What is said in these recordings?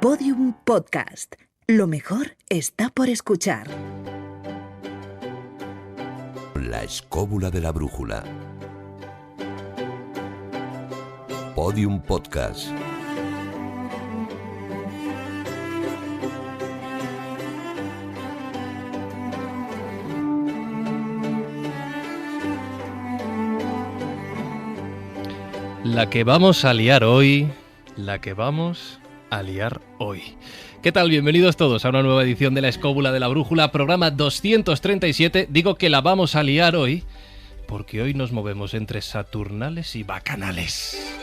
Podium Podcast. Lo mejor está por escuchar. La escóbula de la brújula. Podium Podcast. La que vamos a liar hoy, ¿Qué tal? Bienvenidos todos a una nueva edición de La Escóbula de la Brújula, programa 237. Digo que la vamos a liar hoy porque hoy nos movemos entre saturnales y bacanales.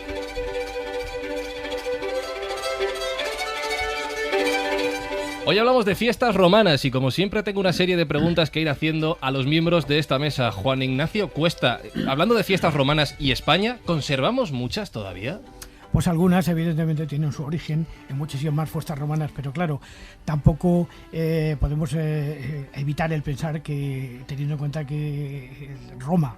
Hoy hablamos de fiestas romanas y como siempre tengo una serie de preguntas que ir haciendo a los miembros de esta mesa. Juan Ignacio Cuesta, hablando de fiestas romanas y España, ¿conservamos muchas todavía? Pues algunas evidentemente tienen su origen en muchísimas más fiestas romanas, pero claro, tampoco podemos evitar el pensar que, teniendo en cuenta que Roma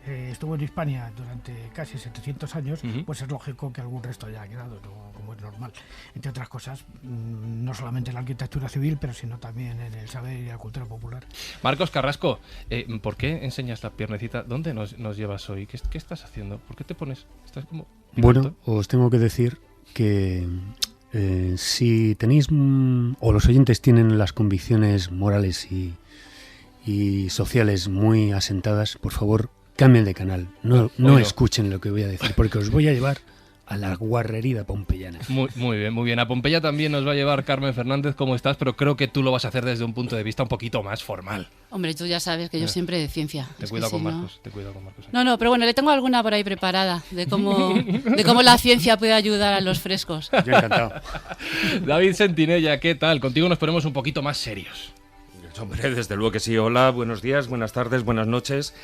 estuvo en Hispania durante casi 700 años, pues es lógico que algún resto haya quedado, ¿no? Como es normal. Entre otras cosas, no solamente en la arquitectura civil, pero sino también en el saber y la cultura popular. Marcos Carrasco, ¿por qué enseñas la piernecita? ¿Dónde nos llevas hoy? ¿Qué estás haciendo? ¿Por qué te pones? ¿Estás como piloto? Bueno, os tengo que decir que si tenéis, o los oyentes tienen las convicciones morales y sociales muy asentadas, por favor, cambien de canal. No escuchen lo que voy a decir, porque os voy a llevar a la guarrería pompeyana. Muy bien. A Pompeya también nos va a llevar Carmen Fernández. ¿Cómo estás? Pero creo que tú lo vas a hacer desde un punto de vista un poquito más formal. Hombre, tú ya sabes que yo siempre de ciencia. Te cuido con Marcos. No, pero bueno, le tengo alguna por ahí preparada de cómo la ciencia puede ayudar a los frescos. Yo encantado. David Sentinella, ¿qué tal? Contigo nos ponemos un poquito más serios. Hombre, desde luego que sí. Hola, buenos días, buenas tardes, buenas noches.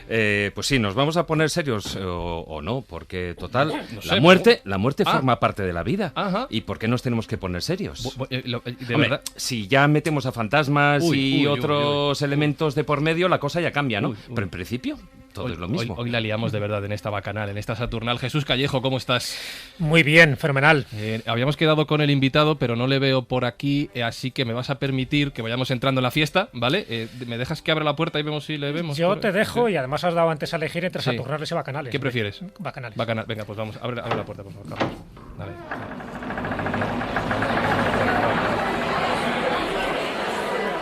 Pues sí, nos vamos a poner serios o no, porque total, no sé, la muerte forma parte de la vida. Ajá. ¿Y por qué nos tenemos que poner serios? De Hombre, verdad. si ya metemos a fantasmas y otros elementos de por medio, la cosa ya cambia, ¿no? Pero en principio, todo es lo mismo. Hoy la liamos de verdad en esta bacanal, en esta saturnal. Jesús Callejo, ¿cómo estás? Muy bien, fenomenal. Habíamos quedado con el invitado, pero no le veo por aquí, así que me vas a permitir que vayamos entrando en la fiesta, ¿vale? ¿Me dejas que abra la puerta y vemos si le vemos? Yo te dejo, y además has dado antes a elegir entre saturnales y bacanales. ¿Qué prefieres? Bacanales. Venga, pues vamos, abre la puerta, por favor, Carlos. Dale.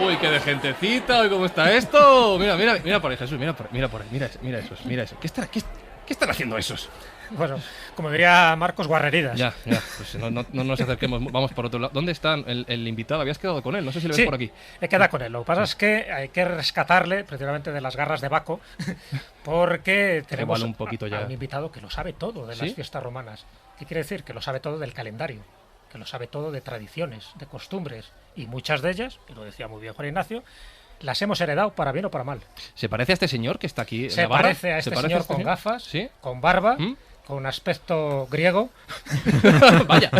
Uy, qué de gentecita, uy, ¿cómo está esto? Mira por ahí, Jesús, mira eso. ¿Qué están haciendo esos? Bueno, como diría Marcos, guarreridas. Ya, pues no nos acerquemos, vamos por otro lado. ¿Dónde está el invitado? Habías quedado con él, no sé si lo ves por aquí. He quedado con él, lo que pasa es que hay que rescatarle precisamente de las garras de Baco, porque tenemos un poquito ya. a un invitado que lo sabe todo de las fiestas romanas. ¿Qué quiere decir? Que lo sabe todo del calendario, que lo sabe todo de tradiciones, de costumbres, y muchas de ellas, y lo decía muy bien Juan Ignacio, las hemos heredado para bien o para mal. ¿Se parece a este señor que está aquí? Se parece a este señor con gafas, ¿sí? Con barba, con un aspecto griego. Vaya.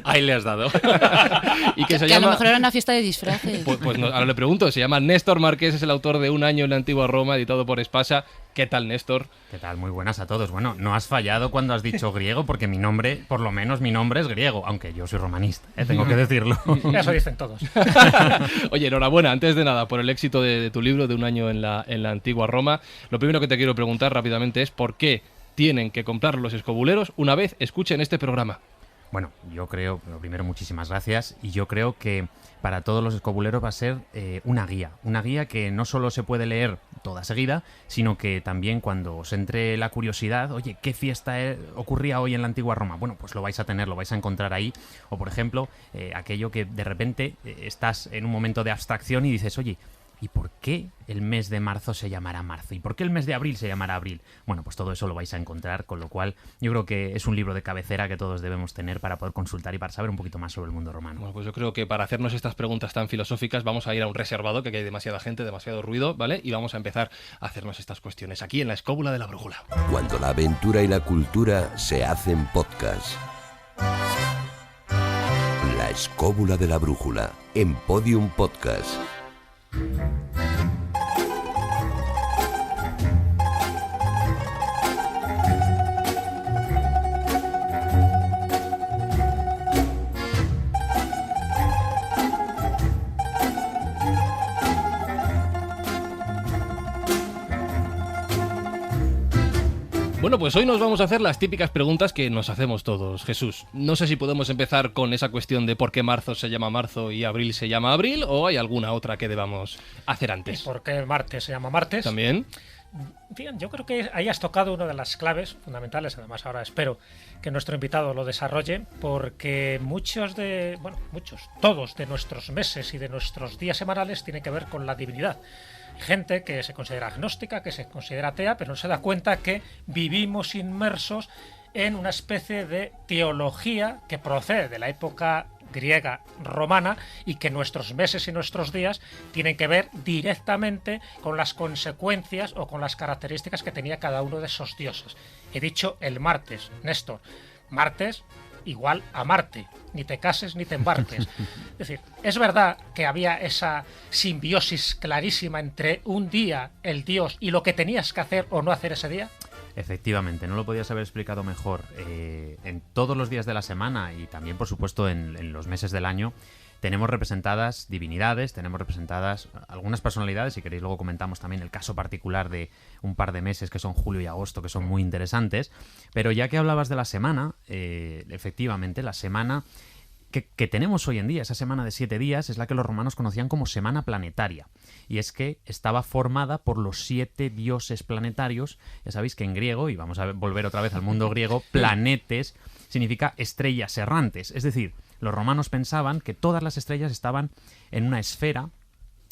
Ahí le has dado. Y que a lo mejor era una fiesta de disfraces. Pues no, ahora le pregunto, se llama Néstor Marqués, es el autor de Un año en la antigua Roma, editado por Espasa. ¿Qué tal, Néstor? ¿Qué tal? Muy buenas a todos. Bueno, no has fallado cuando has dicho griego, porque mi nombre, por lo menos mi nombre es griego, aunque yo soy romanista, tengo que decirlo. Eso dicen todos. Oye, enhorabuena, antes de nada, por el éxito de tu libro de Un año en la antigua Roma. Lo primero que te quiero preguntar rápidamente es ¿por qué tienen que comprar los escobuleros una vez escuchen este programa? Bueno, yo creo, lo primero, muchísimas gracias, y yo creo que para todos los escobuleros va a ser una guía que no solo se puede leer toda seguida, sino que también cuando os entre la curiosidad, oye, ¿qué fiesta ocurría hoy en la antigua Roma? Bueno, pues lo vais a tener, lo vais a encontrar ahí, o por ejemplo, aquello que de repente estás en un momento de abstracción y dices, oye, ¿y por qué el mes de marzo se llamará marzo? ¿Y por qué el mes de abril se llamará abril? Bueno, pues todo eso lo vais a encontrar, con lo cual yo creo que es un libro de cabecera que todos debemos tener para poder consultar y para saber un poquito más sobre el mundo romano. Bueno, pues yo creo que para hacernos estas preguntas tan filosóficas vamos a ir a un reservado, que hay demasiada gente, demasiado ruido, ¿vale? Y vamos a empezar a hacernos estas cuestiones aquí en La Escóbula de la Brújula. Cuando la aventura y la cultura se hacen podcast. La Escóbula de la Brújula, en Podium Podcast. Bueno, pues hoy nos vamos a hacer las típicas preguntas que nos hacemos todos. Jesús, no sé si podemos empezar con esa cuestión de por qué marzo se llama marzo y abril se llama abril, o hay alguna otra que debamos hacer antes. ¿Y por qué martes se llama martes? También. Bien, yo creo que ahí has tocado una de las claves fundamentales. Además, ahora espero que nuestro invitado lo desarrolle, porque todos de nuestros meses y de nuestros días semanales tienen que ver con la divinidad. Hay gente que se considera agnóstica, que se considera atea, pero no se da cuenta que vivimos inmersos en una especie de teología que procede de la época griega, romana, y que nuestros meses y nuestros días tienen que ver directamente con las consecuencias o con las características que tenía cada uno de esos dioses. He dicho el martes, Néstor. Martes igual a Marte. Ni te cases ni te embarques. Es decir, es verdad que había esa simbiosis clarísima entre un día, el dios, y lo que tenías que hacer o no hacer ese día. Efectivamente, no lo podías haber explicado mejor. En todos los días de la semana y también, por supuesto, en los meses del año, tenemos representadas divinidades, tenemos representadas algunas personalidades. Si queréis, luego comentamos también el caso particular de un par de meses que son julio y agosto, que son muy interesantes. Pero ya que hablabas de la semana, efectivamente, la semana que tenemos hoy en día, esa semana de 7 días, es la que los romanos conocían como semana planetaria. Y es que estaba formada por los 7 dioses planetarios. Ya sabéis que en griego, y vamos a volver otra vez al mundo griego, planetes significa estrellas errantes. Es decir, los romanos pensaban que todas las estrellas estaban en una esfera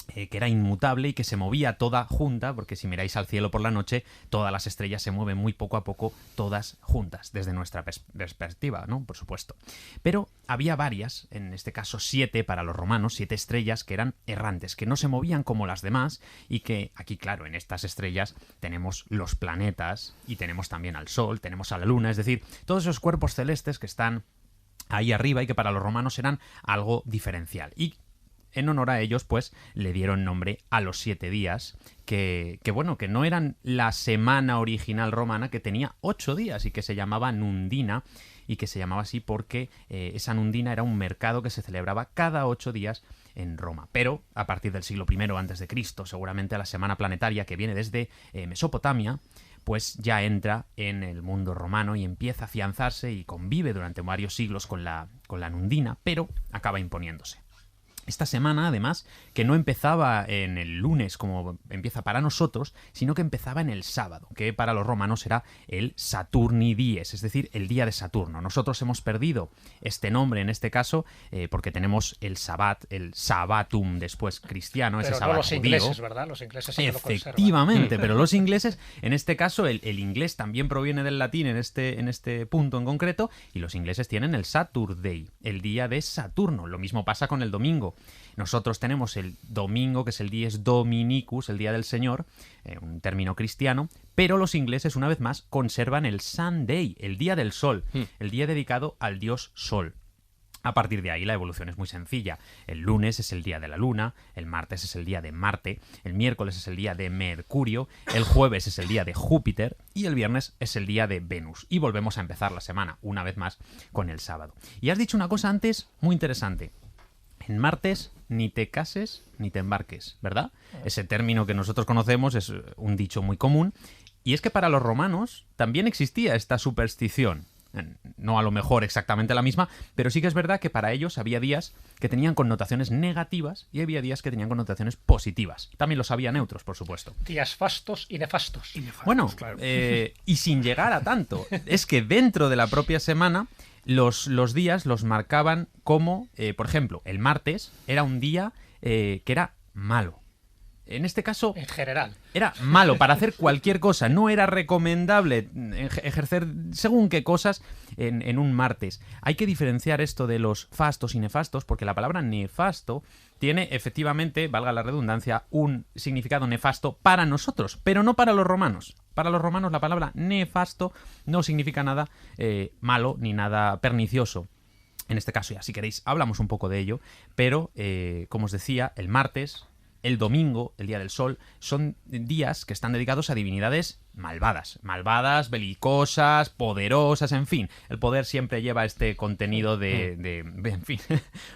que era inmutable y que se movía toda junta, porque si miráis al cielo por la noche, todas las estrellas se mueven muy poco a poco, todas juntas, desde nuestra perspectiva, ¿no? Por supuesto. Pero había varias, en este caso 7 para los romanos, 7 estrellas que eran errantes, que no se movían como las demás, y que aquí, claro, en estas estrellas tenemos los planetas y tenemos también al Sol, tenemos a la Luna, es decir, todos esos cuerpos celestes que están ahí arriba y que para los romanos eran algo diferencial. Y en honor a ellos, pues, le dieron nombre a los 7 días, que no eran la semana original romana, que tenía 8 días y que se llamaba Nundina, y que se llamaba así porque esa Nundina era un mercado que se celebraba cada 8 días en Roma. Pero a partir del siglo I a.C., seguramente la semana planetaria, que viene desde Mesopotamia, pues ya entra en el mundo romano y empieza a afianzarse y convive durante varios siglos con la Nundina, pero acaba imponiéndose. Esta semana, además, que no empezaba en el lunes como empieza para nosotros, sino que empezaba en el sábado, que para los romanos era el Saturni Dies, es decir, el día de Saturno. Nosotros hemos perdido este nombre en este caso porque tenemos el Sabbat, el Sabbatum después cristiano, pero ese no Sabbat los judío. ingleses, ¿verdad? Los ingleses sí que lo conservan. Efectivamente, pero los ingleses, en este caso, el inglés también proviene del latín en este punto en concreto, y los ingleses tienen el Saturday, el día de Saturno. Lo mismo pasa con el domingo. Nosotros tenemos el domingo, que es el Dies Dominicus, el día del Señor, un término cristiano, pero los ingleses, una vez más, conservan el Sunday, el día del sol, el día dedicado al dios Sol. A partir de ahí la evolución es muy sencilla. El lunes es el día de la Luna, el martes es el día de Marte, el miércoles es el día de Mercurio, el jueves es el día de Júpiter y el viernes es el día de Venus. Y volvemos a empezar la semana, una vez más, con el sábado. Y has dicho una cosa antes muy interesante. En martes ni te cases ni te embarques, ¿verdad? Ese término que nosotros conocemos es un dicho muy común. Y es que para los romanos también existía esta superstición. No a lo mejor exactamente la misma, pero sí que es verdad que para ellos había días que tenían connotaciones negativas y había días que tenían connotaciones positivas. También los había neutros, por supuesto. Días fastos y nefastos. Bueno, claro. Y sin llegar a tanto. Es que dentro de la propia semana los días los marcaban como, por ejemplo, el martes era un día que era malo. En este caso, en general, era malo para hacer cualquier cosa. No era recomendable ejercer según qué cosas en un martes. Hay que diferenciar esto de los fastos y nefastos, porque la palabra nefasto tiene efectivamente, valga la redundancia, un significado nefasto para nosotros, pero no para los romanos. Para los romanos la palabra nefasto no significa nada malo ni nada pernicioso. En este caso, ya si queréis, hablamos un poco de ello, pero como os decía, el martes el domingo, el Día del Sol, son días que están dedicados a divinidades malvadas. Malvadas, belicosas, poderosas, en fin. El poder siempre lleva este contenido en fin,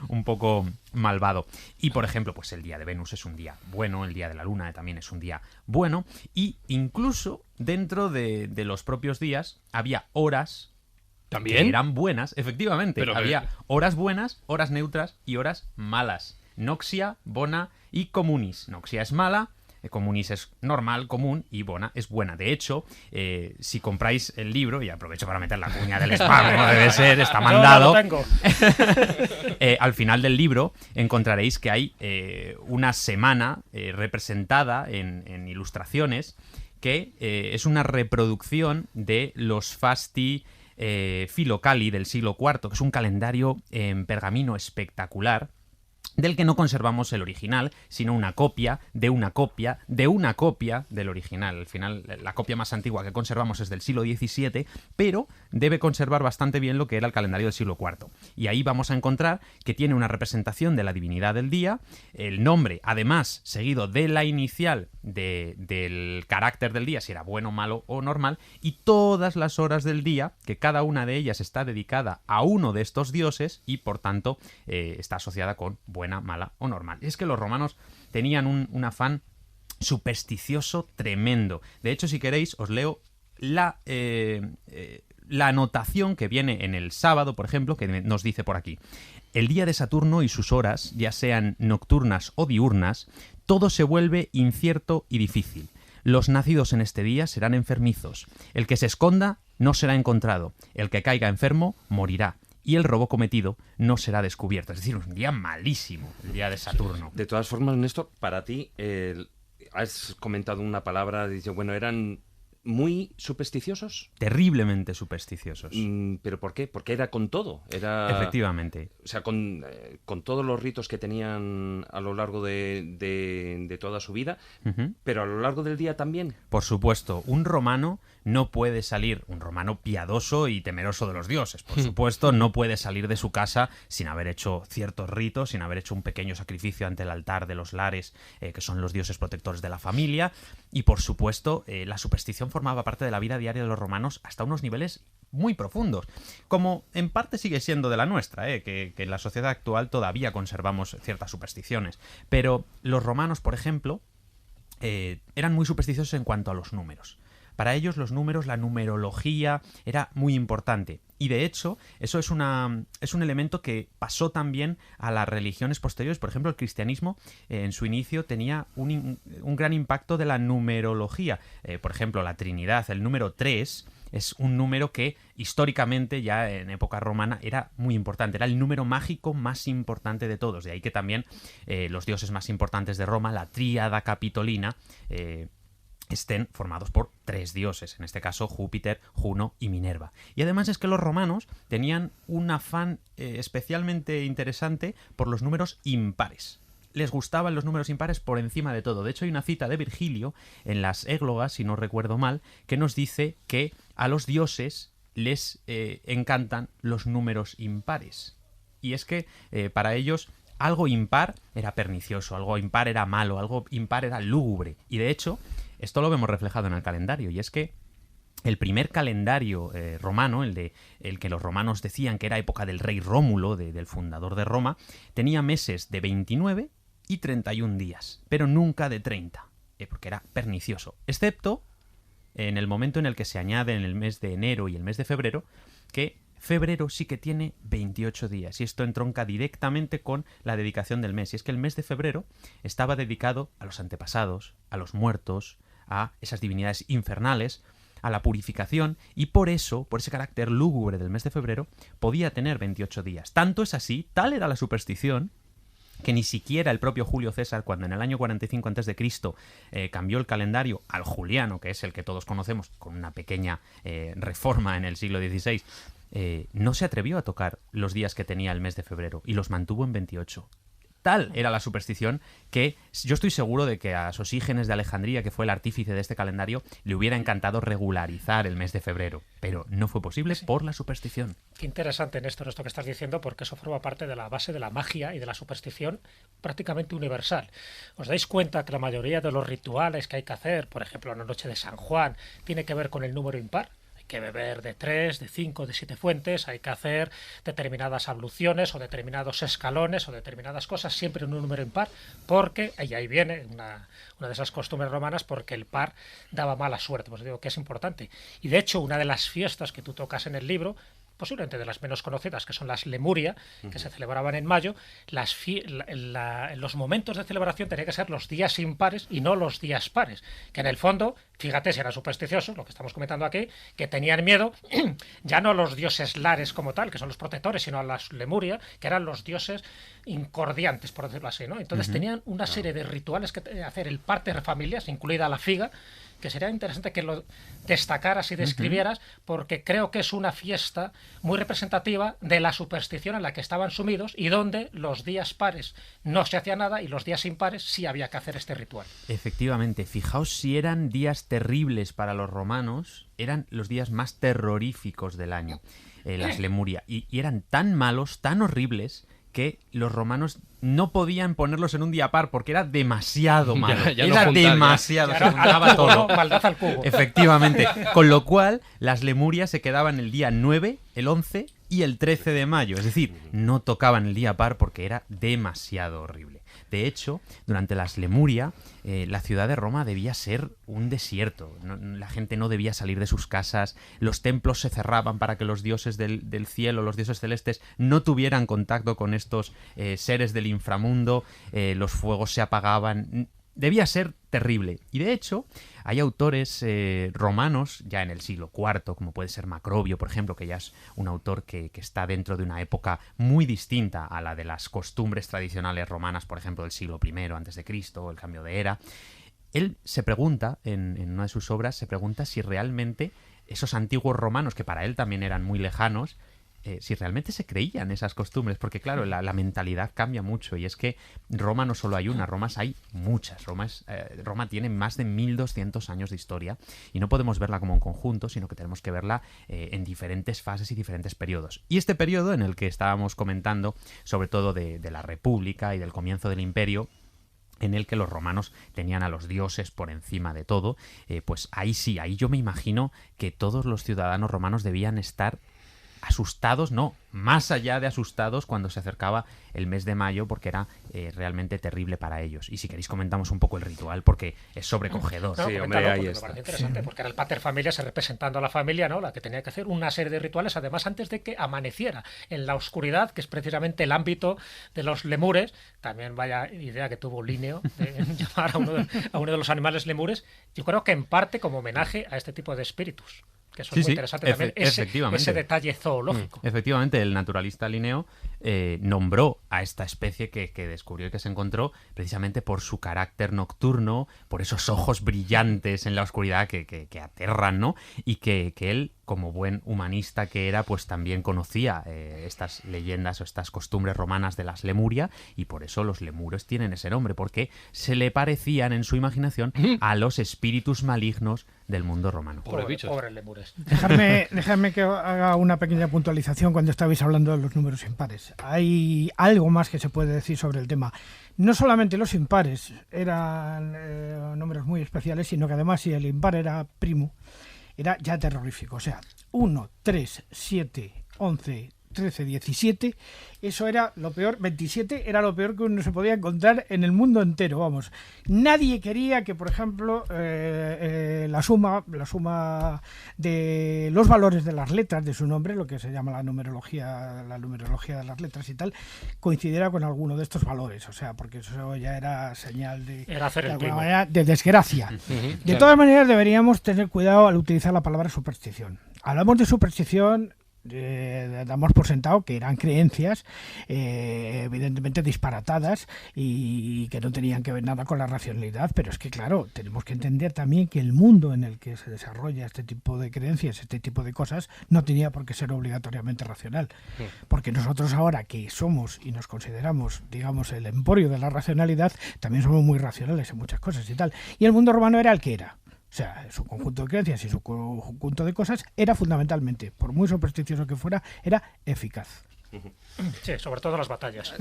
un poco malvado. Y, por ejemplo, pues el Día de Venus es un día bueno, el Día de la Luna también es un día bueno, y incluso dentro de los propios días había horas ¿también? que eran buenas, efectivamente. Pero había horas buenas, horas neutras y horas malas. Noxia, bona y comunis. Noxia es mala, comunis es normal, común, y bona es buena. De hecho, si compráis el libro, y aprovecho para meter la cuña del spam, como debe ser, está mandado. No lo tengo. Al final del libro encontraréis que hay una semana representada en ilustraciones que es una reproducción de los fasti Filocali del siglo IV, que es un calendario en pergamino espectacular, del que no conservamos el original, sino una copia de una copia de una copia del original. Al final, la copia más antigua que conservamos es del siglo XVII, pero debe conservar bastante bien lo que era el calendario del siglo IV. Y ahí vamos a encontrar que tiene una representación de la divinidad del día, el nombre, además, seguido de la inicial del carácter del día, si era bueno, malo o normal, y todas las horas del día, que cada una de ellas está dedicada a uno de estos dioses y, por tanto, está asociada con buena, mala o normal. Y es que los romanos tenían un afán supersticioso tremendo. De hecho, si queréis, os leo la anotación que viene en el sábado, por ejemplo, que nos dice por aquí: el día de Saturno y sus horas, ya sean nocturnas o diurnas, todo se vuelve incierto y difícil. Los nacidos en este día serán enfermizos. El que se esconda no será encontrado. El que caiga enfermo morirá. Y el robo cometido no será descubierto. Es decir, un día malísimo, el día de Saturno. De todas formas, Néstor, para ti, has comentado una palabra, dices, bueno, eran muy supersticiosos. Terriblemente supersticiosos. ¿Pero por qué? Porque era con todo. Efectivamente. O sea, con todos los ritos que tenían a lo largo de toda su vida, pero a lo largo del día también. Por supuesto, un romano no puede salir, un romano piadoso y temeroso de los dioses, por supuesto, no puede salir de su casa sin haber hecho ciertos ritos, sin haber hecho un pequeño sacrificio ante el altar de los lares, que son los dioses protectores de la familia, y por supuesto, la superstición formaba parte de la vida diaria de los romanos hasta unos niveles muy profundos, como en parte sigue siendo de la nuestra, que en la sociedad actual todavía conservamos ciertas supersticiones, pero los romanos, por ejemplo, eran muy supersticiosos en cuanto a los números. Para ellos los números, la numerología era muy importante. Y de hecho, eso es un elemento que pasó también a las religiones posteriores. Por ejemplo, el cristianismo en su inicio tenía un gran impacto de la numerología. Por ejemplo, la Trinidad, el número 3, es un número que históricamente ya en época romana era muy importante. Era el número mágico más importante de todos. De ahí que también los dioses más importantes de Roma, la tríada capitolina, estén formados por 3 dioses, en este caso Júpiter, Juno y Minerva. Y además es que los romanos tenían un afán especialmente interesante por los números impares. Les gustaban los números impares por encima de todo. De hecho, hay una cita de Virgilio en las Églogas, si no recuerdo mal, que nos dice que a los dioses les encantan los números impares. Y es que para ellos algo impar era pernicioso, algo impar era malo, algo impar era lúgubre. Y de hecho, esto lo vemos reflejado en el calendario, y es que el primer calendario romano, el que los romanos decían que era época del rey Rómulo, del fundador de Roma, tenía meses de 29 y 31 días, pero nunca de 30, porque era pernicioso, excepto en el momento en el que se añade en el mes de enero y el mes de febrero, que febrero sí que tiene 28 días, y esto entronca directamente con la dedicación del mes. Y es que el mes de febrero estaba dedicado a los antepasados, a los muertos, a esas divinidades infernales, a la purificación, y por eso, por ese carácter lúgubre del mes de febrero, podía tener 28 días. Tanto es así, tal era la superstición, que ni siquiera el propio Julio César, cuando en el año 45 a.C. Cambió el calendario al juliano, que es el que todos conocemos, con una pequeña reforma en el siglo XVI, no se atrevió a tocar los días que tenía el mes de febrero y los mantuvo en 28. Tal era la superstición que yo estoy seguro de que a Sosígenes de Alejandría, que fue el artífice de este calendario, le hubiera encantado regularizar el mes de febrero, pero no fue posible por la superstición. Qué interesante, Néstor, esto que estás diciendo, porque eso forma parte de la base de la magia y de la superstición prácticamente universal. ¿Os dais cuenta que la mayoría de los rituales que hay que hacer, por ejemplo, en la noche de San Juan, tiene que ver con el número impar? Que beber de 3, de 5, de 7 fuentes, hay que hacer determinadas abluciones o determinados escalones o determinadas cosas siempre en un número impar, porque, y ahí viene una de esas costumbres romanas, porque el par daba mala suerte. Pues digo que es importante. Y de hecho, una de las fiestas que tú tocas en el libro, posiblemente de las menos conocidas, que son las Lemuria, que se celebraban en mayo, los momentos de celebración tenían que ser los días impares y no los días pares, que en el fondo, fíjate si eran supersticiosos, lo que estamos comentando aquí, que tenían miedo ya no a los dioses lares como tal, que son los protectores, sino a las Lemuria, que eran los dioses incordiantes, por decirlo así, ¿no? Entonces tenían una serie de rituales que hacer el parter familias, incluida la figa, que sería interesante que lo destacaras y describieras, porque creo que es una fiesta muy representativa de la superstición en la que estaban sumidos y donde los días pares no se hacía nada y los días impares sí había que hacer este ritual. Efectivamente, fijaos si eran días terribles para los romanos, eran los días más terroríficos del año, las Lemuria, y eran tan malos, tan horribles, que los romanos no podían ponerlos en un día par porque era demasiado malo. Ya era no demasiado, se juntaba todo. Maldad al cubo. Efectivamente. Con lo cual, las Lemurias se quedaban el día 9, el 11 y el 13 de mayo. Es decir, no tocaban el día par porque era demasiado horrible. De hecho, durante las Lemuria, la ciudad de Roma debía ser un desierto. La gente no debía salir de sus casas, los templos se cerraban para que los dioses del cielo, los dioses celestes, no tuvieran contacto con estos seres del inframundo, los fuegos se apagaban. Debía ser terrible. Y de hecho, hay autores romanos, ya en el siglo IV, como puede ser Macrobio, por ejemplo, que ya es un autor que está dentro de una época muy distinta a la de las costumbres tradicionales romanas, por ejemplo, del siglo I antes de Cristo, el cambio de era. Él se pregunta, en una de sus obras, se pregunta si realmente esos antiguos romanos, que para él también eran muy lejanos, si realmente se creían esas costumbres, porque claro, la mentalidad cambia mucho, y es que Roma no solo hay una, Roma hay muchas. Roma tiene más de 1200 años de historia y no podemos verla como un conjunto, sino que tenemos que verla en diferentes fases y diferentes periodos. Y este periodo en el que estábamos comentando, sobre todo de la República y del comienzo del Imperio, en el que los romanos tenían a los dioses por encima de todo, pues ahí sí, ahí yo me imagino que todos los ciudadanos romanos debían estar asustados, no, más allá de asustados cuando se acercaba el mes de mayo, porque era realmente terrible para ellos. Y si queréis comentamos un poco el ritual, porque es sobrecogedor. No, sí, hombre, ahí está. Me parece interesante, porque era el pater familias representando a la familia, ¿no? La que tenía que hacer una serie de rituales, además antes de que amaneciera en la oscuridad, que es precisamente el ámbito de los lemures. También vaya idea que tuvo Linneo de llamar a uno de los animales lemures. Yo creo que en parte como homenaje a este tipo de espíritus. Que eso es muy interesante también, ese detalle zoológico. Efectivamente, el naturalista Linneo nombró a esta especie que descubrió y que se encontró precisamente por su carácter nocturno, por esos ojos brillantes en la oscuridad que aterran, ¿no? Y que él, como buen humanista que era, pues también conocía estas leyendas o estas costumbres romanas de las Lemuria, y por eso los lemures tienen ese nombre, porque se le parecían en su imaginación a los espíritus malignos del mundo romano. Pobres lemures. Dejadme que haga una pequeña puntualización cuando estabais hablando de los números impares. Hay algo más que se puede decir sobre el tema. No solamente los impares eran números muy especiales, sino que además si el impar era primo, era ya terrorífico. O sea, 1, 3, 7, 11, 13, 17, eso era lo peor. 27 era lo peor que uno se podía encontrar en el mundo entero, vamos. Nadie quería que, por ejemplo, la suma de los valores de las letras de su nombre, lo que se llama la numerología de las letras y tal, coincidiera con alguno de estos valores. O sea, porque eso ya era señal de alguna manera de desgracia. De todas maneras, deberíamos tener cuidado al utilizar la palabra superstición. Hablamos de superstición damos por sentado que eran creencias evidentemente disparatadas y que no tenían que ver nada con la racionalidad, pero es que claro, tenemos que entender también que el mundo en el que se desarrolla este tipo de creencias, este tipo de cosas, no tenía por qué ser obligatoriamente racional, porque nosotros ahora que somos y nos consideramos, digamos, el emporio de la racionalidad, también somos muy racionales en muchas cosas y tal, y el mundo romano era el que era. O sea, su conjunto de creencias y su conjunto de cosas era fundamentalmente, por muy supersticioso que fuera, era eficaz. Sí, sobre todo las batallas.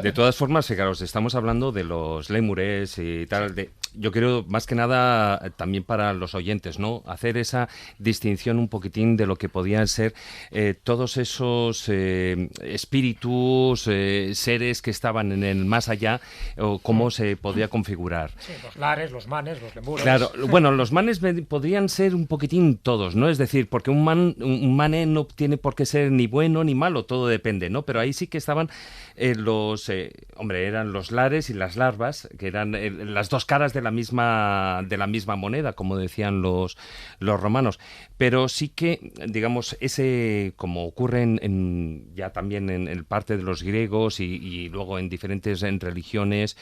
De todas formas, fijaros, estamos hablando de los lémures y tal. Yo creo, más que nada, también para los oyentes, ¿no? Hacer esa distinción un poquitín de lo que podían ser todos esos espíritus, seres que estaban en el más allá, o cómo se podía configurar. Sí, los lares, los manes, los lemures. Claro, bueno, los manes podrían ser un poquitín todos, ¿no? Es decir, porque un mane no tiene por qué ser ni bueno ni malo, todo depende, ¿no? Pero ahí sí que estaban eran los lares y las larvas, que eran las dos caras de la misma moneda, como decían los romanos. Pero sí que, digamos, como ocurre ya también en parte de los griegos y luego en diferentes religiones,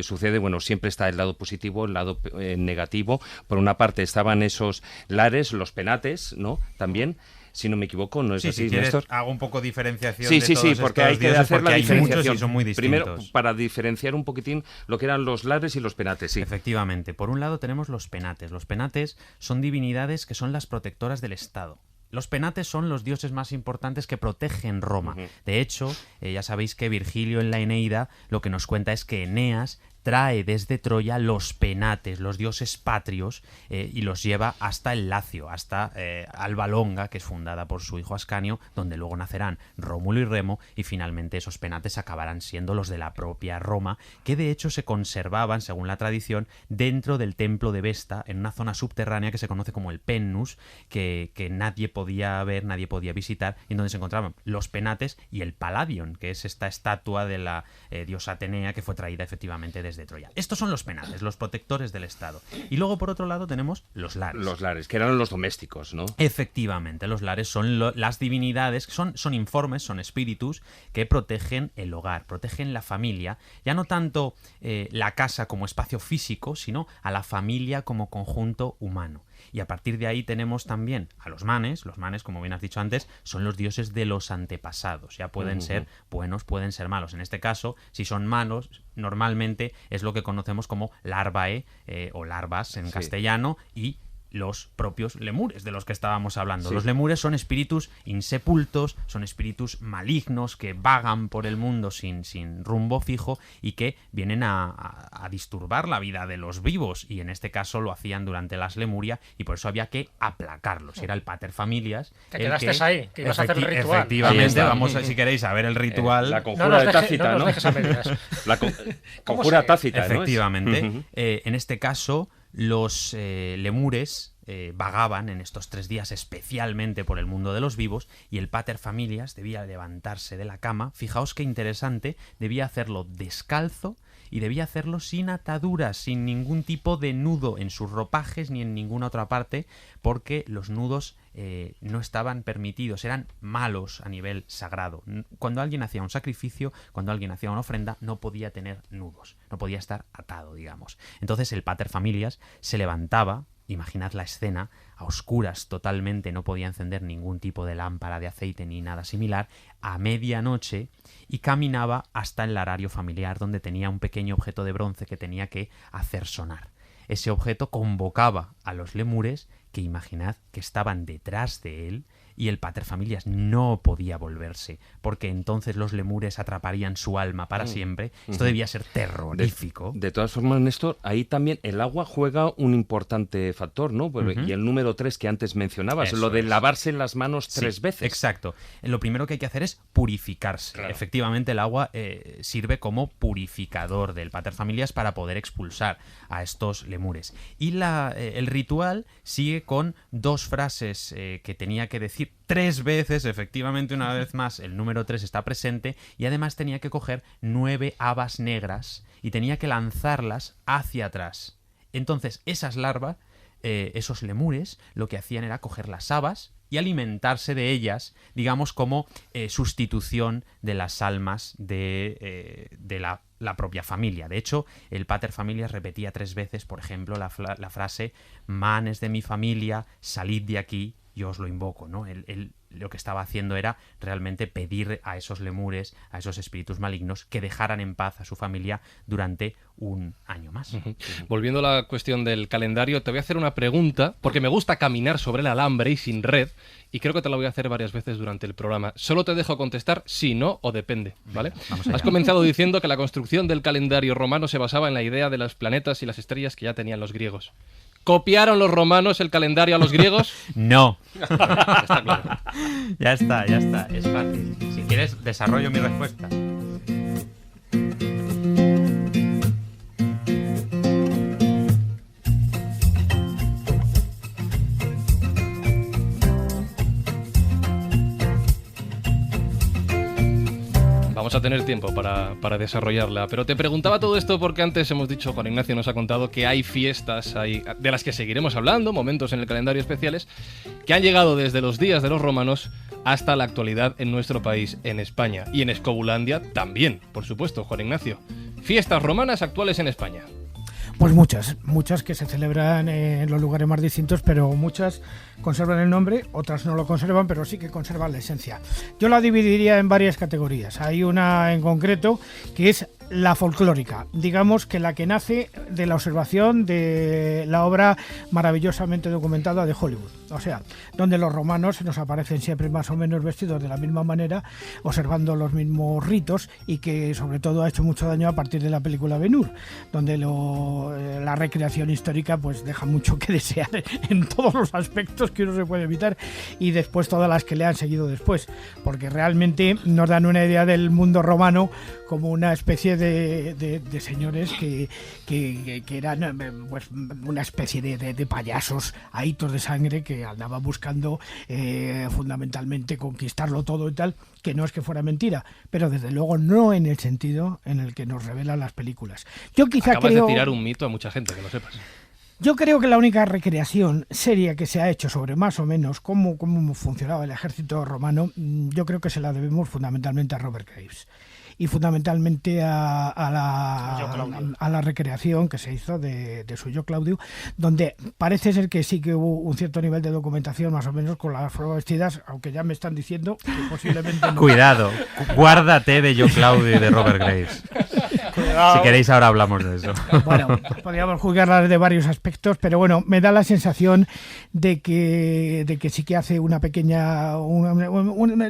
sucede, bueno, siempre está el lado positivo, el lado negativo. Por una parte estaban esos lares, los penates, ¿no? También. Si no me equivoco, ¿no es así, si quieres, Néstor? hago un poco diferenciación Sí, de todos porque estos hay que dioses, hacer la porque hay diferenciación. muchos y son muy distintos. Primero, para diferenciar un poquitín lo que eran los lares y los penates, sí. Efectivamente. Por un lado tenemos los penates. Los penates son divinidades que son las protectoras del Estado. Los penates son los dioses más importantes que protegen Roma. De hecho, ya sabéis que Virgilio en la Eneida lo que nos cuenta es que Eneas trae desde Troya los penates, los dioses patrios, y los lleva hasta el Lacio, hasta Alba Longa, que es fundada por su hijo Ascanio, donde luego nacerán Rómulo y Remo, y finalmente esos penates acabarán siendo los de la propia Roma, que de hecho se conservaban, según la tradición, dentro del templo de Vesta, en una zona subterránea que se conoce como el Pennus, que nadie podía ver, nadie podía visitar, y en donde se encontraban los penates y el Palladion, que es esta estatua de la diosa Atenea que fue traída efectivamente desde Troya. Estos son los penates, los protectores del Estado. Y luego, por otro lado, tenemos los lares. Los lares, que eran los domésticos, ¿no? Efectivamente, los lares son las divinidades, son informes, son espíritus que protegen el hogar, protegen la familia, ya no tanto la casa como espacio físico, sino a la familia como conjunto humano. Y a partir de ahí tenemos también a los manes. Los manes, como bien has dicho antes, son los dioses de los antepasados. Ya pueden ser buenos, pueden ser malos. En este caso, si son malos, normalmente es lo que conocemos como larvae o larvas en castellano, y los propios lemures de los que estábamos hablando. Sí. Los lemures son espíritus insepultos, son espíritus malignos que vagan por el mundo sin rumbo fijo y que vienen a disturbar la vida de los vivos, y en este caso lo hacían durante las Lemuria, y por eso había que aplacarlos. Era el pater familias. Te quedaste ahí, que ibas a hacer el ritual. Efectivamente, vamos si queréis a ver el ritual. La conjura de Tácita, ¿no? La conjura tácita, ¿no? Efectivamente. En este caso, los lemures vagaban en estos 3 días especialmente por el mundo de los vivos, y el pater familias debía levantarse de la cama. Fijaos qué interesante, debía hacerlo descalzo y debía hacerlo sin ataduras, sin ningún tipo de nudo en sus ropajes ni en ninguna otra parte, porque los nudos no estaban permitidos, eran malos a nivel sagrado. Cuando alguien hacía un sacrificio, cuando alguien hacía una ofrenda, no podía tener nudos, no podía estar atado, digamos. Entonces el pater familias se levantaba, imaginad la escena, a oscuras totalmente, no podía encender ningún tipo de lámpara de aceite ni nada similar, a medianoche, y caminaba hasta el larario familiar, donde tenía un pequeño objeto de bronce que tenía que hacer sonar. Ese objeto convocaba a los lemures, que imaginad que estaban detrás de él, y el paterfamilias no podía volverse, porque entonces los lemures atraparían su alma para siempre. Esto debía ser terrorífico. De todas formas, Néstor, ahí también el agua juega un importante factor, ¿no? Y el número 3 que antes mencionabas, eso lo de lavarse las manos 3 veces. Exacto. Lo primero que hay que hacer es purificarse. Claro. Efectivamente, el agua sirve como purificador del paterfamilias para poder expulsar a estos lemures. Y el ritual sigue con 2 frases que tenía que decir 3 veces, efectivamente, una vez más el número 3 está presente, y además tenía que coger 9 habas negras y tenía que lanzarlas hacia atrás. Entonces esas larvas, esos lemures, lo que hacían era coger las habas y alimentarse de ellas, digamos, como sustitución de las almas de la propia familia. De hecho, el Pater Familias repetía 3 veces, por ejemplo, la frase «Manes de mi familia, salid de aquí, yo os lo invoco», ¿no? Él lo que estaba haciendo era realmente pedir a esos lemures, a esos espíritus malignos, que dejaran en paz a su familia durante un año más. Volviendo a la cuestión del calendario, te voy a hacer una pregunta, porque me gusta caminar sobre el alambre y sin red, y creo que te la voy a hacer varias veces durante el programa. Solo te dejo contestar sí, no o depende, ¿vale? Has comenzado diciendo que la construcción del calendario romano se basaba en la idea de los planetas y las estrellas que ya tenían los griegos. ¿Copiaron los romanos el calendario a los griegos? No. Está claro. Ya está, es fácil. Si quieres, desarrollo mi respuesta. Vamos a tener tiempo para desarrollarla, pero te preguntaba todo esto porque antes hemos dicho, Juan Ignacio nos ha contado que hay fiestas de las que seguiremos hablando, momentos en el calendario especiales, que han llegado desde los días de los romanos hasta la actualidad en nuestro país, en España, y en Escobulandia también, por supuesto, Juan Ignacio. Fiestas romanas actuales en España. Pues muchas que se celebran en los lugares más distintos, pero muchas conservan el nombre, otras no lo conservan, pero sí que conservan la esencia. Yo la dividiría en varias categorías. Hay una en concreto que es la folclórica, digamos que la que nace de la observación de la obra maravillosamente documentada de Hollywood, o sea, donde los romanos nos aparecen siempre más o menos vestidos de la misma manera, observando los mismos ritos, y que sobre todo ha hecho mucho daño a partir de la película Ben-Hur, donde la recreación histórica pues deja mucho que desear en todos los aspectos que uno se puede evitar, y después todas las que le han seguido después, porque realmente nos dan una idea del mundo romano como una especie de señores que eran pues una especie de payasos ahitos de sangre que andaban buscando fundamentalmente conquistarlo todo y tal, que no es que fuera mentira, pero desde luego no en el sentido en el que nos revelan las películas. Yo quizá Acabas de tirar un mito a mucha gente, que lo sepas. Yo creo que la única recreación seria que se ha hecho sobre más o menos cómo funcionaba el ejército romano, yo creo que se la debemos fundamentalmente a Robert Graves. Y fundamentalmente a la recreación que se hizo de su Yo Claudio, donde parece ser que sí que hubo un cierto nivel de documentación más o menos con las pruebas vestidas, aunque ya me están diciendo que posiblemente no. Cuidado, guárdate de Yo Claudio y de Robert Graves. Cuidado. Si queréis ahora hablamos de eso. Bueno, podríamos juzgarla de varios aspectos, pero bueno, me da la sensación de que sí que hace una pequeña,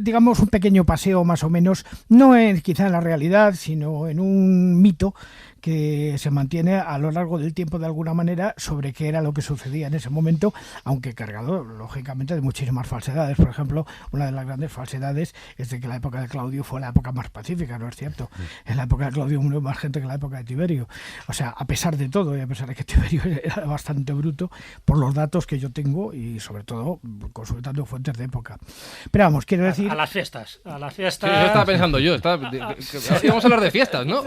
digamos un pequeño paseo más o menos, no es quizá en la realidad, sino en un mito que se mantiene a lo largo del tiempo de alguna manera sobre qué era lo que sucedía en ese momento, aunque cargado lógicamente de muchísimas falsedades. Por ejemplo, una de las grandes falsedades es de que la época de Claudio fue la época más pacífica, ¿no es cierto? En la época de Claudio murió más gente que en la época de Tiberio. O sea, a pesar de todo y a pesar de que Tiberio era bastante bruto, por los datos que yo tengo y sobre todo consultando fuentes de época. Pero vamos, quiero decir... A las fiestas. Sí, yo estaba pensando íbamos a hablar de fiestas, ¿no?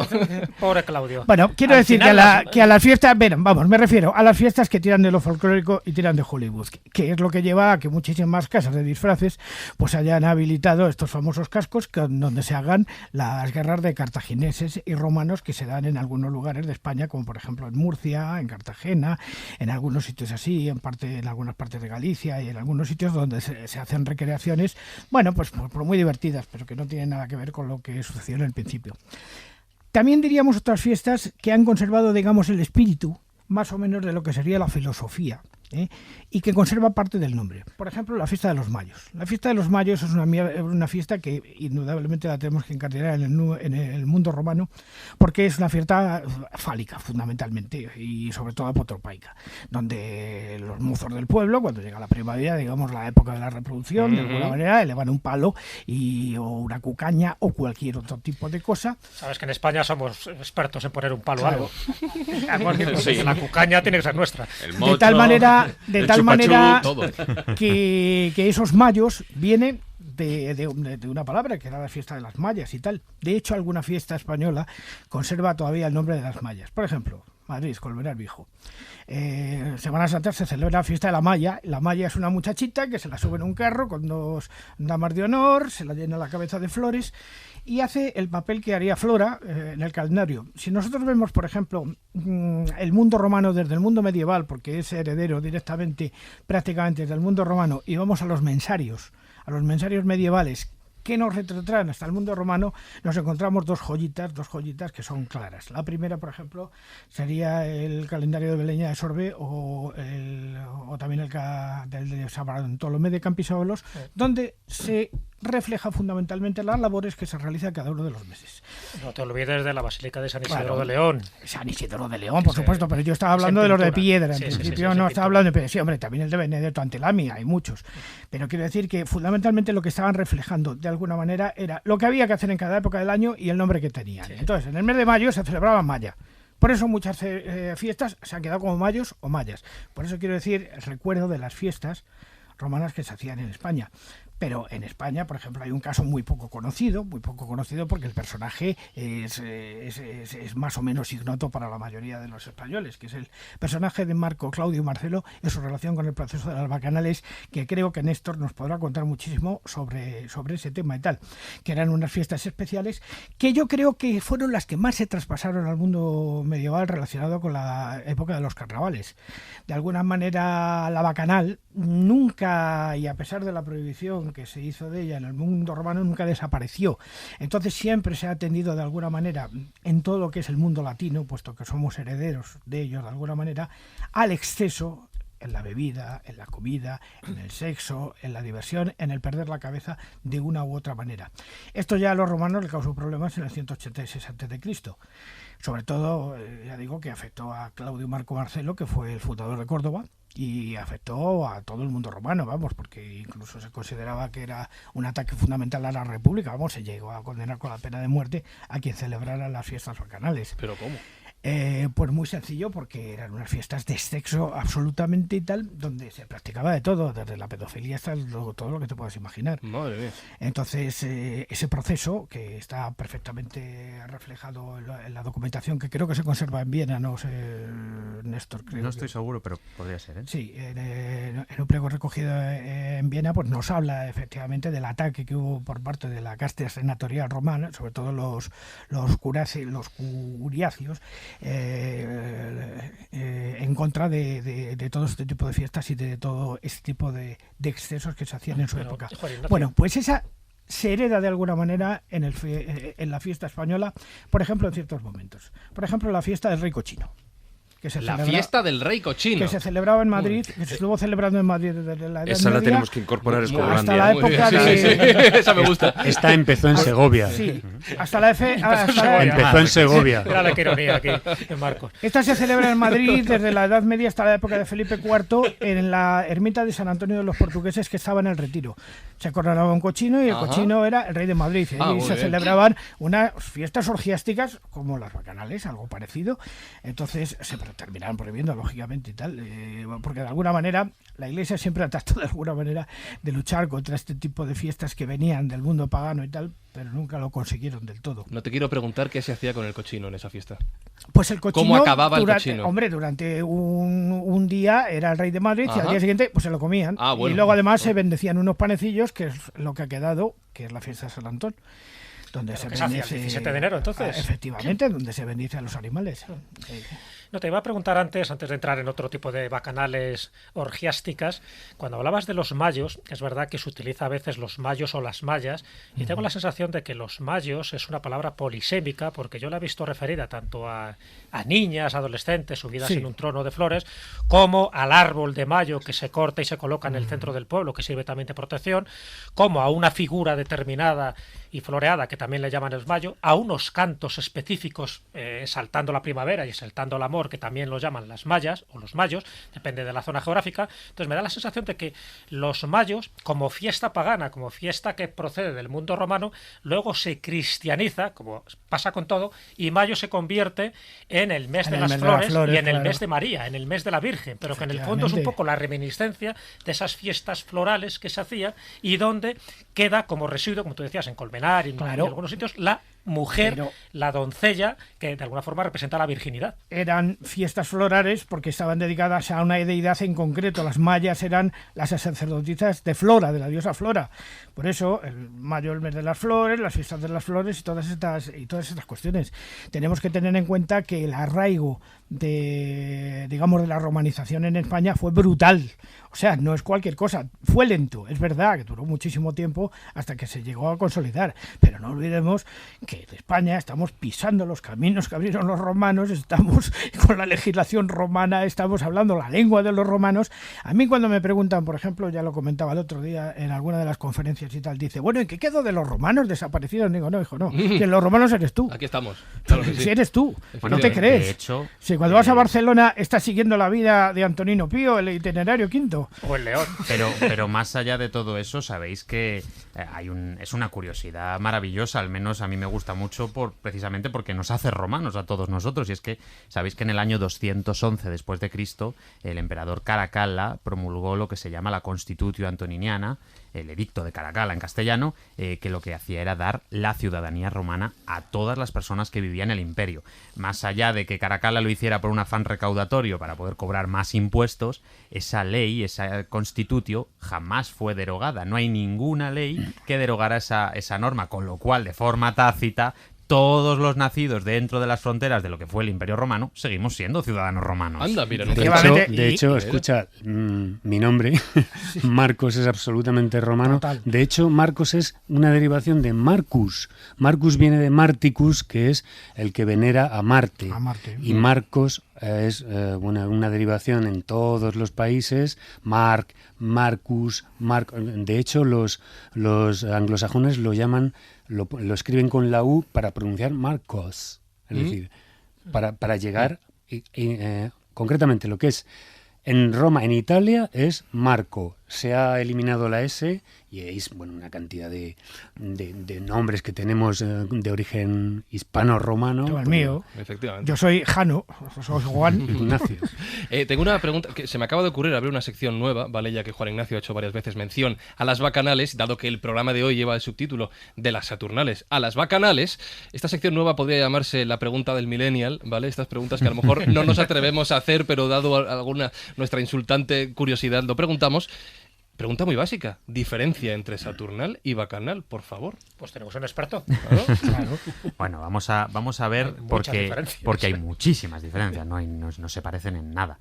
Pobre Claudio. Bueno, quiero decir que a las fiestas, me refiero a las fiestas que tiran de lo folclórico y tiran de Hollywood, que es lo que lleva a que muchísimas casas de disfraces pues hayan habilitado estos famosos cascos donde se hagan las guerras de cartagineses y romanos que se dan en algunos lugares de España, como por ejemplo en Murcia, en Cartagena, en algunos sitios así, en algunas partes de Galicia y en algunos sitios donde se hacen recreaciones, bueno, pues por muy divertidas, pero que no tienen nada que ver con lo que sucedió en el principio. También diríamos otras fiestas que han conservado, digamos, el espíritu más o menos de lo que sería la filosofía, y que conserva parte del nombre. Por ejemplo, la fiesta de los Mayos. La fiesta de los Mayos es una fiesta que indudablemente la tenemos que encarcelar en el mundo romano, porque es una fiesta fálica, fundamentalmente, y sobre todo apotropaica, donde los mozos del pueblo, cuando llega la primavera, digamos la época de la reproducción, de alguna manera elevan un palo o una cucaña o cualquier otro tipo de cosa. Sabes que en España somos expertos en poner un palo algo. Sí. La cucaña tiene que ser nuestra. De tal manera que esos mayos vienen de una palabra que era la fiesta de las mayas y tal. De hecho, alguna fiesta española conserva todavía el nombre de las mayas. Por ejemplo, Madrid, Colmenar Viejo. Semana Santa se celebra la fiesta de la Maya. La Maya es una muchachita que se la sube en un carro con 2 damas de honor, se la llena la cabeza de flores y hace el papel que haría Flora en el calendario. Si nosotros vemos, por ejemplo, el mundo romano desde el mundo medieval, porque es heredero directamente, prácticamente del mundo romano, y vamos a los mensarios medievales, que nos retrotraen hasta el mundo romano, nos encontramos dos joyitas que son claras. La primera, por ejemplo, sería el calendario de Beleña de Sorbé o también el de San Bartolomé de Campisolos, donde se refleja fundamentalmente las labores que se realizan cada uno de los meses. No te olvides de la Basílica de San Isidro de León. San Isidro de León, por supuesto, pero yo estaba hablando de los de piedra. En principio no estaba hablando de piedra. Sí, hombre, también el de Benedetto Antelamia, hay muchos. Pero quiero decir que fundamentalmente lo que estaban reflejando de alguna manera era lo que había que hacer en cada época del año y el nombre que tenían. Entonces, en el mes de mayo se celebraba Maya. Por eso muchas fiestas se han quedado como mayos o mayas. Por eso quiero decir el recuerdo de las fiestas romanas que se hacían en España. Pero en España, por ejemplo, hay un caso muy poco conocido porque el personaje es más o menos ignoto para la mayoría de los españoles, que es el personaje de Marco Claudio Marcelo en su relación con el proceso de las bacanales, que creo que Néstor nos podrá contar muchísimo sobre ese tema y tal, que eran unas fiestas especiales que yo creo que fueron las que más se traspasaron al mundo medieval relacionado con la época de los carnavales. De alguna manera, la bacanal nunca, y a pesar de la prohibición que se hizo de ella en el mundo romano, nunca desapareció. Entonces siempre se ha atendido de alguna manera en todo lo que es el mundo latino, puesto que somos herederos de ellos de alguna manera, al exceso en la bebida, en la comida, en el sexo, en la diversión, en el perder la cabeza de una u otra manera. Esto ya a los romanos le causó problemas en el 186 a.C. Sobre todo, ya digo, que afectó a Claudio Marco Marcelo, que fue el fundador de Córdoba, y afectó a todo el mundo romano, vamos, porque incluso se consideraba que era un ataque fundamental a la República, vamos, se llegó a condenar con la pena de muerte a quien celebrara las fiestas bacanales. ¿Pero cómo? Pues muy sencillo, porque eran unas fiestas de sexo absolutamente y tal, donde se practicaba de todo, desde la pedofilia hasta todo lo que te puedas imaginar. Madre mía. Entonces, ese proceso, que está perfectamente reflejado en la documentación, que creo que se conserva en Viena, no sé, Néstor, creo. No estoy seguro, pero podría ser, ¿eh? Sí, en un pliego recogido en Viena, pues nos habla efectivamente del ataque que hubo por parte de la casta senatorial romana, sobre todo los curiacios, en contra de todo este tipo de fiestas y de todo este tipo de excesos que se hacían en su época. Bueno, pues esa se hereda de alguna manera en la fiesta española, por ejemplo, en ciertos momentos. Por ejemplo, la fiesta del Rey Cochino. Fiesta del Rey Cochino. Que se celebraba en Madrid, que se estuvo celebrando en Madrid desde la Edad Esa Media, la tenemos que incorporar a hasta la época de... Sí. Esa me gusta. Esta empezó en Segovia. Sí, hasta empezó en Segovia. Era la ironía aquí, Marcos. Esta se celebra en Madrid desde la Edad Media hasta la época de Felipe IV, en la ermita de San Antonio de los Portugueses, que estaba en el Retiro. Se coronaba un cochino y el cochino era el rey de Madrid. Y se celebraban unas fiestas orgiásticas como las bacanales, algo parecido. Entonces se terminaron prohibiendo, lógicamente, y tal, porque de alguna manera la Iglesia siempre ha tratado de alguna manera de luchar contra este tipo de fiestas que venían del mundo pagano y tal, pero nunca lo consiguieron del todo. No te quiero preguntar qué se hacía con el cochino en esa fiesta. Pues el cochino... ¿Cómo acababa el cochino? Hombre, durante un día era el rey de Madrid y al día siguiente pues se lo comían. Bueno. Y luego además se bendecían unos panecillos, que es lo que ha quedado, que es la fiesta de San Antón. Donde se bendice, el 17 de enero, entonces. Efectivamente, donde se bendice a los animales. No, te iba a preguntar antes de entrar en otro tipo de bacanales orgiásticas, cuando hablabas de los mayos, es verdad que se utiliza a veces los mayos o las mayas, y tengo la sensación de que los mayos es una palabra polisémica, porque yo la he visto referida tanto a niñas, adolescentes subidas en un trono de flores, como al árbol de mayo que se corta y se coloca en el centro del pueblo, que sirve también de protección, como a una figura determinada y floreada, que también le llaman el mayo, a unos cantos específicos exaltando la primavera y exaltando el amor, que también lo llaman las mayas o los mayos, depende de la zona geográfica. Entonces me da la sensación de que los mayos, como fiesta pagana, como fiesta que procede del mundo romano, luego se cristianiza, como pasa con todo, y mayo se convierte en el mes de las flores y en el mes de María, en el mes de la Virgen, pero que en el fondo es un poco la reminiscencia de esas fiestas florales que se hacían y donde queda como residuo, como tú decías, en Colmenar cenar, y en Claro. algunos sitios, la mujer, Pero- la doncella, que de alguna forma representa la virginidad. Eran fiestas florales porque estaban dedicadas a una deidad en concreto. Las mayas eran las sacerdotisas de Flora, de la diosa Flora. Por eso, el mayo, el mes de las flores, las fiestas de las flores y todas estas cuestiones. Tenemos que tener en cuenta que el arraigo de la romanización en España fue brutal. O sea, no es cualquier cosa. Fue lento, es verdad, que duró muchísimo tiempo hasta que se llegó a consolidar. Pero no olvidemos que en España estamos pisando los caminos que abrieron los romanos, estamos con la legislación romana, estamos hablando la lengua de los romanos. A mí cuando me preguntan, por ejemplo, ya lo comentaba el otro día en alguna de las conferencias y tal, dice, bueno, ¿y qué quedó de los romanos desaparecidos? Digo, no, hijo, no. Que los romanos eres tú. Aquí estamos. Claro que sí. Si eres tú, no te Efectivamente. crees. De hecho, Si cuando vas a Barcelona estás siguiendo la vida de Antonino Pío, el itinerario quinto. O el león. pero más allá de todo eso, sabéis que es una curiosidad maravillosa, al menos a mí me gusta mucho precisamente porque nos hace romanos a todos nosotros. Y es que sabéis que en el año 211 después de Cristo, el emperador Caracalla promulgó lo que se llama la Constitutio Antoniniana, el edicto de Caracalla en castellano, que lo que hacía era dar la ciudadanía romana a todas las personas que vivían en el imperio. Más allá de que Caracalla lo hiciera por un afán recaudatorio para poder cobrar más impuestos, esa ley, esa constitutio, jamás fue derogada. No hay ninguna ley que derogara esa norma, con lo cual, de forma tácita, todos los nacidos dentro de las fronteras de lo que fue el Imperio Romano seguimos siendo ciudadanos romanos. Anda, mira, nunca De hecho, escucha, mi nombre, Marcos, es absolutamente romano. Total. De hecho, Marcos es una derivación de Marcus. Marcus viene de Marticus, que es el que venera a Marte. A Marte. Y Marcos es una derivación en todos los países. Marcus. De hecho, los anglosajones lo llaman, lo escriben con la U para pronunciar Marcos. Es decir, para llegar, concretamente lo que es en Roma, en Italia, es Marco. Se ha eliminado la S y es una cantidad de nombres que tenemos de origen hispano-romano. Como el mío. Efectivamente. Yo soy Jano, soy Juan. Ignacio. Tengo una pregunta que se me acaba de ocurrir, abrir una sección nueva, ¿vale? Ya que Juan Ignacio ha hecho varias veces mención a las bacanales, dado que el programa de hoy lleva el subtítulo de las Saturnales a las bacanales. Esta sección nueva podría llamarse la pregunta del millennial, ¿vale? Estas preguntas que a lo mejor no nos atrevemos a hacer, pero dado alguna nuestra insultante curiosidad lo preguntamos. Pregunta muy básica. ¿Diferencia entre Saturnal y Bacanal, por favor? Pues tenemos un experto. Claro. Bueno, vamos a ver, Hay muchas diferencias. porque hay muchísimas diferencias, no se parecen en nada.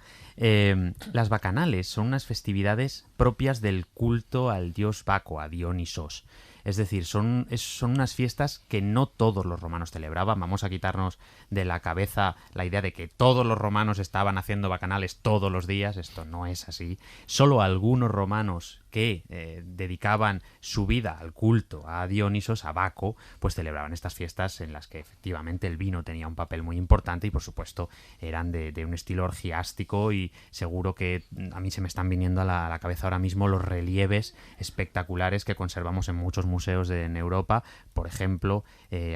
Las bacanales son unas festividades propias del culto al dios Baco, a Dionisos. Es decir, son unas fiestas que no todos los romanos celebraban. Vamos a quitarnos de la cabeza la idea de que todos los romanos estaban haciendo bacanales todos los días. Esto no es así. Solo algunos romanos que dedicaban su vida al culto a Dionisos, a Baco, pues celebraban estas fiestas en las que efectivamente el vino tenía un papel muy importante y por supuesto eran de un estilo orgiástico, y seguro que a mí se me están viniendo a la cabeza ahora mismo los relieves espectaculares que conservamos en muchos museos en Europa. Por ejemplo,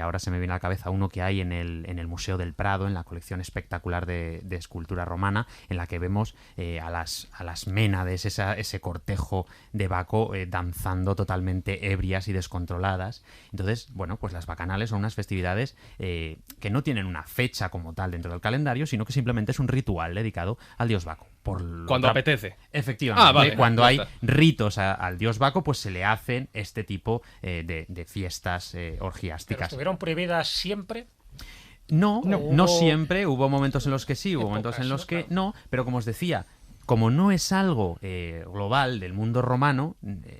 ahora se me viene a la cabeza uno que hay en el Museo del Prado, en la colección espectacular de escultura romana, en la que vemos a las ménades, ese cortejo de Baco danzando totalmente ebrias y descontroladas. Entonces, bueno, pues las bacanales son unas festividades que no tienen una fecha como tal dentro del calendario, sino que simplemente es un ritual dedicado al dios Baco. Cuando apetece. Efectivamente. Vale, Cuando ya hay está. ritos al dios Baco, pues se le hacen este tipo de fiestas Pero orgiásticas. estuvieron prohibidas siempre. No Hubo- siempre. Hubo momentos en los que sí, hubo épocas, momentos en los ¿no? que Claro. no. Pero como os decía, como no es algo global del mundo romano,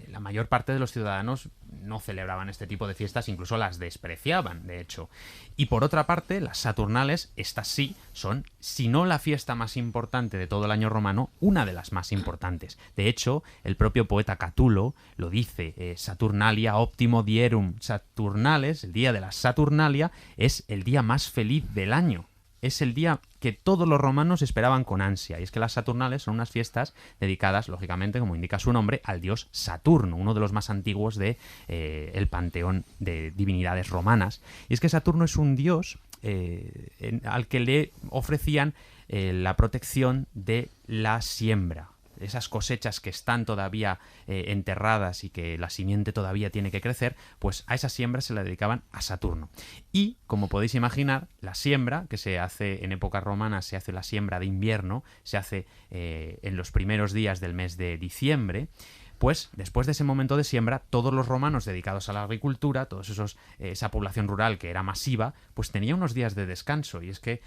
la mayor parte de los ciudadanos no celebraban este tipo de fiestas, incluso las despreciaban, de hecho. Y por otra parte, las Saturnales, estas sí, son, si no la fiesta más importante de todo el año romano, una de las más importantes. De hecho, el propio poeta Catulo lo dice, Saturnalia optimo dierum. Saturnales, el día de la Saturnalia, es el día más feliz del año. Es el día que todos los romanos esperaban con ansia. Y es que las Saturnales son unas fiestas dedicadas, lógicamente, como indica su nombre, al dios Saturno, uno de los más antiguos de el panteón de divinidades romanas. Y es que Saturno es un dios al que le ofrecían la protección de la siembra. esas cosechas que están todavía enterradas y que la simiente todavía tiene que crecer, pues a esa siembra se la dedicaban a Saturno. Y, como podéis imaginar, la siembra que se hace en época romana, se hace la siembra de invierno, se hace en los primeros días del mes de diciembre. Pues después de ese momento de siembra, todos los romanos dedicados a la agricultura, esa población rural que era masiva, pues tenía unos días de descanso. Y es que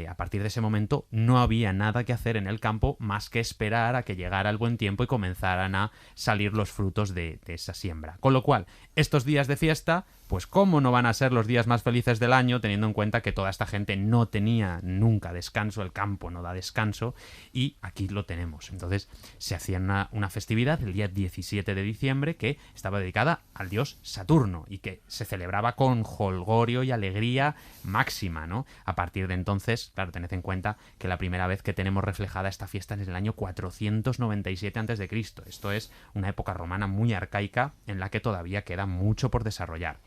a partir de ese momento no había nada que hacer en el campo más que esperar a que llegara el buen tiempo y comenzaran a salir los frutos de esa siembra. Con lo cual, estos días de fiesta, pues cómo no van a ser los días más felices del año, teniendo en cuenta que toda esta gente no tenía nunca descanso, el campo no da descanso, y aquí lo tenemos. Entonces se hacía una festividad el día 17 de diciembre que estaba dedicada al dios Saturno y que se celebraba con jolgorio y alegría máxima, ¿no? A partir de entonces, claro, tened en cuenta que la primera vez que tenemos reflejada esta fiesta es en el año 497 a.C. Esto es una época romana muy arcaica en la que todavía queda mucho por desarrollar.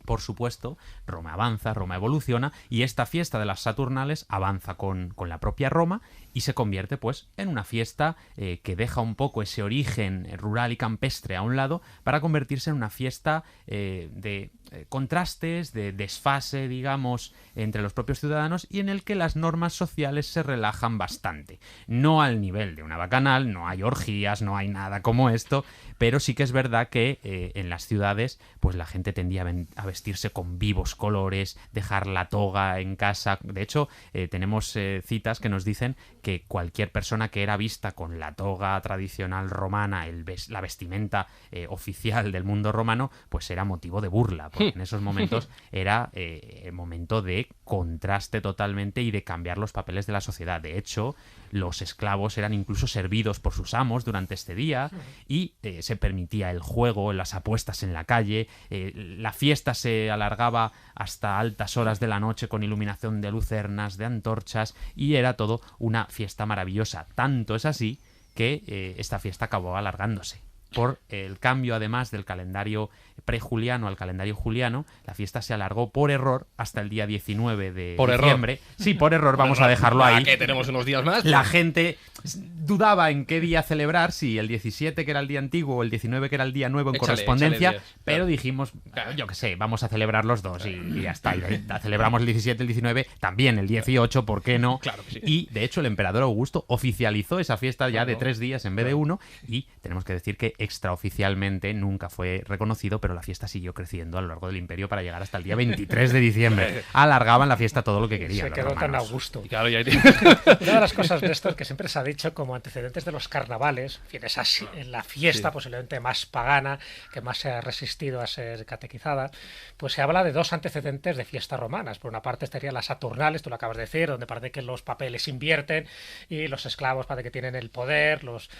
Por supuesto, Roma avanza, Roma evoluciona y esta fiesta de las Saturnales avanza con la propia Roma y se convierte pues en una fiesta que deja un poco ese origen rural y campestre a un lado para convertirse en una fiesta de contrastes, de desfase, digamos, entre los propios ciudadanos y en el que las normas sociales se relajan bastante. No al nivel de una bacanal, no hay orgías, no hay nada como esto, pero sí que es verdad que en las ciudades pues la gente tendía a vestirse con vivos colores, dejar la toga en casa. De hecho, tenemos citas que nos dicen que cualquier persona que era vista con la toga tradicional romana, la vestimenta oficial del mundo romano, pues era motivo de burla, porque en esos momentos era el momento de contraste totalmente y de cambiar los papeles de la sociedad. De hecho, los esclavos eran incluso servidos por sus amos durante este día y se permitía el juego, las apuestas en la calle, la fiesta se alargaba hasta altas horas de la noche con iluminación de lucernas, de antorchas, y era todo una fiesta maravillosa. Tanto es así que esta fiesta acabó alargándose. Por el cambio, además, del calendario prejuliano al calendario juliano, la fiesta se alargó por error hasta el día 19 de diciembre. Error. Sí, por error, vamos a dejarlo ahí. Que tenemos unos días más. La gente dudaba en qué día celebrar, si el 17 que era el día antiguo o el 19 que era el día nuevo en correspondencia, días, pero claro. dijimos, yo qué sé, vamos a celebrar los dos y ya está. Y celebramos el 17, el 19, también el 18, ¿por qué no? Claro que sí. Y de hecho el emperador Augusto oficializó esa fiesta ya de 3 días en vez de 1 y tenemos que decir que extraoficialmente nunca fue reconocido, pero la fiesta siguió creciendo a lo largo del imperio para llegar hasta el día 23 de diciembre. Alargaban la fiesta todo lo que querían. Se quedó tan Augusto. Claro, ya... Una de las cosas, Néstor, que siempre se ha dicho como antecedentes de los carnavales, en la fiesta posiblemente más pagana, que más se ha resistido a ser catequizada, pues se habla de 2 antecedentes de fiestas romanas. Por una parte estarían las Saturnales, tú lo acabas de decir, donde parece que los papeles invierten y los esclavos parece que tienen el poder, los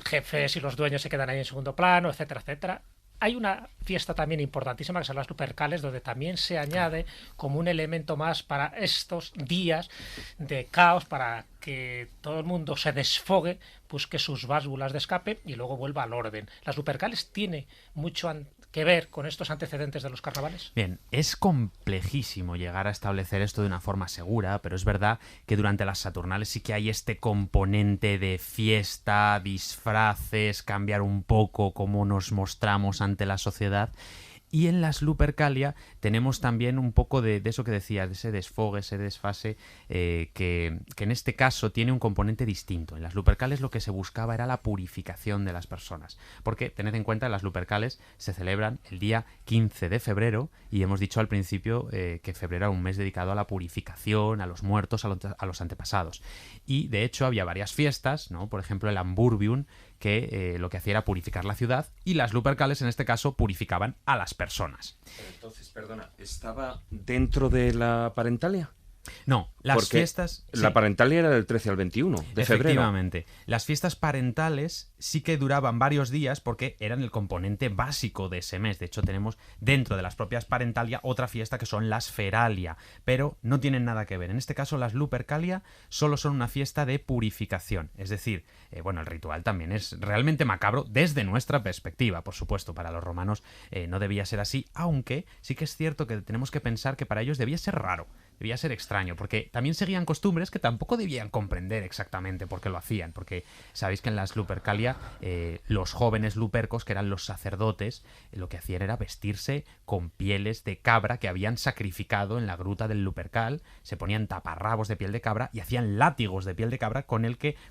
jefes y los dueños se quedan ahí en segundo plano, etcétera, etcétera. Hay una fiesta también importantísima que son las Lupercales, donde también se añade como un elemento más para estos días de caos, para que todo el mundo se desfogue, busque sus válvulas de escape y luego vuelva al orden. ¿Las Lupercales tiene mucho que ver con estos antecedentes de los carnavales? Bien, es complejísimo llegar a establecer esto de una forma segura, pero es verdad que durante las Saturnales sí que hay este componente de fiesta, disfraces, cambiar un poco cómo nos mostramos ante la sociedad. Y en las Lupercalia tenemos también un poco de eso que decías, de ese desfogue, ese desfase, que en este caso tiene un componente distinto. En las Lupercales lo que se buscaba era la purificación de las personas. Porque tened en cuenta, las Lupercales se celebran el día 15 de febrero y hemos dicho al principio que febrero era un mes dedicado a la purificación, a los muertos, a los antepasados. Y de hecho había varias fiestas, ¿no? Por ejemplo el Amburbium, que lo que hacía era purificar la ciudad, y las Lupercales en este caso purificaban a las personas. Entonces, perdona, ¿estaba dentro de la Parentalia? No, las Porque fiestas... la Parentalia era del 13 al 21 de febrero. Efectivamente. Las fiestas parentales sí que duraban varios días porque eran el componente básico de ese mes. De hecho, tenemos dentro de las propias Parentalia otra fiesta que son las Feralia, pero no tienen nada que ver. En este caso, las Lupercalia solo son una fiesta de purificación. Es decir, el ritual también es realmente macabro desde nuestra perspectiva. Por supuesto, para los romanos no debía ser así, aunque sí que es cierto que tenemos que pensar que para ellos debía ser raro. debía ser extraño, porque también seguían costumbres que tampoco debían comprender exactamente por qué lo hacían, porque sabéis que en las Lupercalia los jóvenes lupercos, que eran los sacerdotes, lo que hacían era vestirse con pieles de cabra que habían sacrificado en la gruta del Lupercal, se ponían taparrabos de piel de cabra y hacían látigos de piel de cabra con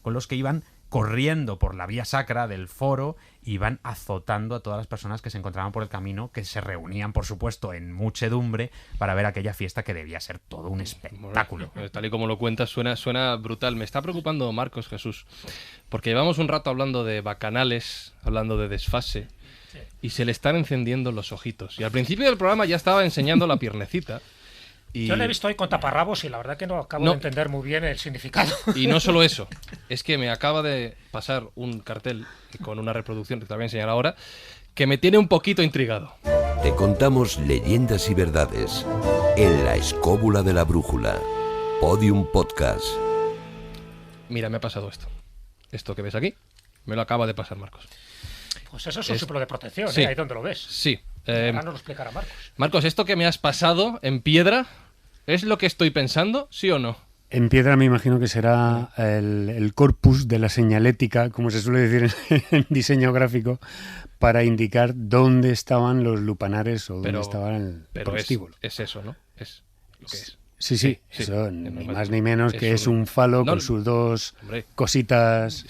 los que iban corriendo por la vía sacra del foro, iban azotando a todas las personas que se encontraban por el camino, que se reunían, por supuesto, en muchedumbre para ver aquella fiesta que debía ser todo un espectáculo. Bueno, tal y como lo cuentas, suena brutal. Me está preocupando Marcos, Jesús, porque llevamos un rato hablando de bacanales, hablando de desfase, y se le están encendiendo los ojitos. Y al principio del programa ya estaba enseñando la piernecita. Y... Yo le he visto hoy con taparrabos y la verdad que no acabo de entender muy bien el significado. Y no solo eso, es que me acaba de pasar un cartel con una reproducción que te voy a enseñar ahora, que me tiene un poquito intrigado. Te contamos leyendas y verdades en la escóbula de la brújula. Podium Podcast. Mira, me ha pasado esto. Esto que ves aquí, me lo acaba de pasar Marcos. Pues eso es un símbolo de protección, sí, ahí donde lo ves. Sí. Ahora nos lo explicará Marcos. Marcos, ¿esto que me has pasado en piedra es lo que estoy pensando, sí o no? En piedra me imagino que será el corpus de la señalética, como se suele decir en diseño gráfico, para indicar dónde estaban los lupanares o dónde estaba el prostíbulo. Es eso, ¿no? Es lo que es. Sí, eso ni más ni menos que es un falo con sus dos cositas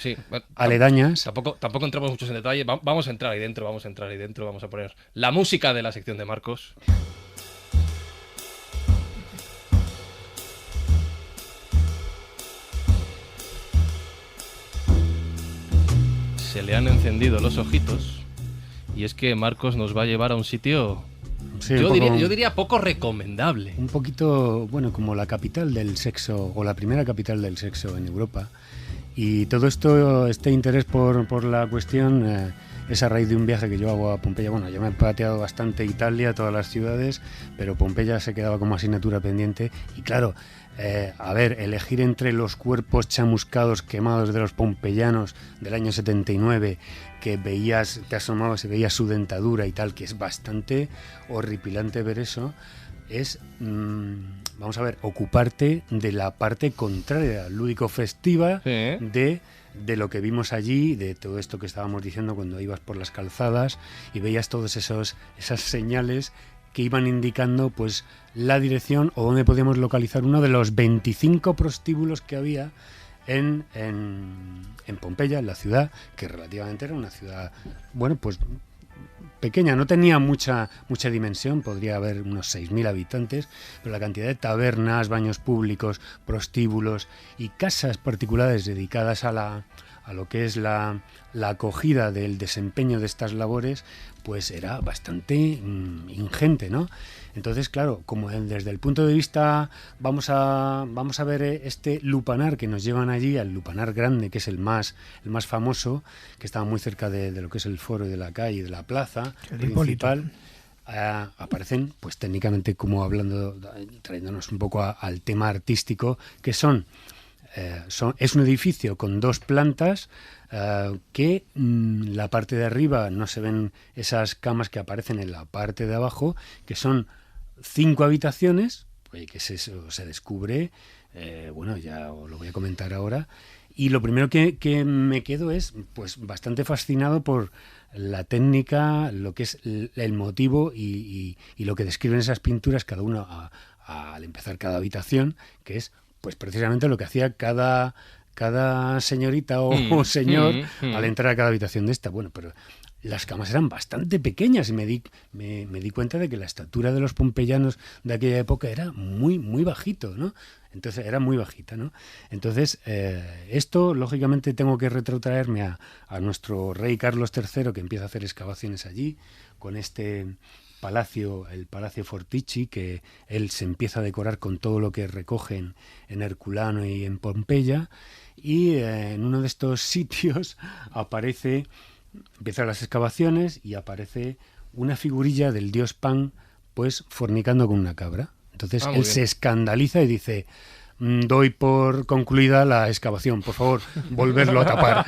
aledañas. Tampoco entramos muchos en detalle. Vamos a entrar ahí dentro, vamos a poner la música de la sección de Marcos. Se le han encendido los ojitos y es que Marcos nos va a llevar a un sitio... Sí, yo diría poco recomendable. Un poquito, bueno, como la capital del sexo, o la primera capital del sexo en Europa. Y todo este interés por la cuestión es a raíz de un viaje que yo hago a Pompeya. Bueno, yo me he pateado bastante Italia, todas las ciudades, pero Pompeya se quedaba como asignatura pendiente. Y claro, elegir entre los cuerpos chamuscados, quemados de los pompeyanos del año 79, que te asomabas y veías su dentadura y tal, que es bastante horripilante ver eso, es, vamos a ver, ocuparte de la parte contraria, lúdico-festiva, de lo que vimos allí, de todo esto que estábamos diciendo cuando ibas por las calzadas y veías todas esas señales que iban indicando pues la dirección o dónde podíamos localizar uno de los 25 prostíbulos que había en Pompeya, en la ciudad, que relativamente era una ciudad, bueno, pues pequeña, no tenía mucha dimensión, podría haber unos 6.000 habitantes, pero la cantidad de tabernas, baños públicos, prostíbulos y casas particulares dedicadas a lo que es la acogida del desempeño de estas labores, pues era bastante ingente, ¿no? Entonces, claro, como desde el punto de vista, vamos a ver este lupanar que nos llevan allí, al lupanar grande, que es el más famoso, que estaba muy cerca de lo que es el foro de la calle, de la plaza principal. Aparecen, pues técnicamente, como hablando, trayéndonos un poco al tema artístico, que es un edificio con dos plantas que la parte de arriba no se ven esas camas que aparecen en la parte de abajo, que son 5 habitaciones, pues que se descubre, bueno, ya os lo voy a comentar ahora, y lo primero que me quedo es pues bastante fascinado por la técnica, lo que es el motivo y lo que describen esas pinturas, cada uno al empezar cada habitación, que es pues precisamente lo que hacía cada señorita o señor al entrar a cada habitación de esta. Bueno, pero las camas eran bastante pequeñas y me di cuenta de que la estatura de los pompeyanos de aquella época era muy, muy bajito, ¿no? Entonces era muy bajita, ¿no? Entonces esto, lógicamente, tengo que retrotraerme a nuestro rey Carlos III, que empieza a hacer excavaciones allí con este palacio, el Palacio Fortici, que él se empieza a decorar con todo lo que recogen en Herculano y en Pompeya, y en uno de estos sitios empiezan las excavaciones y aparece una figurilla del dios Pan, pues fornicando con una cabra. Entonces él se escandaliza y dice: doy por concluida la excavación, por favor, volverlo a tapar.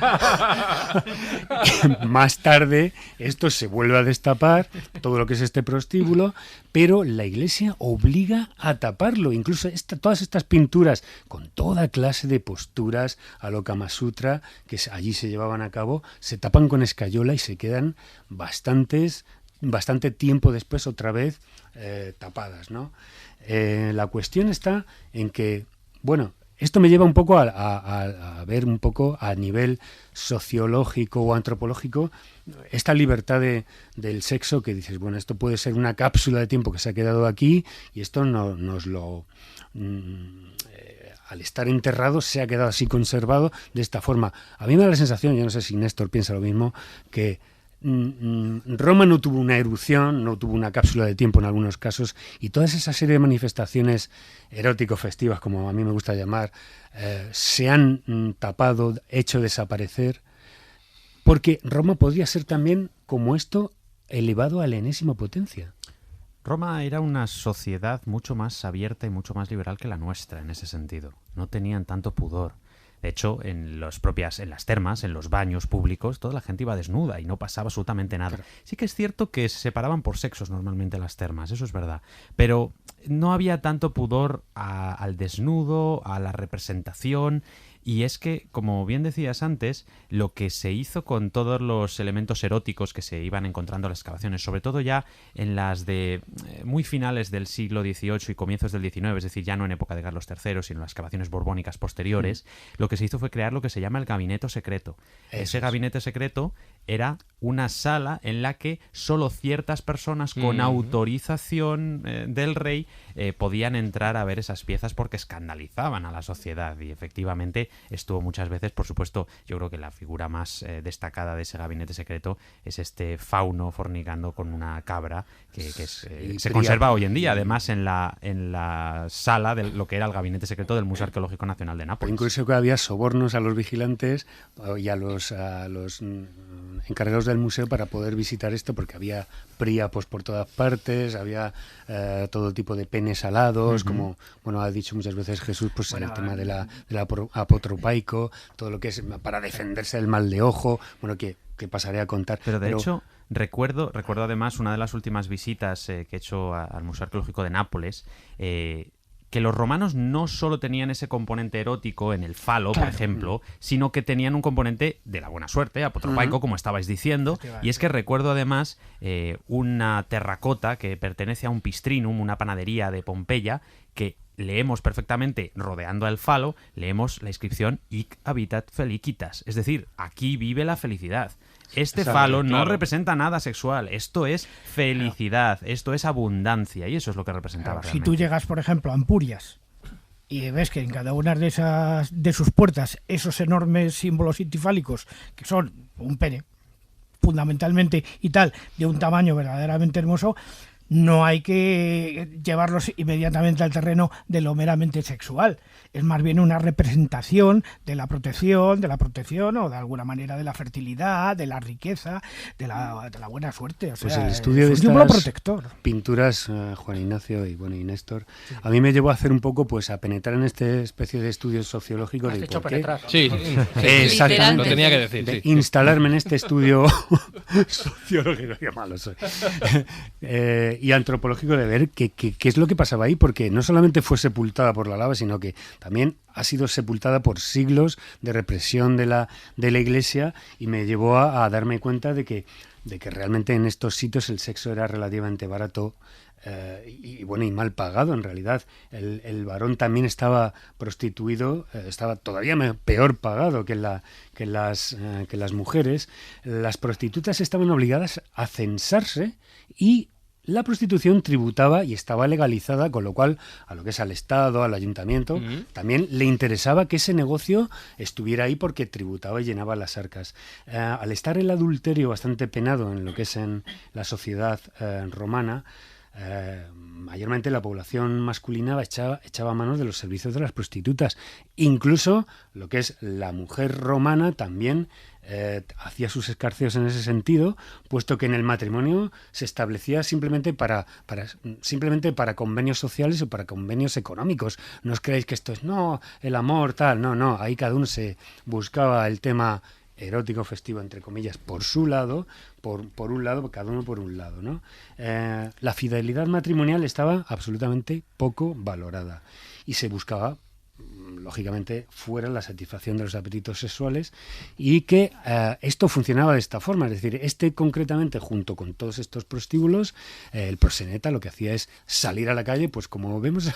Más tarde esto se vuelve a destapar, todo lo que es este prostíbulo, pero la Iglesia obliga a taparlo. Incluso todas estas pinturas con toda clase de posturas a lo Kama Sutra que allí se llevaban a cabo, se tapan con escayola y se quedan bastante tiempo después otra vez tapadas, ¿no? La cuestión está en que, bueno, esto me lleva un poco a ver un poco a nivel sociológico o antropológico esta libertad del sexo, que dices, bueno, esto puede ser una cápsula de tiempo que se ha quedado aquí y esto nos lo... al estar enterrado se ha quedado así conservado de esta forma. A mí me da la sensación, yo no sé si Néstor piensa lo mismo, que Roma no tuvo una erupción, no tuvo una cápsula de tiempo en algunos casos, y toda esa serie de manifestaciones erótico-festivas, como a mí me gusta llamar, se han tapado, hecho desaparecer, porque Roma podría ser también, como esto, elevado a la enésima potencia. Roma era una sociedad mucho más abierta y mucho más liberal que la nuestra en ese sentido. No tenían tanto pudor. De hecho, en las termas, en los baños públicos, toda la gente iba desnuda y no pasaba absolutamente nada. Claro. Sí que es cierto que se separaban por sexos normalmente las termas, eso es verdad. Pero no había tanto pudor al desnudo, a la representación. Y es que, como bien decías antes, lo que se hizo con todos los elementos eróticos que se iban encontrando en las excavaciones, sobre todo ya en las de muy finales del siglo XVIII y comienzos del XIX, es decir, ya no en época de Carlos III, sino en las excavaciones borbónicas posteriores, lo que se hizo fue crear lo que se llama el gabinete secreto. Ese gabinete secreto era una sala en la que solo ciertas personas con autorización del rey podían entrar a ver esas piezas porque escandalizaban a la sociedad, y efectivamente estuvo muchas veces, por supuesto. Yo creo que la figura más destacada de ese gabinete secreto es este fauno fornicando con una cabra que se conserva hoy en día, además en la sala de lo que era el gabinete secreto del Museo Arqueológico Nacional de Nápoles. Incluso que había sobornos a los vigilantes y a los encargados del museo para poder visitar esto, porque había príapos por todas partes, había todo tipo de penes alados, como bueno ha dicho muchas veces Jesús, pues el tema de la apotropaico, todo lo que es para defenderse del mal de ojo, bueno, que pasaré a contar. Pero de hecho, recuerdo además una de las últimas visitas que he hecho al Museo Arqueológico de Nápoles, que los romanos no solo tenían ese componente erótico en el falo, por ejemplo, sino que tenían un componente de la buena suerte, apotropaico, como estabais diciendo, y es que recuerdo además una terracota que pertenece a un pistrinum, una panadería de Pompeya, que leemos perfectamente, rodeando al falo, leemos la inscripción Hic habitat felicitas, es decir, aquí vive la felicidad. Este falo no representa nada sexual, esto es felicidad, esto es abundancia, y eso es lo que representaba realmente. Si tú llegas, por ejemplo, a Ampurias y ves que en cada una de sus puertas esos enormes símbolos intifálicos, que son un pene, fundamentalmente, y tal, de un tamaño verdaderamente hermoso, no hay que llevarlos inmediatamente al terreno de lo meramente sexual. Es más bien una representación de la protección o de alguna manera de la fertilidad, de la riqueza, de la buena suerte. O sea, pues el estudio de estas pinturas, Juan Ignacio y Néstor, a mí me llevó a hacer un poco, pues a penetrar en esta especie de estudio sociológico de por qué. Sí, exactamente. Lo tenía que decir. De instalarme en este estudio sociológico, qué malo soy. Y antropológico, de ver qué es lo que pasaba ahí, porque no solamente fue sepultada por la lava, sino que también ha sido sepultada por siglos de represión de la Iglesia, y me llevó a darme cuenta de que realmente en estos sitios el sexo era relativamente barato y mal pagado en realidad. El varón también estaba prostituido, estaba todavía peor pagado que las mujeres. Las prostitutas estaban obligadas a censarse y la prostitución tributaba y estaba legalizada, con lo cual a lo que es al Estado, al Ayuntamiento, también le interesaba que ese negocio estuviera ahí porque tributaba y llenaba las arcas. Al estar el adulterio bastante penado en lo que es en la sociedad romana, mayormente la población masculina echaba manos de los servicios de las prostitutas. Incluso lo que es la mujer romana también hacía sus escarceos en ese sentido, puesto que en el matrimonio se establecía simplemente para convenios sociales o para convenios económicos. No os creéis que esto es, no, el amor, tal, no, ahí cada uno se buscaba el tema erótico festivo, entre comillas, por su lado, por un lado, cada uno por un lado, ¿no? La fidelidad matrimonial estaba absolutamente poco valorada y se buscaba, lógicamente, fuera la satisfacción de los apetitos sexuales, y que esto funcionaba de esta forma. Es decir, concretamente, junto con todos estos prostíbulos, el proxeneta lo que hacía es salir a la calle, pues como vemos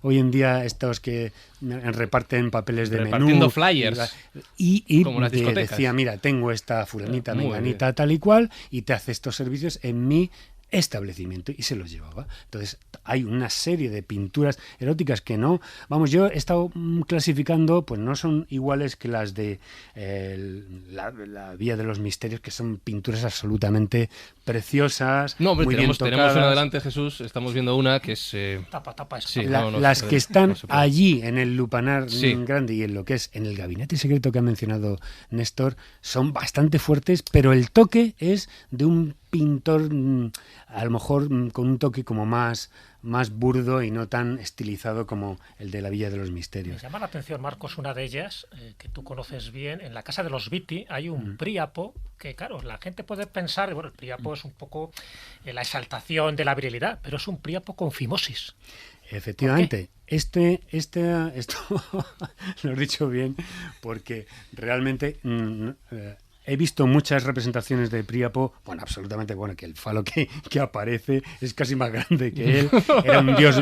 hoy en día, estos que reparten papeles de repartiendo menú, flyers, y como las discotecas. decía, mira, tengo esta fulanita, Muy menganita, bien, tal y cual, y te hace estos servicios en mi establecimiento, y se los llevaba. Entonces hay una serie de pinturas eróticas que no, vamos, yo he estado clasificando, pues no son iguales que las de la Vía de los Misterios, que son pinturas absolutamente preciosas. No, hombre, muy tenemos bien una tocadas. adelante, Jesús, estamos viendo una que es... Tapa esto. sí, Las que están no se puede. allí en el lupanar Sí. grande y en lo que es en el gabinete secreto que ha mencionado Néstor, son bastante fuertes, pero el toque es de un pintor a lo mejor con un toque como más burdo y no tan estilizado como el de la Villa de los Me Misterios. llama la atención, Marcos, una de ellas, que tú conoces bien. En la casa de los Viti hay un Príapo que, claro, la gente puede pensar, bueno, el Príapo es un poco la exaltación de la virilidad, pero es un Príapo con fimosis. Efectivamente, esto lo has dicho bien, porque realmente he visto muchas representaciones de Príapo, bueno, absolutamente, bueno, que el falo que aparece es casi más grande que él, era un dios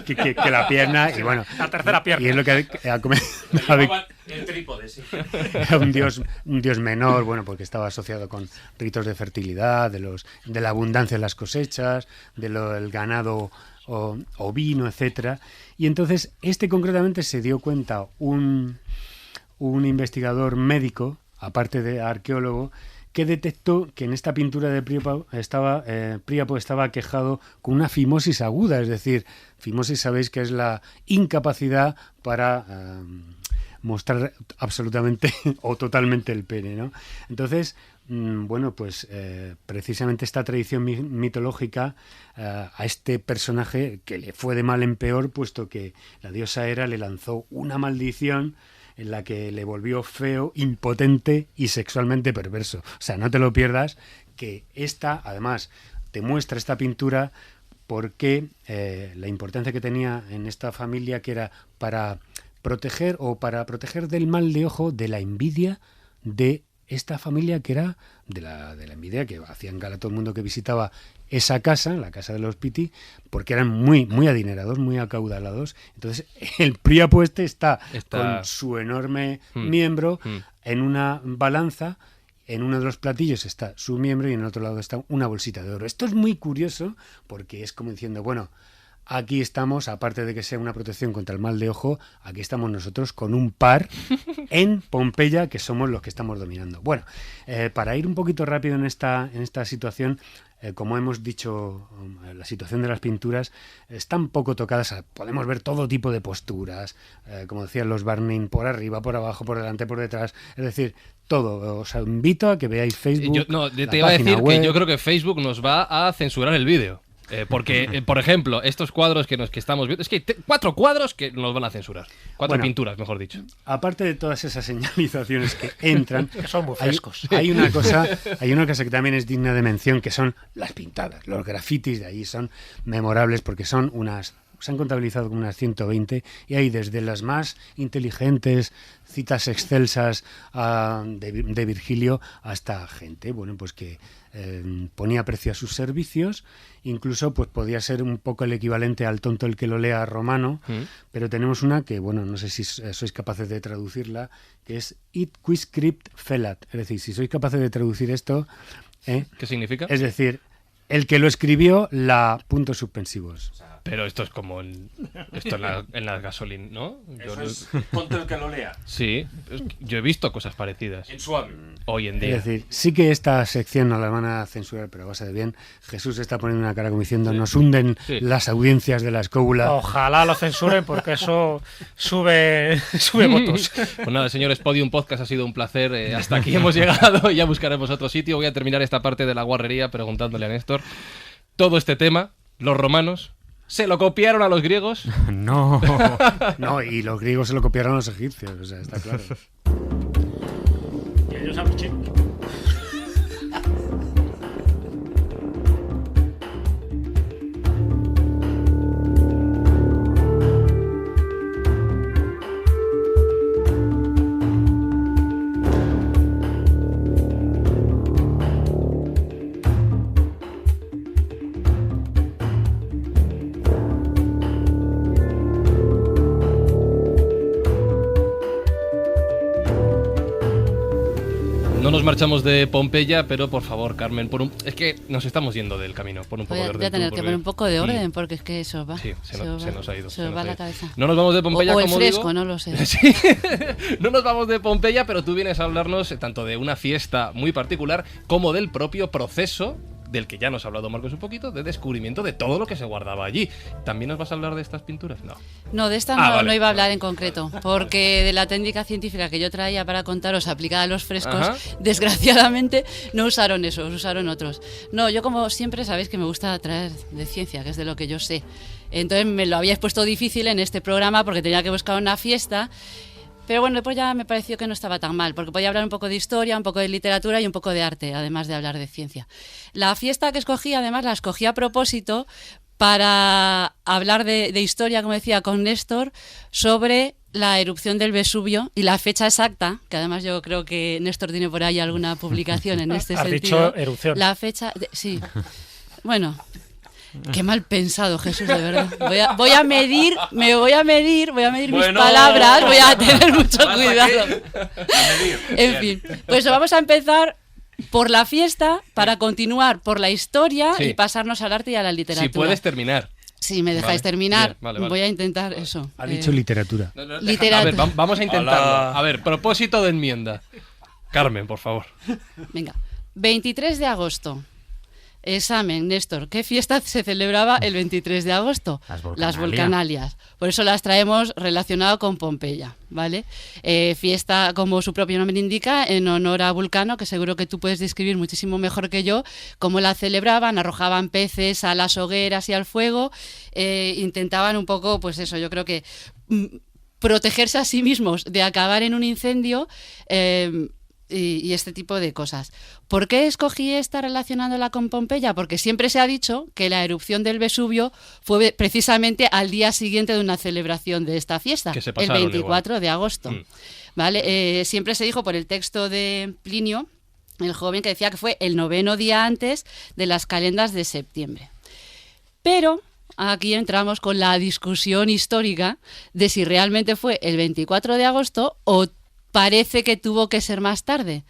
que la pierna, y bueno, La tercera pierna. y es lo que ha comentado. El trípode, sí. Era un dios menor, bueno, porque estaba asociado con ritos de fertilidad, de la abundancia en las cosechas, del ganado ovino, etcétera. Y entonces, concretamente se dio cuenta un investigador médico, aparte de arqueólogo, que detectó que en esta pintura de Príapo estaba aquejado con una fimosis aguda, es decir, fimosis sabéis que es la incapacidad para mostrar absolutamente o totalmente el pene, ¿no? Entonces, bueno, pues precisamente esta tradición mitológica a este personaje, que le fue de mal en peor, puesto que la diosa Hera le lanzó una maldición en la que le volvió feo, impotente y sexualmente perverso. O sea, no te lo pierdas, que además, te muestra esta pintura porque la importancia que tenía en esta familia, que era para proteger del mal de ojo, de la envidia de esta familia, que era de la envidia que hacían gala todo el mundo que visitaba esa casa, la casa de los Piti, porque eran muy, muy adinerados, muy acaudalados. Entonces, el Príapo está con su enorme miembro en una balanza. En uno de los platillos está su miembro y en el otro lado está una bolsita de oro. Esto es muy curioso porque es como diciendo, bueno, aquí estamos, aparte de que sea una protección contra el mal de ojo, aquí estamos nosotros con un par en Pompeya, que somos los que estamos dominando. Bueno, para ir un poquito rápido en esta situación, como hemos dicho, la situación de las pinturas están poco tocadas. Podemos ver todo tipo de posturas, como decían los Barney, por arriba, por abajo, por delante, por detrás. Es decir, todo. Os invito a que veáis Facebook. Te iba a decir web. Que yo creo que Facebook nos va a censurar el vídeo. Porque, por ejemplo, estos cuadros que estamos viendo, es que hay 4 cuadros que nos van a censurar. 4 pinturas, mejor dicho. Aparte de todas esas señalizaciones que entran, que son muy frescos. Hay una cosa que también es digna de mención, que son las pintadas. Los grafitis de ahí son memorables porque son se han contabilizado como unas 120, y hay desde las más inteligentes, citas excelsas de Virgilio, hasta gente, bueno, pues que ponía precio a sus servicios. Incluso pues podía ser un poco el equivalente al tonto el que lo lea romano, pero tenemos una que, bueno, no sé si sois capaces de traducirla, que es It quiscript felat, es decir, si sois capaces de traducir esto, ¿qué significa? Es decir, el que lo escribió, puntos suspensivos. Pero esto es como en la gasolina, ¿no? Ponte el que lo lea. Sí, yo he visto cosas parecidas. En suave. Hoy en día. Es decir, sí que esta sección no la van a censurar, pero va a ser bien. Jesús está poniendo una cara como diciendo, nos hunden las audiencias de la escóbula. Ojalá lo censuren porque eso sube votos. Pues nada, señores, Podium Podcast, ha sido un placer. Hasta aquí hemos llegado y ya buscaremos otro sitio. Voy a terminar esta parte de la guarrería preguntándole a Néstor. Todo este tema, los romanos, ¿se lo copiaron a los griegos? No. No, y los griegos se lo copiaron a los egipcios, o sea, está claro. Y ellos a los chinos. No nos marchamos de Pompeya, pero por favor, Carmen, es que nos estamos yendo del camino, por un poco de orden. Voy a tener que poner un poco de orden, Mm. porque es que eso va. Sí, se nos ha ido. Se nos va la cabeza. No nos vamos de Pompeya, o el como fresco, digo. no lo sé. Sí. No nos vamos de Pompeya, pero tú vienes a hablarnos tanto de una fiesta muy particular como del propio proceso del que ya nos ha hablado Marcos un poquito, de descubrimiento de todo lo que se guardaba allí. ¿También nos vas a hablar de estas pinturas? No. No, de esta Vale. no iba a hablar en concreto, porque de la técnica científica que yo traía para contaros aplicada a los frescos, Ajá. desgraciadamente no usaron esos, usaron otros. No, yo como siempre sabéis que me gusta traer de ciencia, que es de lo que yo sé. Entonces me lo habíais puesto difícil en este programa porque tenía que buscar una fiesta. Pero bueno, después ya me pareció que no estaba tan mal, porque podía hablar un poco de historia, un poco de literatura y un poco de arte, además de hablar de ciencia. La fiesta que escogí, además, la escogí a propósito para hablar de historia, como decía, con Néstor, sobre la erupción del Vesubio y la fecha exacta, que además yo creo que Néstor tiene por ahí alguna publicación en este Has sentido. dicho erupción. La fecha, sí. Bueno... Qué mal pensado, Jesús, de verdad. Voy a medir mis palabras, voy a tener mucho cuidado. En fin, pues vamos a empezar por la fiesta para continuar por la historia y pasarnos al arte y a la literatura. Si puedes terminar. Si me dejáis terminar, bien, vale. Voy a intentar eso. Ha dicho literatura. Literatura. A ver, vamos a intentarlo. Hola. A ver, propósito de enmienda. Carmen, por favor. Venga, 23 de agosto. Examen, Néstor. ¿Qué fiesta se celebraba el 23 de agosto? Las Volcanalias. Por eso las traemos relacionado con Pompeya, ¿vale? Fiesta, como su propio nombre indica, en honor a Vulcano, que seguro que tú puedes describir muchísimo mejor que yo cómo la celebraban, arrojaban peces a las hogueras y al fuego, intentaban un poco, pues eso, yo creo que protegerse a sí mismos de acabar en un incendio. Y este tipo de cosas. ¿Por qué escogí esta relacionándola con Pompeya? Porque siempre se ha dicho que la erupción del Vesubio fue precisamente al día siguiente de una celebración de esta fiesta, Que se el pasaron 24 de agosto. Mm. ¿Vale? Siempre se dijo por el texto de Plinio, el joven, que decía que fue el 9º día antes de las calendas de septiembre. Pero aquí entramos con la discusión histórica de si realmente fue el 24 de agosto o parece que tuvo que ser más tarde.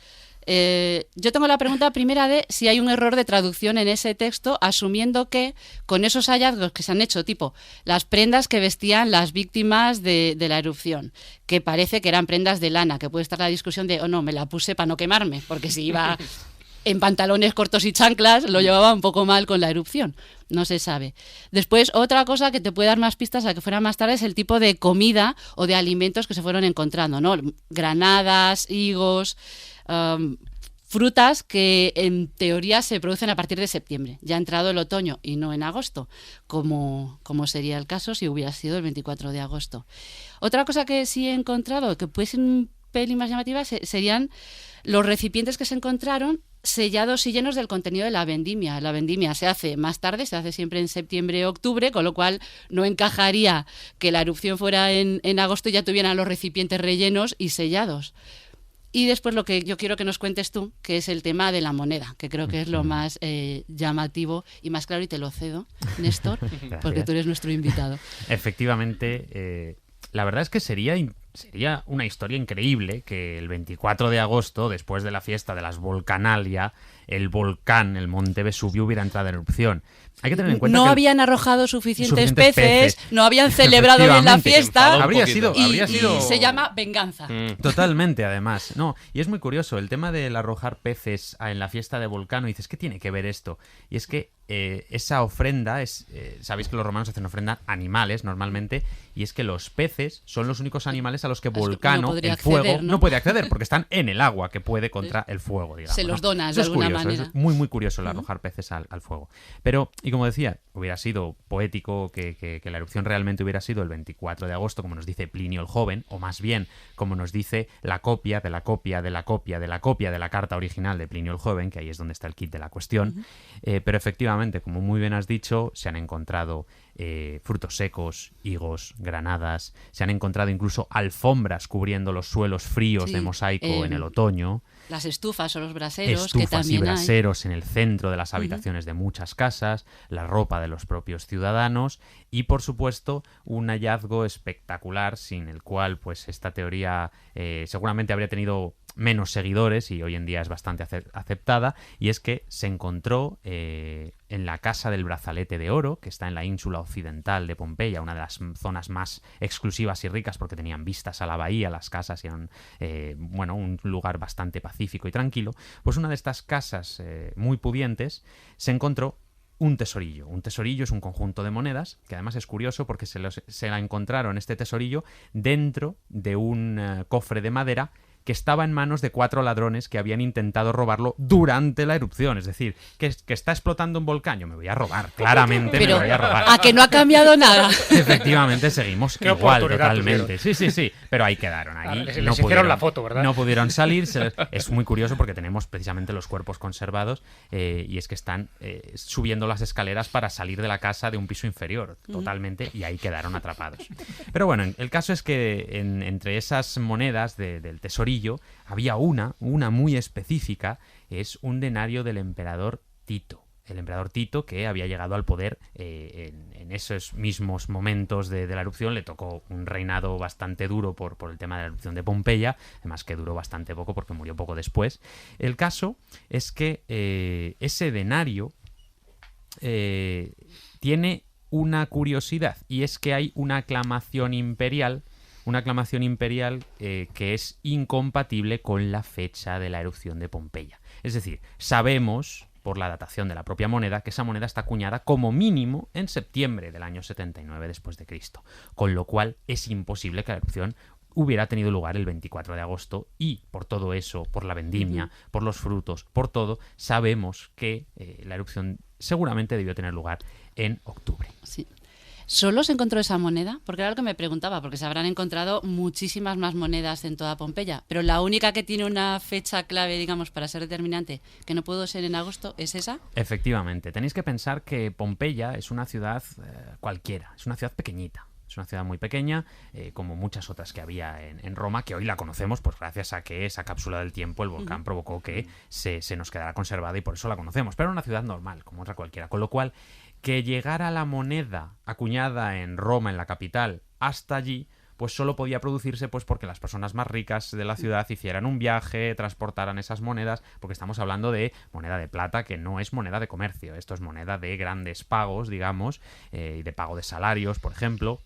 Yo tengo la pregunta primera de si hay un error de traducción en ese texto, asumiendo que con esos hallazgos que se han hecho, tipo las prendas que vestían las víctimas de la erupción, que parece que eran prendas de lana, que puede estar la discusión de, no, me la puse para no quemarme, porque si iba en pantalones cortos y chanclas, lo llevaba un poco mal con la erupción. No se sabe. Después, otra cosa que te puede dar más pistas a que fuera más tarde es el tipo de comida o de alimentos que se fueron encontrando, ¿no? Granadas, higos, frutas que en teoría se producen a partir de septiembre, ya ha entrado el otoño y no en agosto, como sería el caso si hubiera sido el 24 de agosto. Otra cosa que sí he encontrado, que puede ser un pelín más llamativa, serían los recipientes que se encontraron sellados y llenos del contenido de la vendimia. La vendimia se hace más tarde, se hace siempre en septiembre o octubre, con lo cual no encajaría que la erupción fuera en agosto y ya tuvieran los recipientes rellenos y sellados. Y después lo que yo quiero que nos cuentes tú, que es el tema de la moneda, que creo que es lo más llamativo y más claro, y te lo cedo, Néstor, porque tú eres nuestro invitado. Efectivamente, la verdad es que sería sería una historia increíble que el 24 de agosto, después de la fiesta de las Volcanalia, el volcán, el monte Vesubio, hubiera entrado en erupción. Hay que tener en cuenta no que habían arrojado suficientes peces, no habían celebrado bien la fiesta. Habría sido. Y se llama venganza. Totalmente, además. No, y es muy curioso el tema del arrojar peces en la fiesta de Volcano. Y dices, ¿qué tiene que ver esto? Y es que esa ofrenda es, sabéis que los romanos hacen ofrenda a animales normalmente, y es que los peces son los únicos animales a los que Volcano, el fuego, no puede acceder porque están en el agua que puede contra el fuego, digamos. Se los donas de alguna curioso, manera. Es muy curioso el arrojar peces al fuego. Pero, y como decía, hubiera sido poético que la erupción realmente hubiera sido el 24 de agosto, como nos dice Plinio el Joven, o más bien, como nos dice la copia de la copia de la copia de la copia de la carta original de Plinio el Joven, que ahí es donde está el kit de la cuestión. Pero efectivamente, como muy bien has dicho, se han encontrado frutos secos, higos, granadas, se han encontrado incluso alfombras cubriendo los suelos fríos de mosaico en el otoño. Las estufas o los braseros, estufas que también y braseros en el centro de las habitaciones de muchas casas, la ropa de los propios ciudadanos y, por supuesto, un hallazgo espectacular sin el cual pues esta teoría seguramente habría tenido menos seguidores y hoy en día es bastante aceptada, y es que se encontró en la Casa del Brazalete de Oro, que está en la ínsula occidental de Pompeya, una de las zonas más exclusivas y ricas porque tenían vistas a la bahía, las casas eran un lugar bastante pacífico y tranquilo. Pues una de estas casas muy pudientes se encontró un tesorillo. Un tesorillo es un conjunto de monedas, que además es curioso porque se la encontraron, este tesorillo, dentro de un cofre de madera que estaba en manos de 4 ladrones que habían intentado robarlo durante la erupción. Es decir, que está explotando un volcán. Yo me voy a robar, claramente pero, me voy a robar. ¿A que no ha cambiado nada? Efectivamente, seguimos igual, totalmente. Sí, pero ahí quedaron. Ahí les hicieron la foto, ¿verdad? No pudieron salir. Es muy curioso porque tenemos precisamente los cuerpos conservados y es que están subiendo las escaleras para salir de la casa de un piso inferior, totalmente, y ahí quedaron atrapados. Pero bueno, el caso es que entre esas monedas del tesorillo había una muy específica, es un denario del emperador Tito. El emperador Tito, que había llegado al poder en esos mismos momentos de la erupción. Le tocó un reinado bastante duro por el tema de la erupción de Pompeya, además que duró bastante poco porque murió poco después. El caso es que ese denario tiene una curiosidad, y es que hay una aclamación imperial que es incompatible con la fecha de la erupción de Pompeya. Es decir, sabemos, por la datación de la propia moneda, que esa moneda está acuñada como mínimo en septiembre del año 79 después de Cristo, con lo cual es imposible que la erupción hubiera tenido lugar el 24 de agosto y por todo eso, por la vendimia, por los frutos, por todo, sabemos que la erupción seguramente debió tener lugar en octubre. Sí. ¿Solo se encontró esa moneda? Porque era lo que me preguntaba, porque se habrán encontrado muchísimas más monedas en toda Pompeya, pero la única que tiene una fecha clave, digamos, para ser determinante, que no pudo ser en agosto, ¿es esa? Efectivamente. Tenéis que pensar que Pompeya es una ciudad cualquiera, es una ciudad pequeñita. Es una ciudad muy pequeña, como muchas otras que había en Roma, que hoy la conocemos pues gracias a que esa cápsula del tiempo, el volcán, provocó que se nos quedara conservada y por eso la conocemos. Pero era una ciudad normal, como otra cualquiera. Con lo cual, que llegara la moneda acuñada en Roma, en la capital, hasta allí, pues solo podía producirse pues porque las personas más ricas de la ciudad hicieran un viaje, transportaran esas monedas, porque estamos hablando de moneda de plata, que no es moneda de comercio. Esto es moneda de grandes pagos, digamos, y de pago de salarios, por ejemplo,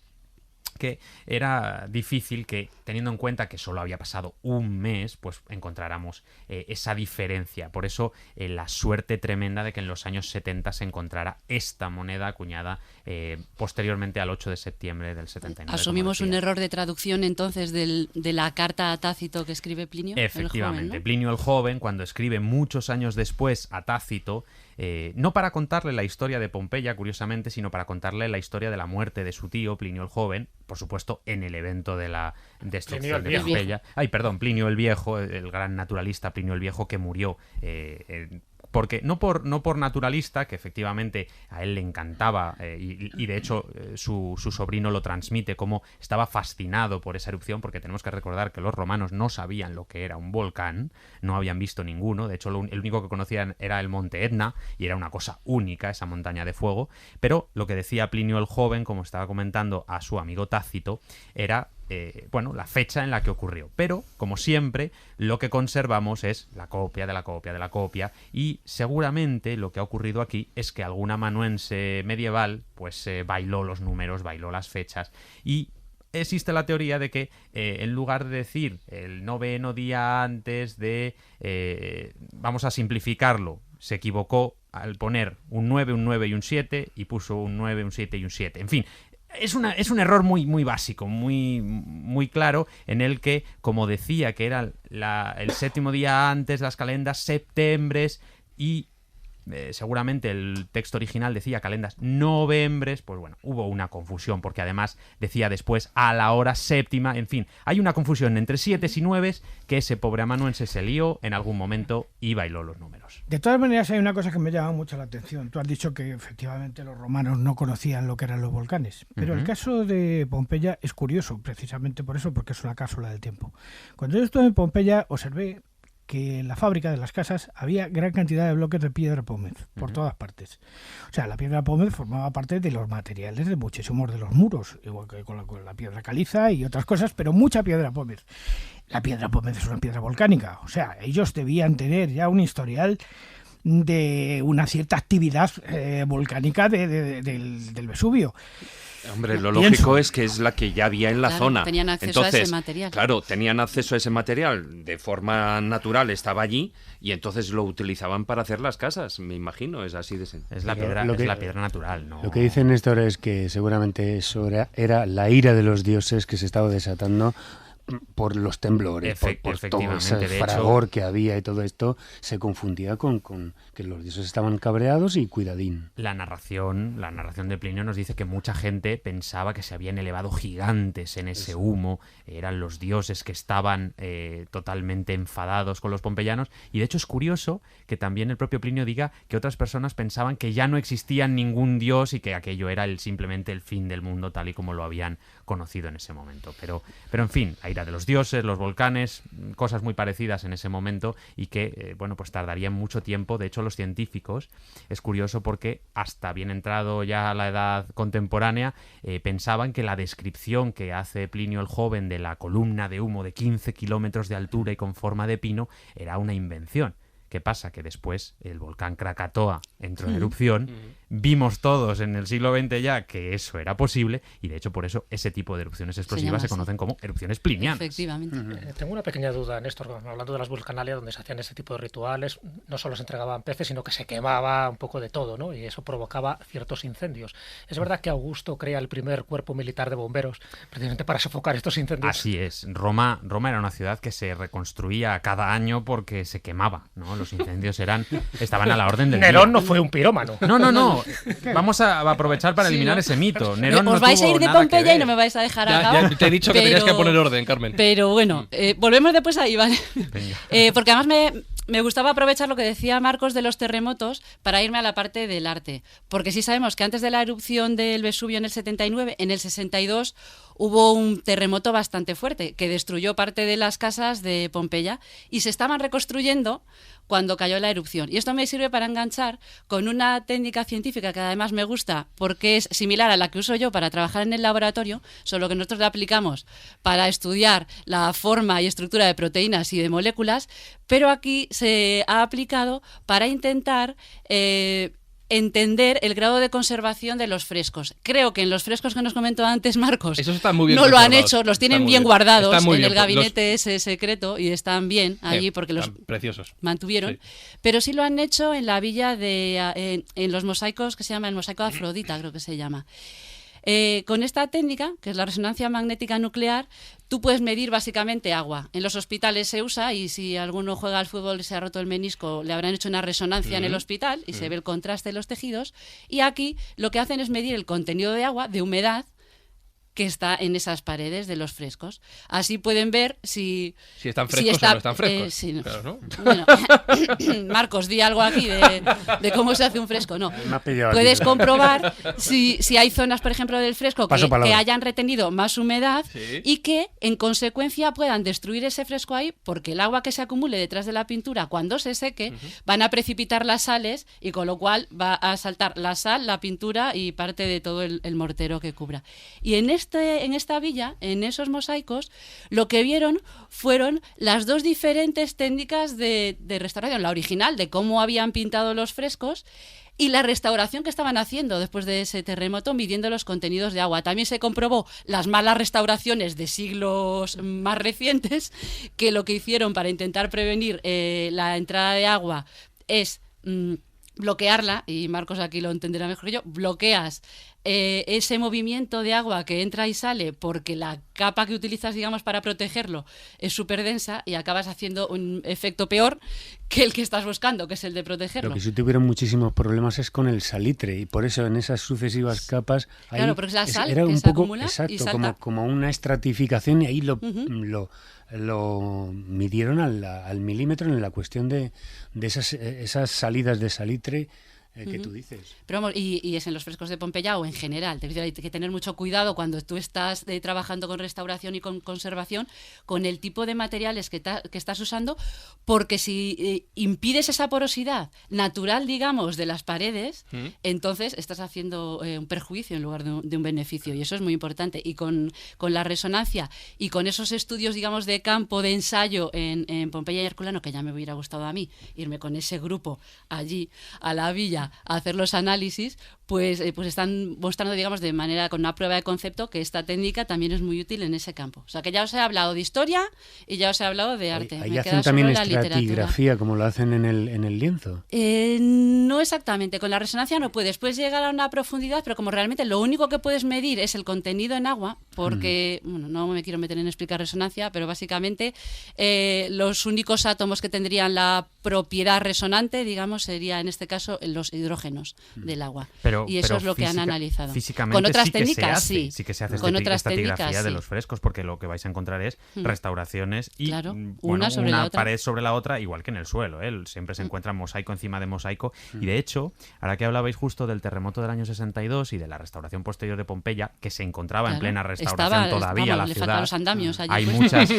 que era difícil que, teniendo en cuenta que solo había pasado un mes, pues encontráramos esa diferencia. Por eso la suerte tremenda de que en los años 70 se encontrara esta moneda acuñada posteriormente al 8 de septiembre del 79. ¿Asumimos un error de traducción entonces de la carta a Tácito que escribe Plinio? Efectivamente, el joven, ¿no? Plinio el Joven, cuando escribe muchos años después a Tácito, no para contarle la historia de Pompeya, curiosamente, sino para contarle la historia de la muerte de su tío, Plinio el Joven, por supuesto, en el evento de la destrucción de Pompeya. Plinio el Viejo, el gran naturalista Plinio el Viejo, que murió porque no por naturalista, que efectivamente a él le encantaba y de hecho su sobrino lo transmite, como estaba fascinado por esa erupción, porque tenemos que recordar que los romanos no sabían lo que era un volcán, no habían visto ninguno. De hecho el único que conocían era el monte Etna y era una cosa única esa montaña de fuego. Pero lo que decía Plinio el Joven, como estaba comentando a su amigo Tácito, era la fecha en la que ocurrió. Pero, como siempre, lo que conservamos es la copia de la copia de la copia, y seguramente lo que ha ocurrido aquí es que algún amanuense medieval pues bailó los números, bailó las fechas, y existe la teoría de que en lugar de decir el noveno día antes de, vamos a simplificarlo, se equivocó al poner un 9, un 9 y un 7, y puso un 9, un 7 y un 7. En fin, es un error muy, muy básico, muy, muy claro, en el que, como decía, que era el séptimo día antes, las calendas septembres, y seguramente el texto original decía calendas novembres, pues bueno, hubo una confusión, porque además decía después a la hora séptima. En fin, hay una confusión entre 7 y 9 que ese pobre amanuense se lió en algún momento y bailó los números. De todas maneras, hay una cosa que me llama mucho la atención. Tú has dicho que efectivamente los romanos no conocían lo que eran los volcanes, pero el caso de Pompeya es curioso, precisamente por eso, porque es una cápsula del tiempo. Cuando yo estuve en Pompeya, observé que en la fábrica de las casas había gran cantidad de bloques de piedra pómez por todas partes. O sea, la piedra pómez formaba parte de los materiales de muchísimos de los muros, igual que con la piedra caliza y otras cosas, pero mucha piedra pómez. La piedra pómez es una piedra volcánica, o sea, ellos debían tener ya un historial de una cierta actividad volcánica del Vesubio. Hombre, lo lógico es que es la que ya había en la zona. Tenían acceso a ese material. Claro, tenían acceso a ese material de forma natural, estaba allí, y entonces lo utilizaban para hacer las casas, me imagino, es así de sencillo. Es la piedra, es la piedra natural, ¿no? Lo que dice Néstor es que seguramente eso era la ira de los dioses que se estaba desatando por los temblores, por todo ese fragor que había, y todo esto se confundía con que los dioses estaban cabreados y cuidadín. La narración de Plinio nos dice que mucha gente pensaba que se habían elevado gigantes en ese humo, eran los dioses que estaban totalmente enfadados con los pompeyanos, y de hecho es curioso que también el propio Plinio diga que otras personas pensaban que ya no existía ningún dios y que aquello era simplemente el fin del mundo tal y como lo habían conocido en ese momento. Pero en fin, la ira de los dioses, los volcanes, cosas muy parecidas en ese momento, y que, pues tardarían mucho tiempo. De hecho, los científicos, es curioso porque hasta bien entrado ya a la edad contemporánea, pensaban que la descripción que hace Plinio el Joven de la columna de humo de 15 kilómetros de altura y con forma de pino era una invención. ¿Qué pasa? Que después el volcán Krakatoa entró en erupción, vimos todos en el siglo XX ya que eso era posible, y de hecho por eso ese tipo de erupciones explosivas se conocen como erupciones plinianas. Efectivamente. Tengo una pequeña duda, Néstor, hablando de las vulcanalias donde se hacían ese tipo de rituales, no solo se entregaban peces, sino que se quemaba un poco de todo, ¿no? Y eso provocaba ciertos incendios. ¿Es verdad que Augusto crea el primer cuerpo militar de bomberos precisamente para sofocar estos incendios? Así es. Roma era una ciudad que se reconstruía cada año porque se quemaba, ¿no? Los incendios estaban a la orden del día. Nerón no fue un pirómano. No. Vamos a aprovechar para eliminar ese mito. Nerón Os vais a ir de Pompeya y no me vais a dejar acabar. Ya te he dicho que tenías que poner orden, Carmen. Pero bueno, volvemos después ahí, ¿vale? Porque además me gustaba aprovechar lo que decía Marcos de los terremotos para irme a la parte del arte. Porque sí sabemos que antes de la erupción del Vesubio en el 79, en el 62 hubo un terremoto bastante fuerte que destruyó parte de las casas de Pompeya y se estaban reconstruyendo cuando cayó la erupción. Y esto me sirve para enganchar con una técnica científica que además me gusta porque es similar a la que uso yo para trabajar en el laboratorio, solo que nosotros la aplicamos para estudiar la forma y estructura de proteínas y de moléculas, pero aquí se ha aplicado para intentar entender el grado de conservación de los frescos. Creo que en los frescos que nos comentó antes Marcos no lo han hecho, los tienen bien guardados en el gabinete ese secreto y están bien allí porque los preciosos mantuvieron, pero sí lo han hecho en la villa en los mosaicos que se llama el mosaico de Afrodita, creo que se llama. Con esta técnica, que es la resonancia magnética nuclear, tú puedes medir básicamente agua. En los hospitales se usa, y si alguno juega al fútbol y se ha roto el menisco, le habrán hecho una resonancia en el hospital y se ve el contraste de los tejidos. Y aquí lo que hacen es medir el contenido de agua, de humedad, que está en esas paredes de los frescos. Así pueden ver si están frescos o no están frescos. Sí, claro, ¿no? Bueno, Marcos, di algo aquí de cómo se hace un fresco. No. Puedes comprobar si hay zonas, por ejemplo, del fresco que hayan retenido más humedad y que, en consecuencia, puedan destruir ese fresco ahí, porque el agua que se acumule detrás de la pintura, cuando se seque, van a precipitar las sales, y con lo cual va a saltar la sal, la pintura y parte de todo el mortero que cubra. Y en esta villa, en esos mosaicos, lo que vieron fueron las dos diferentes técnicas de restauración. La original, de cómo habían pintado los frescos, y la restauración que estaban haciendo después de ese terremoto, midiendo los contenidos de agua. También se comprobó las malas restauraciones de siglos más recientes, que lo que hicieron para intentar prevenir la entrada de agua es bloquearla, y Marcos aquí lo entenderá mejor que yo. Bloqueas ese movimiento de agua que entra y sale porque la capa que utilizas, digamos, para protegerlo es súper densa, y acabas haciendo un efecto peor que el que estás buscando, que es el de protegerlo. Lo que sí tuvieron muchísimos problemas es con el salitre, y por eso en esas sucesivas capas claro, porque es la sal era que un se poco acumula y salta. como una estratificación, y ahí lo midieron al milímetro en la cuestión de esas salidas de salitre que tú dices. Pero vamos, y es en los frescos de Pompeya o en general. Hay que tener mucho cuidado cuando tú estás trabajando con restauración y con conservación, con el tipo de materiales que estás usando, porque si impides esa porosidad natural, digamos, de las paredes, entonces estás haciendo un perjuicio en lugar de un beneficio, y eso es muy importante. Y con la resonancia y con esos estudios, digamos, de campo, de ensayo en Pompeya y Herculano, que ya me hubiera gustado a mí irme con ese grupo allí a la villa a hacer los análisis, pues están mostrando, digamos, de manera con una prueba de concepto, que esta técnica también es muy útil en ese campo. O sea, que ya os he hablado de historia y ya os he hablado de arte. Ahí hacen también estratigrafía, como lo hacen en el lienzo. No exactamente, con la resonancia no puedes llegar a una profundidad, pero como realmente lo único que puedes medir es el contenido en agua, porque, bueno, no me quiero meter en explicar resonancia, pero básicamente los únicos átomos que tendrían la propiedad resonante, digamos, sería en este caso los hidrógenos del agua. Y eso es lo que han analizado. Físicamente con otras sí técnicas, sí que se hace estratigrafía de los frescos, porque lo que vais a encontrar es restauraciones y una pared sobre la otra, igual que en el suelo. Siempre se encuentra mosaico encima de mosaico. Y de hecho, ahora que hablabais justo del terremoto del año 62 y de la restauración posterior de Pompeya, que se encontraba en plena restauración todavía la ciudad. Los andamios allí.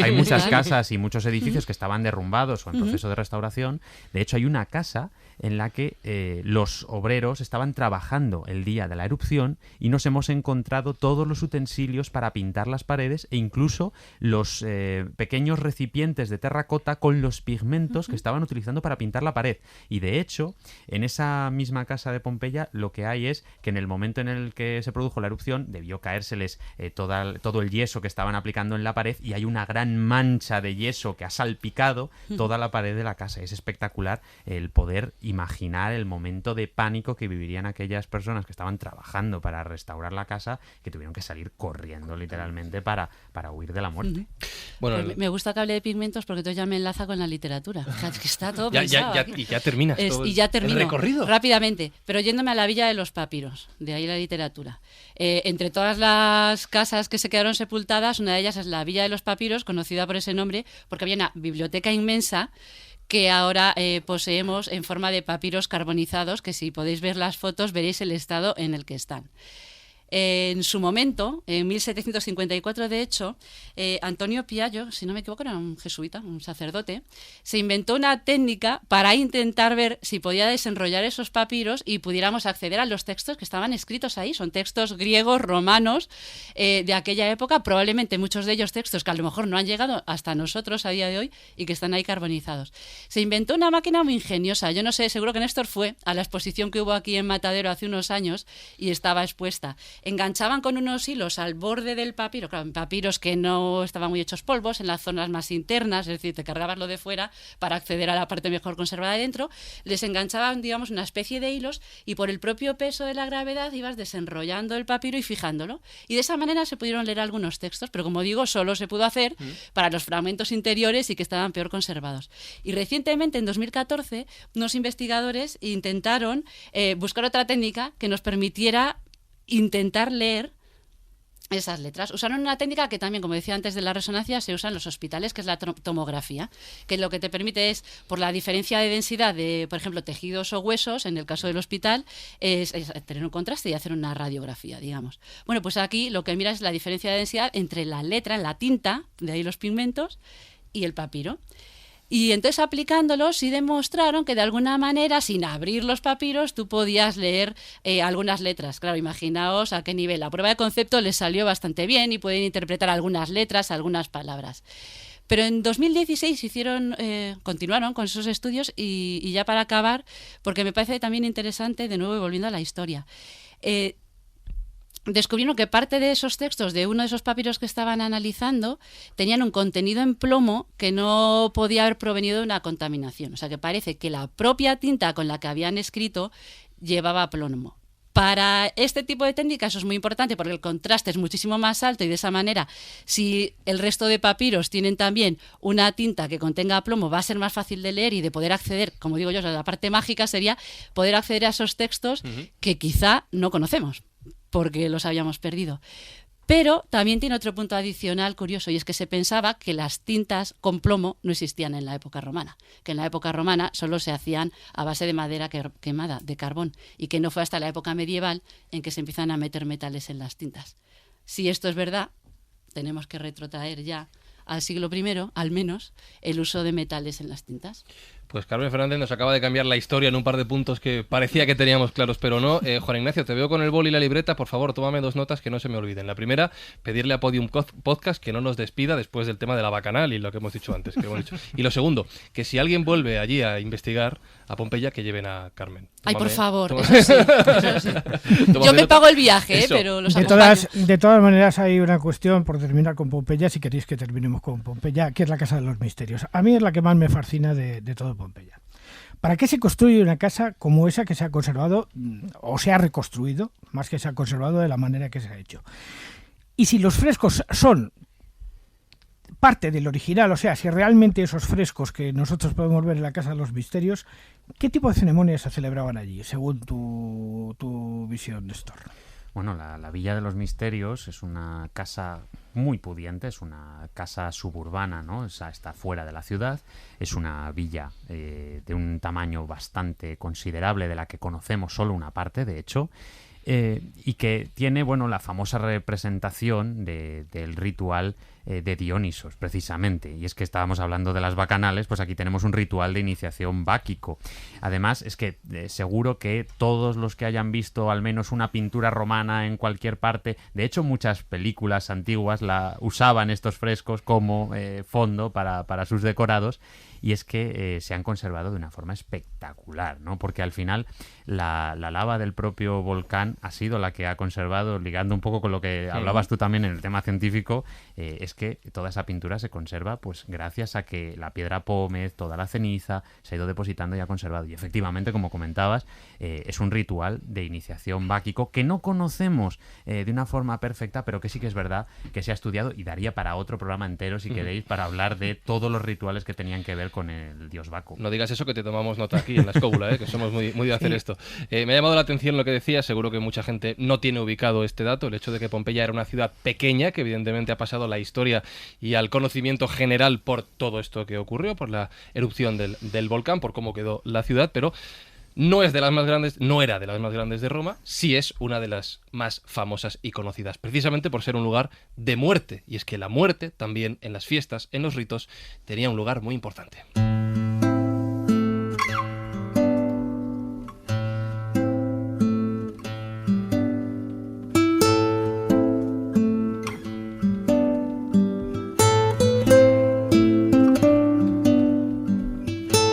Hay muchas casas y muchos edificios que estaban derrumbados o en proceso de restauración. De hecho, hay una casa en la que los obreros estaban trabajando el día de la erupción y nos hemos encontrado todos los utensilios para pintar las paredes, e incluso los pequeños recipientes de terracota con los pigmentos que estaban utilizando para pintar la pared. Y de hecho, en esa misma casa de Pompeya, lo que hay es que en el momento en el que se produjo la erupción debió caérseles todo el yeso que estaban aplicando en la pared, y hay una gran mancha de yeso que ha salpicado toda la pared de la casa. Es espectacular el poder imaginar el momento de pánico que vivirían aquellas personas que estaban trabajando para restaurar la casa, que tuvieron que salir corriendo literalmente para huir de la muerte. Bueno, me gusta que hable de pigmentos, porque entonces ya me enlaza con la literatura. O sea, es que está todo pensado. Y ya terminas todo y ya termino el recorrido. Rápidamente, pero yéndome a la Villa de los Papiros, de ahí la literatura. Entre todas las casas que se quedaron sepultadas, una de ellas es la Villa de los Papiros, conocida por ese nombre, porque había una biblioteca inmensa que ahora poseemos en forma de papiros carbonizados, que si podéis ver las fotos veréis el estado en el que están. En su momento, en 1754, de hecho, Antonio Piaggio, si no me equivoco, era un jesuita, un sacerdote, se inventó una técnica para intentar ver si podía desenrollar esos papiros y pudiéramos acceder a los textos que estaban escritos ahí. Son textos griegos, romanos, de aquella época, probablemente muchos de ellos textos que a lo mejor no han llegado hasta nosotros a día de hoy y que están ahí carbonizados. Se inventó una máquina muy ingeniosa. Yo no sé, seguro que Néstor fue a la exposición que hubo aquí en Matadero hace unos años y estaba expuesta. Enganchaban con unos hilos al borde del papiro, claro, papiros que no estaban muy hechos polvos, en las zonas más internas, es decir, te cargabas lo de fuera para acceder a la parte mejor conservada de dentro, les enganchaban, digamos, una especie de hilos, y por el propio peso de la gravedad ibas desenrollando el papiro y fijándolo. Y de esa manera se pudieron leer algunos textos, pero como digo, solo se pudo hacer para los fragmentos interiores y que estaban peor conservados. Y recientemente, en 2014, unos investigadores intentaron buscar otra técnica que nos permitiera intentar leer esas letras. Usaron una técnica que también, como decía antes de la resonancia, se usa en los hospitales, que es la tomografía, que lo que te permite es, por la diferencia de densidad de, por ejemplo, tejidos o huesos, en el caso del hospital, es tener un contraste y hacer una radiografía, digamos. Bueno, pues aquí lo que mira es la diferencia de densidad entre la letra, la tinta, de ahí los pigmentos, y el papiro. Y entonces aplicándolos sí demostraron que de alguna manera, sin abrir los papiros, tú podías leer algunas letras. Claro, imaginaos a qué nivel. La prueba de concepto les salió bastante bien y pueden interpretar algunas letras, algunas palabras. Pero en 2016 continuaron con esos estudios y ya para acabar, porque me parece también interesante, de nuevo volviendo a la historia, descubrieron que parte de esos textos de uno de esos papiros que estaban analizando tenían un contenido en plomo que no podía haber provenido de una contaminación. O sea que parece que la propia tinta con la que habían escrito llevaba plomo. Para este tipo de técnica eso es muy importante porque el contraste es muchísimo más alto y de esa manera, si el resto de papiros tienen también una tinta que contenga plomo, va a ser más fácil de leer y de poder acceder, como digo yo, la parte mágica sería poder acceder a esos textos que quizá no conocemos, porque los habíamos perdido. Pero también tiene otro punto adicional curioso, y es que se pensaba que las tintas con plomo no existían en la época romana, que en la época romana solo se hacían a base de madera quemada, de carbón, y que no fue hasta la época medieval en que se empiezan a meter metales en las tintas. Si esto es verdad, tenemos que retrotraer ya al siglo I, al menos, el uso de metales en las tintas. Pues Carmen Fernández nos acaba de cambiar la historia en un par de puntos que parecía que teníamos claros, pero no. Juan Ignacio, te veo con el boli y la libreta. Por favor, tómame 2 notas que no se me olviden. La primera, pedirle a Podium Podcast que no nos despida después del tema de la bacanal y lo que hemos dicho antes. Y lo segundo, que si alguien vuelve allí a investigar a Pompeya, que lleven a Carmen. Ay, por favor, eso sí. Yo me pago el viaje, pero los acompaño. De todas maneras, hay una cuestión, por terminar con Pompeya, si queréis que terminemos con Pompeya, que es la Casa de los Misterios. A mí es la que más me fascina de todo Pompeya. ¿Para qué se construye una casa como esa que se ha conservado o se ha reconstruido, más que se ha conservado de la manera que se ha hecho? Y si los frescos son parte del original, o sea, si realmente esos frescos que nosotros podemos ver en la Casa de los Misterios, ¿qué tipo de ceremonias se celebraban allí, según tu visión, Néstor? Bueno, la Villa de los Misterios es una casa muy pudiente, es una casa suburbana, ¿no? Está fuera de la ciudad, es una villa de un tamaño bastante considerable, de la que conocemos solo una parte, de hecho, y que tiene, bueno, la famosa representación del ritual de Dionisos, precisamente. Y es que estábamos hablando de las bacanales, pues aquí tenemos un ritual de iniciación báquico. Además, es que seguro que todos los que hayan visto al menos una pintura romana en cualquier parte, de hecho muchas películas antiguas usaban estos frescos como fondo para sus decorados, y es que se han conservado de una forma espectacular, ¿no? Porque al final la lava del propio volcán ha sido la que ha conservado, ligando un poco con lo que hablabas tú también en el tema científico, es que toda esa pintura se conserva pues gracias a que la piedra pómez, toda la ceniza, se ha ido depositando y ha conservado. Y efectivamente, como comentabas, es un ritual de iniciación báquico que no conocemos de una forma perfecta, pero que sí que es verdad que se ha estudiado, y daría para otro programa entero, si queréis, para hablar de todos los rituales que tenían que ver con el dios Baco. No digas eso, que te tomamos nota aquí en la escóbula, que somos muy de hacer esto. Me ha llamado la atención lo que decías, seguro que mucha gente no tiene ubicado este dato, el hecho de que Pompeya era una ciudad pequeña, que evidentemente ha pasado a la historia y al conocimiento general por todo esto que ocurrió, por la erupción del volcán, por cómo quedó la ciudad, pero no es de las más grandes, no era de las más grandes de Roma, sí es una de las más famosas y conocidas, precisamente por ser un lugar de muerte. Y es que la muerte también en las fiestas, en los ritos, tenía un lugar muy importante.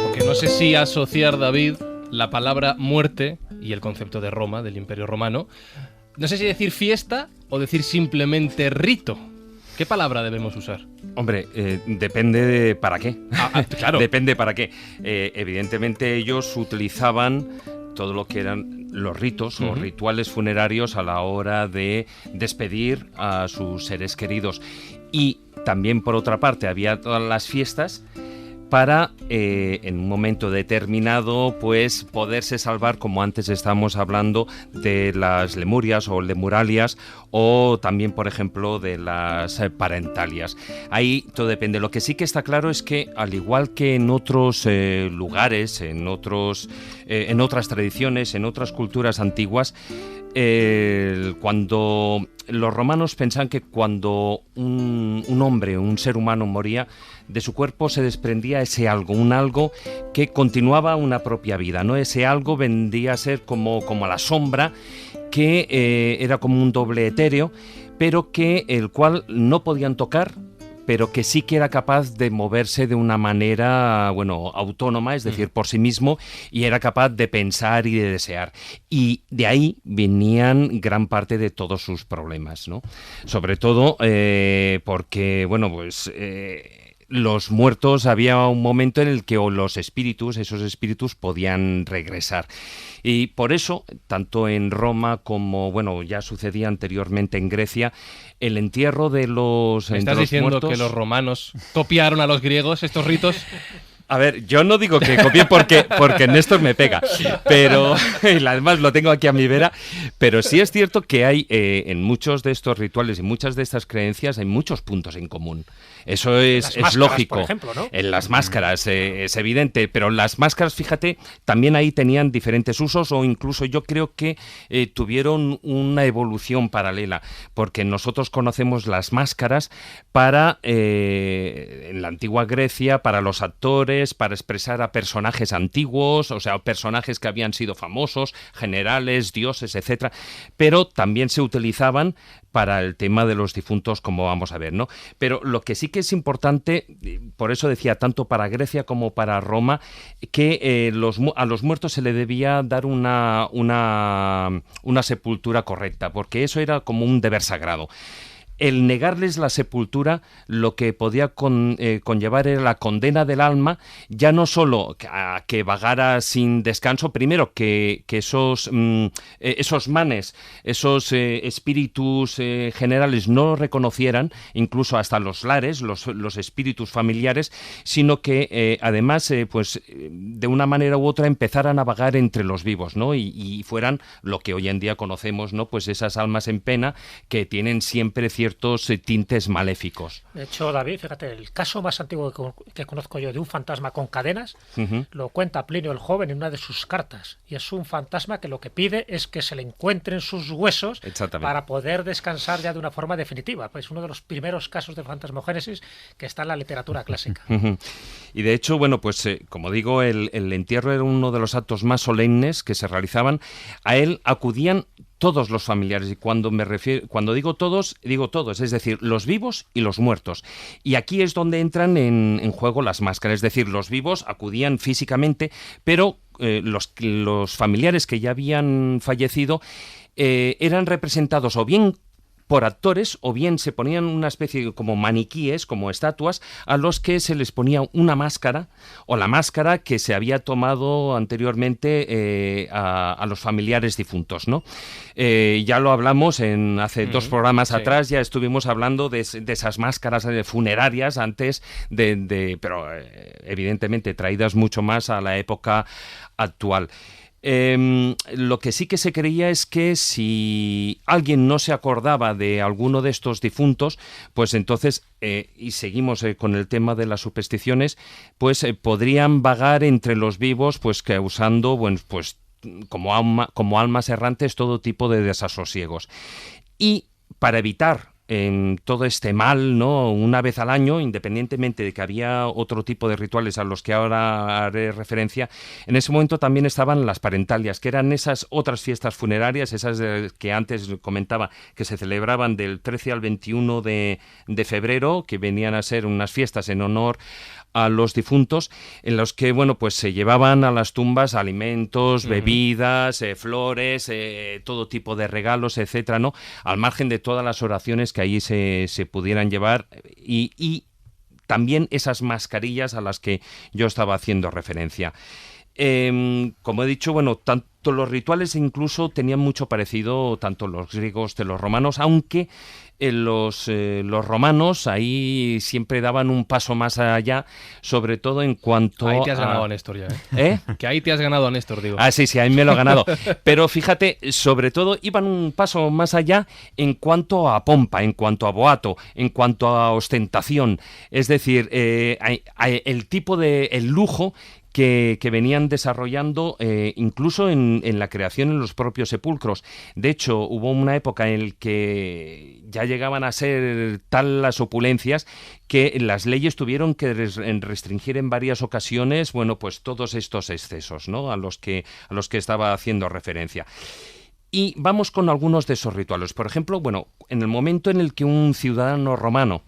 Porque no sé si asociar, David, la palabra muerte y el concepto de Roma, del Imperio Romano. No sé si decir fiesta o decir simplemente rito. ¿Qué palabra debemos usar? Hombre, depende de para qué. Claro. Depende para qué. Evidentemente ellos utilizaban todo lo que eran los ritos o rituales funerarios a la hora de despedir a sus seres queridos. Y también, por otra parte, había todas las fiestas para, en un momento determinado, pues poderse salvar, como antes estábamos hablando, de las lemurias o lemuralias, o también, por ejemplo, de las parentalias. Ahí todo depende. Lo que sí que está claro es que, al igual que en otros lugares, en otras tradiciones, en otras culturas antiguas, cuando los romanos pensaban que cuando un hombre, un ser humano moría, de su cuerpo se desprendía ese algo, un algo que continuaba una propia vida, ¿no? Ese algo vendría a ser como la sombra, que era como un doble etéreo, pero que el cual no podían tocar, pero que sí que era capaz de moverse de una manera, autónoma, es decir, por sí mismo, y era capaz de pensar y de desear. Y de ahí venían gran parte de todos sus problemas, ¿no? Sobre todo porque, los muertos, había un momento en el que esos espíritus podían regresar. Y por eso, tanto en Roma como, ya sucedía anteriormente en Grecia, el entierro de los muertos... ¿Me estás diciendo que los romanos copiaron a los griegos estos ritos? A ver, yo no digo que copie porque Néstor me pega, pero y además lo tengo aquí a mi vera, pero sí es cierto que hay en muchos de estos rituales y muchas de estas creencias hay muchos puntos en común. Eso es lógico. Por ejemplo, ¿no? En las máscaras es evidente, pero las máscaras, fíjate, también ahí tenían diferentes usos, o incluso yo creo que tuvieron una evolución paralela, porque nosotros conocemos las máscaras para, en la antigua Grecia, para los actores, para expresar a personajes antiguos, o sea, personajes que habían sido famosos, generales, dioses, etcétera, pero también se utilizaban para el tema de los difuntos, como vamos a ver, ¿no? Pero lo que sí que es importante, por eso decía, tanto para Grecia como para Roma, que a los muertos se le debía dar una sepultura correcta, porque eso era como un deber sagrado. El negarles la sepultura lo que podía conllevar era la condena del alma, ya no solo a que vagara sin descanso, primero que esos manes, esos espíritus generales no lo reconocieran, incluso hasta los lares, los espíritus familiares, sino que además de una manera u otra empezaran a vagar entre los vivos, ¿no? Y fueran lo que hoy en día conocemos, ¿no? Pues esas almas en pena que tienen siempre ciertos tintes maléficos. De hecho, David, fíjate, el caso más antiguo que conozco yo de un fantasma con cadenas, lo cuenta Plinio el Joven en una de sus cartas, y es un fantasma que lo que pide es que se le encuentren sus huesos para poder descansar ya de una forma definitiva. Pues uno de los primeros casos de fantasmogénesis que está en la literatura clásica. Y de hecho, como digo, el entierro era uno de los actos más solemnes que se realizaban. A él acudían todos los familiares, y cuando digo todos, es decir, los vivos y los muertos. Y aquí es donde entran en juego las máscaras, es decir, los vivos acudían físicamente, pero los familiares que ya habían fallecido eran representados o bien por actores, o bien se ponían una especie de como maniquíes, como estatuas, a los que se les ponía una máscara, o la máscara que se había tomado anteriormente a los familiares difuntos, ¿no? Ya lo hablamos hace 2 programas atrás, ya estuvimos hablando de esas máscaras funerarias antes pero evidentemente traídas mucho más a la época actual. Lo que sí que se creía es que si alguien no se acordaba de alguno de estos difuntos, pues entonces, y seguimos con el tema de las supersticiones, pues podrían vagar entre los vivos, pues causando, como almas errantes, todo tipo de desasosiegos. Y para evitar todo este mal, ¿no? Una vez al año, independientemente de que había otro tipo de rituales a los que ahora haré referencia, en ese momento también estaban las parentalias, que eran esas otras fiestas funerarias, esas que antes comentaba, que se celebraban del 13 al 21 de febrero, que venían a ser unas fiestas en honor a los difuntos, en los que se llevaban a las tumbas alimentos, bebidas, flores, todo tipo de regalos, etcétera, ¿no? Al margen de todas las oraciones que allí se pudieran llevar, y también esas mascarillas a las que yo estaba haciendo referencia. Como he dicho, tanto los rituales incluso tenían mucho parecido, tanto los griegos de los romanos, aunque los romanos ahí siempre daban un paso más allá, sobre todo en cuanto ahí te has ganado a Néstor ya, ¿Eh? Que ahí te has ganado a Néstor, digo. Ah, sí, ahí me lo he ganado. Pero fíjate, sobre todo iban un paso más allá en cuanto a pompa, en cuanto a boato, en cuanto a ostentación. Es decir, el tipo de el lujo que venían desarrollando incluso en la creación en los propios sepulcros. De hecho, hubo una época en la que ya llegaban a ser tal las opulencias que las leyes tuvieron que restringir en varias ocasiones, bueno, pues todos estos excesos, ¿no?, a los que estaba haciendo referencia. Y vamos con algunos de esos rituales. Por ejemplo, bueno, en el momento en el que un ciudadano romano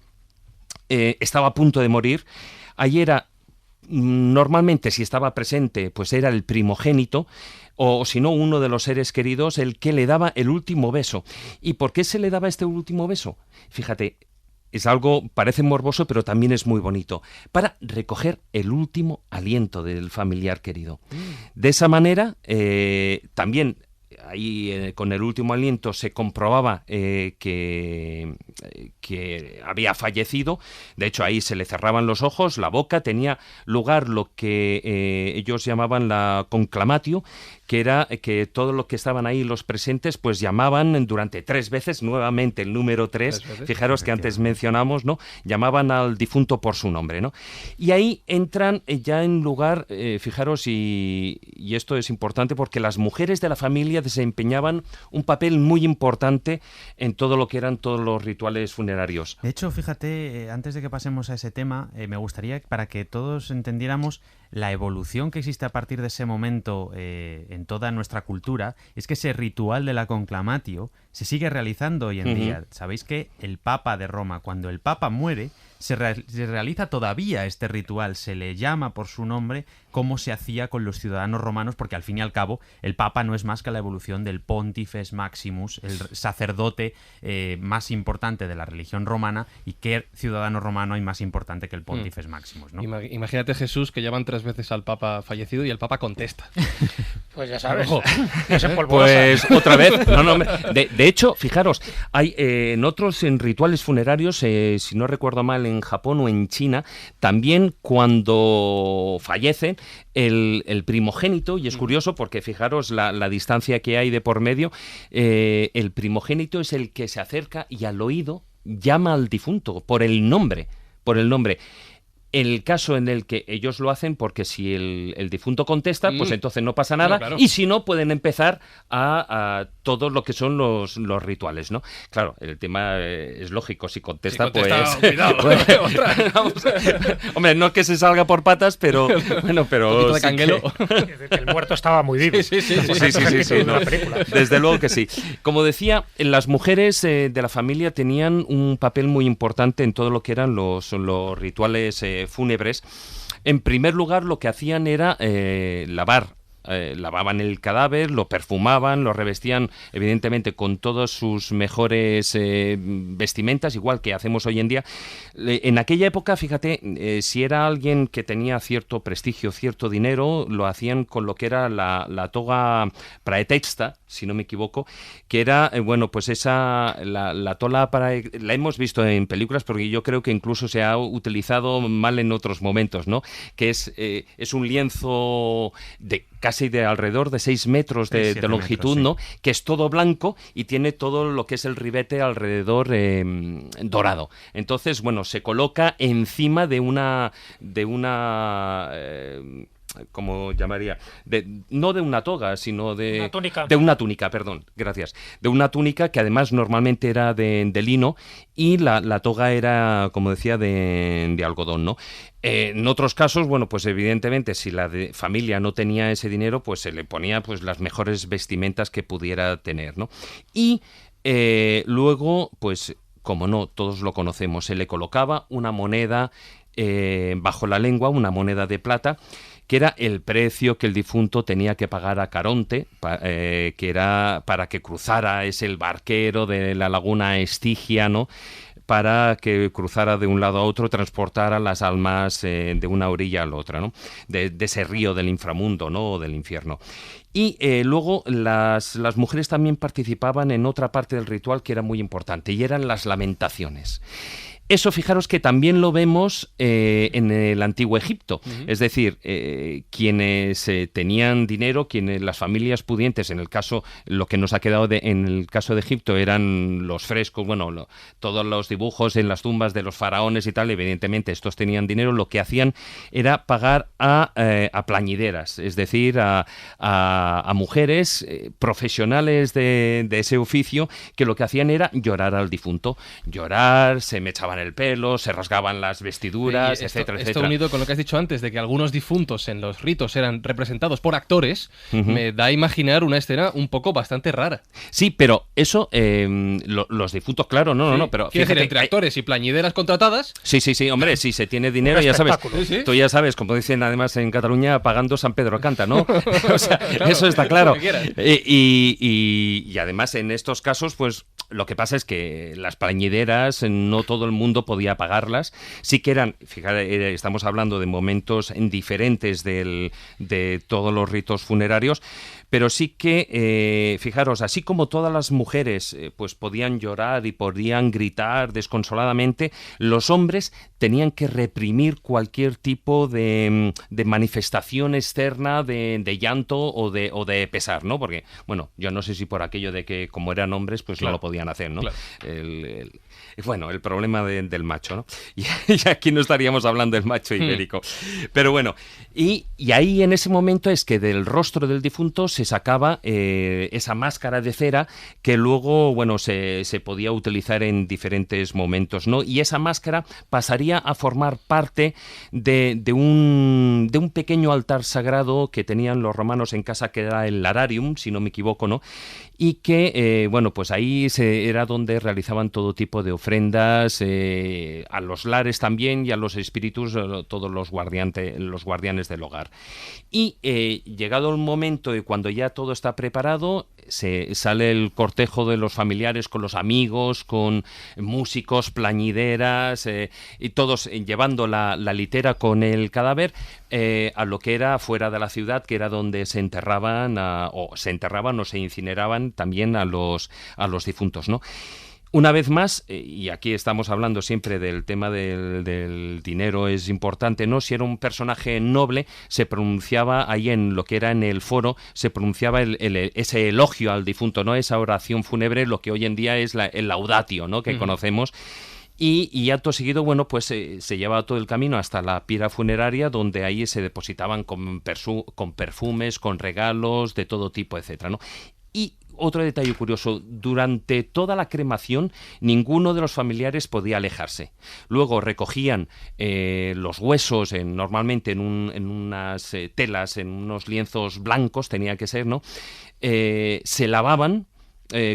estaba a punto de morir, ahí era normalmente, si estaba presente, pues era el primogénito, o si no, uno de los seres queridos, el que le daba el último beso. ¿Y por qué se le daba este último beso? Fíjate, es algo, parece morboso, pero también es muy bonito, para recoger el último aliento del familiar querido. De esa manera, también ahí con el último aliento se comprobaba que había fallecido. De hecho, ahí se le cerraban los ojos, la boca, tenía lugar lo que ellos llamaban la conclamatio, que era que todos los que estaban ahí, los presentes, pues llamaban durante 3 veces, nuevamente el número 3, fijaros que antes mencionamos, ¿no?, llamaban al difunto por su nombre, ¿no? Y ahí entran ya en lugar, fijaros, y esto es importante porque las mujeres de la familia desempeñaban un papel muy importante en todo lo que eran todos los rituales funerarios. De hecho, fíjate, antes de que pasemos a ese tema, me gustaría, para que todos entendiéramos la evolución que existe a partir de ese momento en toda nuestra cultura, es que ese ritual de la conclamatio se sigue realizando hoy en día. Sabéis que el Papa de Roma, cuando el Papa muere, se realiza todavía este ritual, se le llama por su nombre, como se hacía con los ciudadanos romanos, porque al fin y al cabo el Papa no es más que la evolución del Pontifex Maximus, el sacerdote más importante de la religión romana. ¿Y qué ciudadano romano hay más importante que el Pontifex Maximus, ¿no? Imagínate, Jesús, que llaman 3 veces al Papa fallecido y el Papa contesta. Pues ya sabes. Pues otra vez. De hecho, fijaros, hay en rituales funerarios, si no recuerdo mal, en Japón o en China, también cuando fallecen el primogénito, y es curioso porque fijaros la distancia que hay de por medio, el primogénito es el que se acerca y al oído llama al difunto por el nombre. El caso en el que ellos lo hacen, porque si el difunto contesta, pues entonces no pasa nada, claro. Y si no, pueden empezar a todo lo que son los rituales, ¿no? Claro, el tema es lógico, si contesta, pues... Cuidado, hombre, no que se salga por patas, pero... Bueno, pero... Un poquito de canguelo. El muerto estaba muy vivo. Sí, no, desde luego que sí. Como decía, las mujeres de la familia tenían un papel muy importante en todo lo que eran los rituales fúnebres. En primer lugar, lo que hacían era lavaban el cadáver, lo perfumaban, lo revestían evidentemente con todas sus mejores vestimentas, igual que hacemos hoy en día. En aquella época, fíjate, si era alguien que tenía cierto prestigio, cierto dinero, lo hacían con lo que era la toga praetexta, si no me equivoco, que era, pues la tola la hemos visto en películas, porque yo creo que incluso se ha utilizado mal en otros momentos, ¿no? Que es un lienzo casi de alrededor de 6 metros de longitud, metros, ¿no? Sí. Que es todo blanco y tiene todo lo que es el ribete alrededor dorado. Entonces, se coloca encima de una ¿cómo llamaría? No de una toga, sino de... Una túnica. De una túnica, perdón, gracias. De una túnica que además normalmente era de lino, y la toga era, como decía, de algodón, ¿no? En otros casos, pues evidentemente, si la familia no tenía ese dinero, pues se le ponía pues las mejores vestimentas que pudiera tener, ¿no? Y luego, pues, como no, todos lo conocemos, se le colocaba una moneda bajo la lengua, una moneda de plata, que era el precio que el difunto tenía que pagar a Caronte, que era para que cruzara, es el barquero de la laguna Estigia, ¿no?, para que cruzara de un lado a otro, transportara las almas de una orilla a la otra, ¿no? De ese río del inframundo, ¿no? O del infierno. Y luego las mujeres también participaban en otra parte del ritual que era muy importante, y eran las lamentaciones. Eso, fijaros que también lo vemos en el Antiguo Egipto. Es decir, quienes tenían dinero, las familias pudientes, en el caso, lo que nos ha quedado en el caso de Egipto eran los frescos, bueno, todos los dibujos en las tumbas de los faraones y tal, evidentemente estos tenían dinero, lo que hacían era pagar a plañideras, es decir, a mujeres profesionales de ese oficio, que lo que hacían era llorar al difunto, se me echaban el pelo, se rasgaban las vestiduras, etcétera, etcétera. Esto unido con lo que has dicho antes, de que algunos difuntos en los ritos eran representados por actores, me da a imaginar una escena un poco bastante rara. Sí, pero eso, los difuntos, claro, no, pero... Quiero decir, entre actores y plañideras contratadas... Sí, hombre, si se tiene dinero, ya sabes, tú ya sabes, como dicen además en Cataluña, pagando San Pedro canta, ¿no? O sea, claro, eso está claro. Y además, en estos casos, pues, lo que pasa es que las plañideras, no todo el mundo podía pagarlas. Sí que eran, fíjate, estamos hablando de momentos diferentes de todos los ritos funerarios, pero sí que, fijaros, así como todas las mujeres pues podían llorar y podían gritar desconsoladamente, los hombres tenían que reprimir cualquier tipo de manifestación externa de llanto o de pesar, ¿no? Porque, bueno, yo no sé si por aquello de que como eran hombres, pues claro, no lo podían hacer, ¿no? Claro. Bueno, el problema del macho, ¿no? Y aquí no estaríamos hablando del macho ibérico. Pero bueno, y ahí en ese momento es que del rostro del difunto se sacaba esa máscara de cera que luego, bueno, se podía utilizar en diferentes momentos, ¿no? Y esa máscara pasaría a formar parte de un pequeño altar sagrado que tenían los romanos en casa, que era el lararium, si no me equivoco, ¿no? Y que, bueno, pues ahí era donde realizaban todo tipo de ofrendas a los lares también y a los espíritus, todos los guardianes del hogar. Y llegado el momento y cuando ya todo está preparado, sale el cortejo de los familiares con los amigos, con músicos, plañideras, y todos llevando la litera con el cadáver a lo que era fuera de la ciudad, que era donde se enterraban o se incineraban también a los difuntos, ¿no? Una vez más, y aquí estamos hablando siempre del tema del dinero, es importante, ¿no? Si era un personaje noble, se pronunciaba ahí en lo que era en el foro, se pronunciaba ese elogio al difunto, ¿no? Esa oración fúnebre, lo que hoy en día es el laudatio, ¿no? Que conocemos. Y acto seguido, bueno, pues se llevaba todo el camino hasta la pira funeraria, donde ahí se depositaban con perfumes, con regalos de todo tipo, etcétera, ¿no? Y otro detalle curioso, durante toda la cremación ninguno de los familiares podía alejarse. Luego recogían los huesos normalmente en unas telas, en unos lienzos blancos, tenía que ser, ¿no? Se lavaban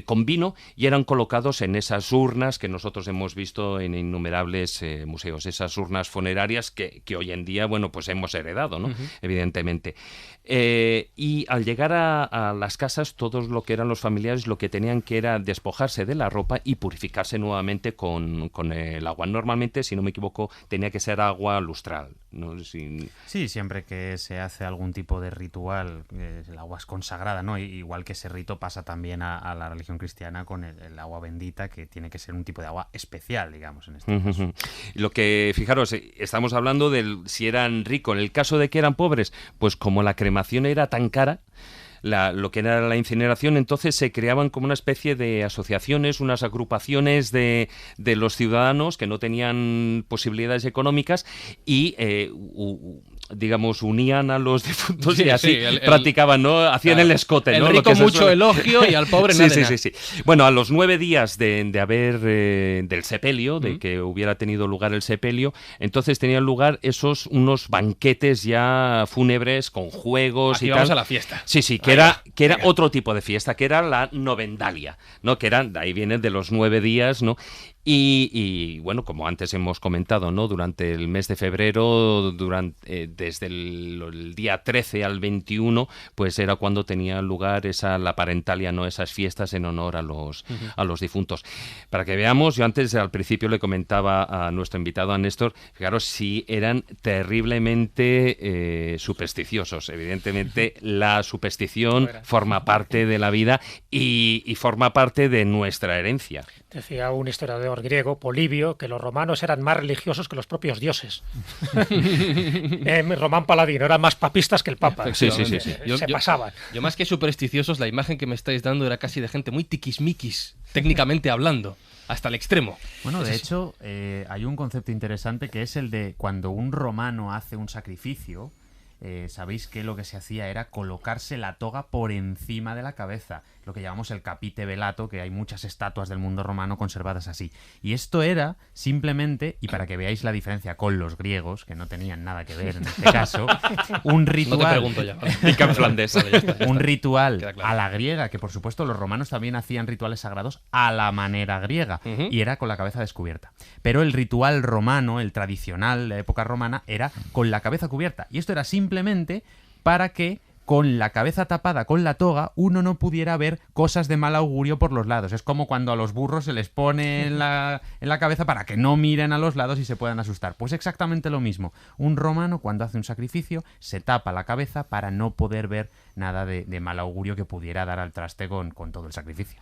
con vino y eran colocados en esas urnas que nosotros hemos visto en innumerables museos, esas urnas funerarias que hoy en día, bueno, pues hemos heredado, ¿no? Evidentemente. Y al llegar a las casas, todos lo que eran los familiares lo que tenían que era despojarse de la ropa y purificarse nuevamente con el agua. Normalmente, si no me equivoco, tenía que ser agua lustral, ¿no? Sí, siempre que se hace algún tipo de ritual, el agua es consagrada, ¿no? Igual que ese rito pasa también a la religión cristiana con el agua bendita, que tiene que ser un tipo de agua especial, digamos, en este caso. Lo que, fijaros, estamos hablando de si eran ricos. En el caso de que eran pobres, pues como la cremación era tan cara, lo que era la incineración, entonces se creaban como una especie de asociaciones, unas agrupaciones de los ciudadanos que no tenían posibilidades económicas y digamos, unían a los difuntos y así practicaban, ¿no? Hacían el escote, ¿no? El rico mucho elogio y al pobre nada. Sí. Bueno, a los 9 días de haber del sepelio, de que hubiera tenido lugar el sepelio, entonces tenían lugar unos banquetes ya fúnebres con juegos aquí y vamos tal. A la fiesta. Sí, que era otro tipo de fiesta, que era la novendalia, ¿no? Que eran, de ahí vienen de los 9 días, ¿no? Y bueno, como antes hemos comentado, ¿no? Durante el mes de febrero, desde el día 13 al 21, pues era cuando tenía lugar la parentalia, ¿no? Esas fiestas en honor a los difuntos. Para que veamos, yo antes al principio le comentaba a nuestro invitado, a Néstor, claro, sí eran terriblemente supersticiosos. Evidentemente la superstición forma parte de la vida y forma parte de nuestra herencia. Decía un historiador griego, Polibio, que los romanos eran más religiosos que los propios dioses. Román Paladino, eran más papistas que el Papa. Sí. Se pasaban. Yo más que supersticiosos, la imagen que me estáis dando era casi de gente muy tiquismiquis, técnicamente hablando, hasta el extremo. Bueno, de hecho, hay un concepto interesante que es el de cuando un romano hace un sacrificio, sabéis que lo que se hacía era colocarse la toga por encima de la cabeza, lo que llamamos el capite velato, que hay muchas estatuas del mundo romano conservadas así. Y esto era simplemente, y para que veáis la diferencia con los griegos, que no tenían nada que ver en este caso, un ritual. No te pregunto ya. Un ritual a la griega, que por supuesto los romanos también hacían rituales sagrados a la manera griega, y era con la cabeza descubierta. Pero el ritual romano, el tradicional de la época romana, era con la cabeza cubierta. Y esto era simplemente para que con la cabeza tapada con la toga uno no pudiera ver cosas de mal augurio por los lados. Es como cuando a los burros se les pone en la cabeza para que no miren a los lados y se puedan asustar. Pues exactamente lo mismo. Un romano, cuando hace un sacrificio, se tapa la cabeza para no poder ver nada de mal augurio que pudiera dar al traste con todo el sacrificio.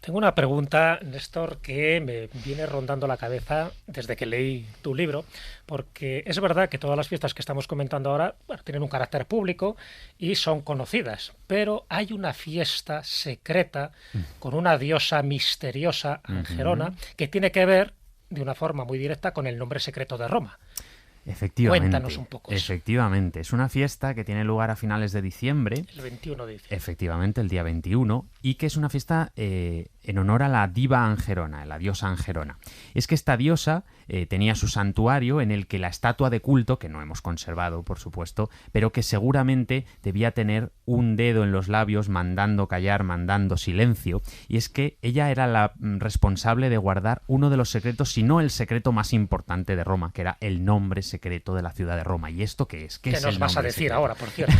Tengo una pregunta, Néstor, que me viene rondando la cabeza desde que leí tu libro, porque es verdad que todas las fiestas que estamos comentando ahora, bueno, tienen un carácter público y son conocidas, pero hay una fiesta secreta con una diosa misteriosa, Angerona, que tiene que ver de una forma muy directa con el nombre secreto de Roma. Efectivamente. Cuéntanos un poco eso. Efectivamente. Es una fiesta que tiene lugar a finales de diciembre. El 21 de diciembre. Efectivamente, el día 21. Y que es una fiesta en honor a la diva Angerona, la diosa Angerona. Es que esta diosa tenía su santuario en el que la estatua de culto, que no hemos conservado, por supuesto, pero que seguramente debía tener un dedo en los labios mandando callar, mandando silencio. Y es que ella era la responsable de guardar uno de los secretos, si no el secreto más importante de Roma, que era el nombre secreto de la ciudad de Roma. ¿Y esto qué es? ¿Qué es nos vas a decir secreto? Ahora, por cierto?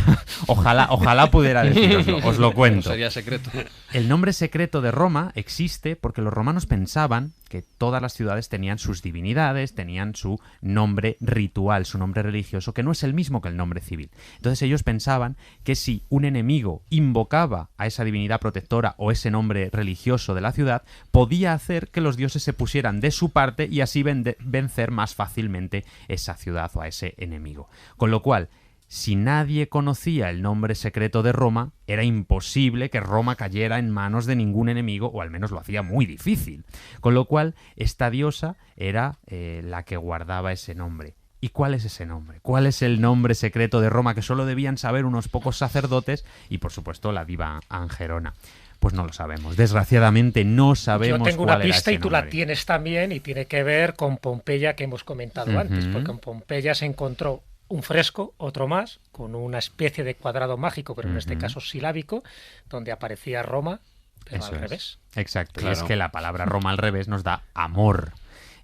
Ojalá pudiera deciroslo, os lo cuento. Sería secreto. El nombre secreto de Roma existe porque los romanos pensaban que todas las ciudades tenían sus divinidades, tenían su nombre ritual, su nombre religioso, que no es el mismo que el nombre civil. Entonces ellos pensaban que si un enemigo invocaba a esa divinidad protectora o ese nombre religioso de la ciudad, podía hacer que los dioses se pusieran de su parte y así vencer más fácilmente esa ciudad o a ese enemigo. Con lo cual, si nadie conocía el nombre secreto de Roma, era imposible que Roma cayera en manos de ningún enemigo, o al menos lo hacía muy difícil. Con lo cual, esta diosa era la que guardaba ese nombre. ¿Y cuál es ese nombre? ¿Cuál es el nombre secreto de Roma que solo debían saber unos pocos sacerdotes y, por supuesto, la diva Angerona? Pues no lo sabemos. Desgraciadamente no sabemos cuál era ese nombre. Yo tengo una pista y tú la tienes también, y tiene que ver con Pompeya, que hemos comentado antes, porque en Pompeya se encontró un fresco, otro más, con una especie de cuadrado mágico, pero en este caso silábico, donde aparecía Roma, pero Eso al revés. Exacto, claro. Y es que la palabra Roma al revés nos da amor.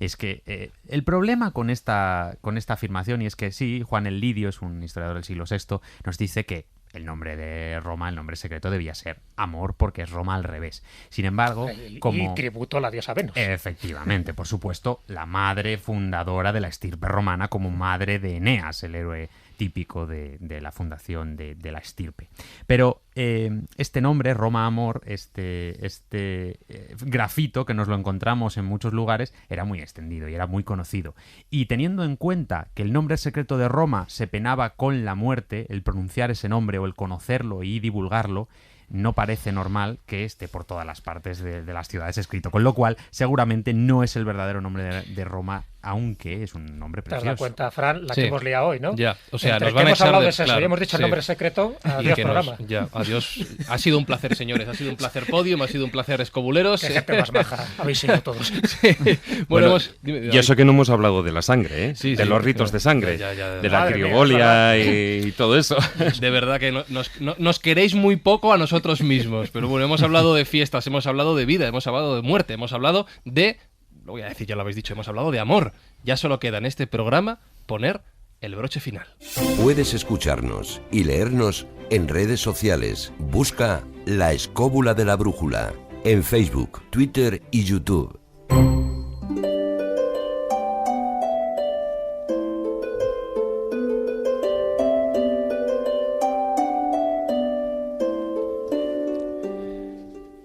Es que el problema con esta afirmación, y es que sí, Juan el Lidio es un historiador del siglo VI, nos dice que el nombre de Roma, el nombre secreto, debía ser amor, porque es Roma al revés. Sin embargo, y tributo a la diosa Venus. Efectivamente, por supuesto, la madre fundadora de la estirpe romana, como madre de Eneas, el héroe típico de la fundación de la estirpe. Pero este nombre, Roma Amor, este grafito que nos lo encontramos en muchos lugares, era muy extendido y era muy conocido. Y teniendo en cuenta que el nombre secreto de Roma se penaba con la muerte, el pronunciar ese nombre o el conocerlo y divulgarlo, no parece normal que esté por todas las partes de las ciudades escrito, con lo cual seguramente no es el verdadero nombre de Roma, aunque es un nombre precioso. ¿Te has dado cuenta, Fran, la que hemos liado hoy, no? Ya, o sea, entre nos van que a hemos hablado de de eso, claro, y hemos dicho el nombre secreto, adiós programa. Adiós. Ha sido un placer, señores, ha sido un placer Podium, ha sido un placer Escobuleros. Qué gente más maja, habéis sido todos. Bueno, y eso que no hemos hablado de la sangre, de los ritos de sangre, de la criogolia y todo eso. De verdad que nos queréis muy poco a nosotros mismos, pero bueno, hemos hablado de fiestas, hemos hablado de vida, hemos hablado de muerte, hemos hablado de lo voy a decir, ya lo habéis dicho, hemos hablado de amor. Ya solo queda en este programa poner el broche final. Puedes escucharnos y leernos en redes sociales. Busca La Escóbula de la Brújula en Facebook, Twitter y YouTube.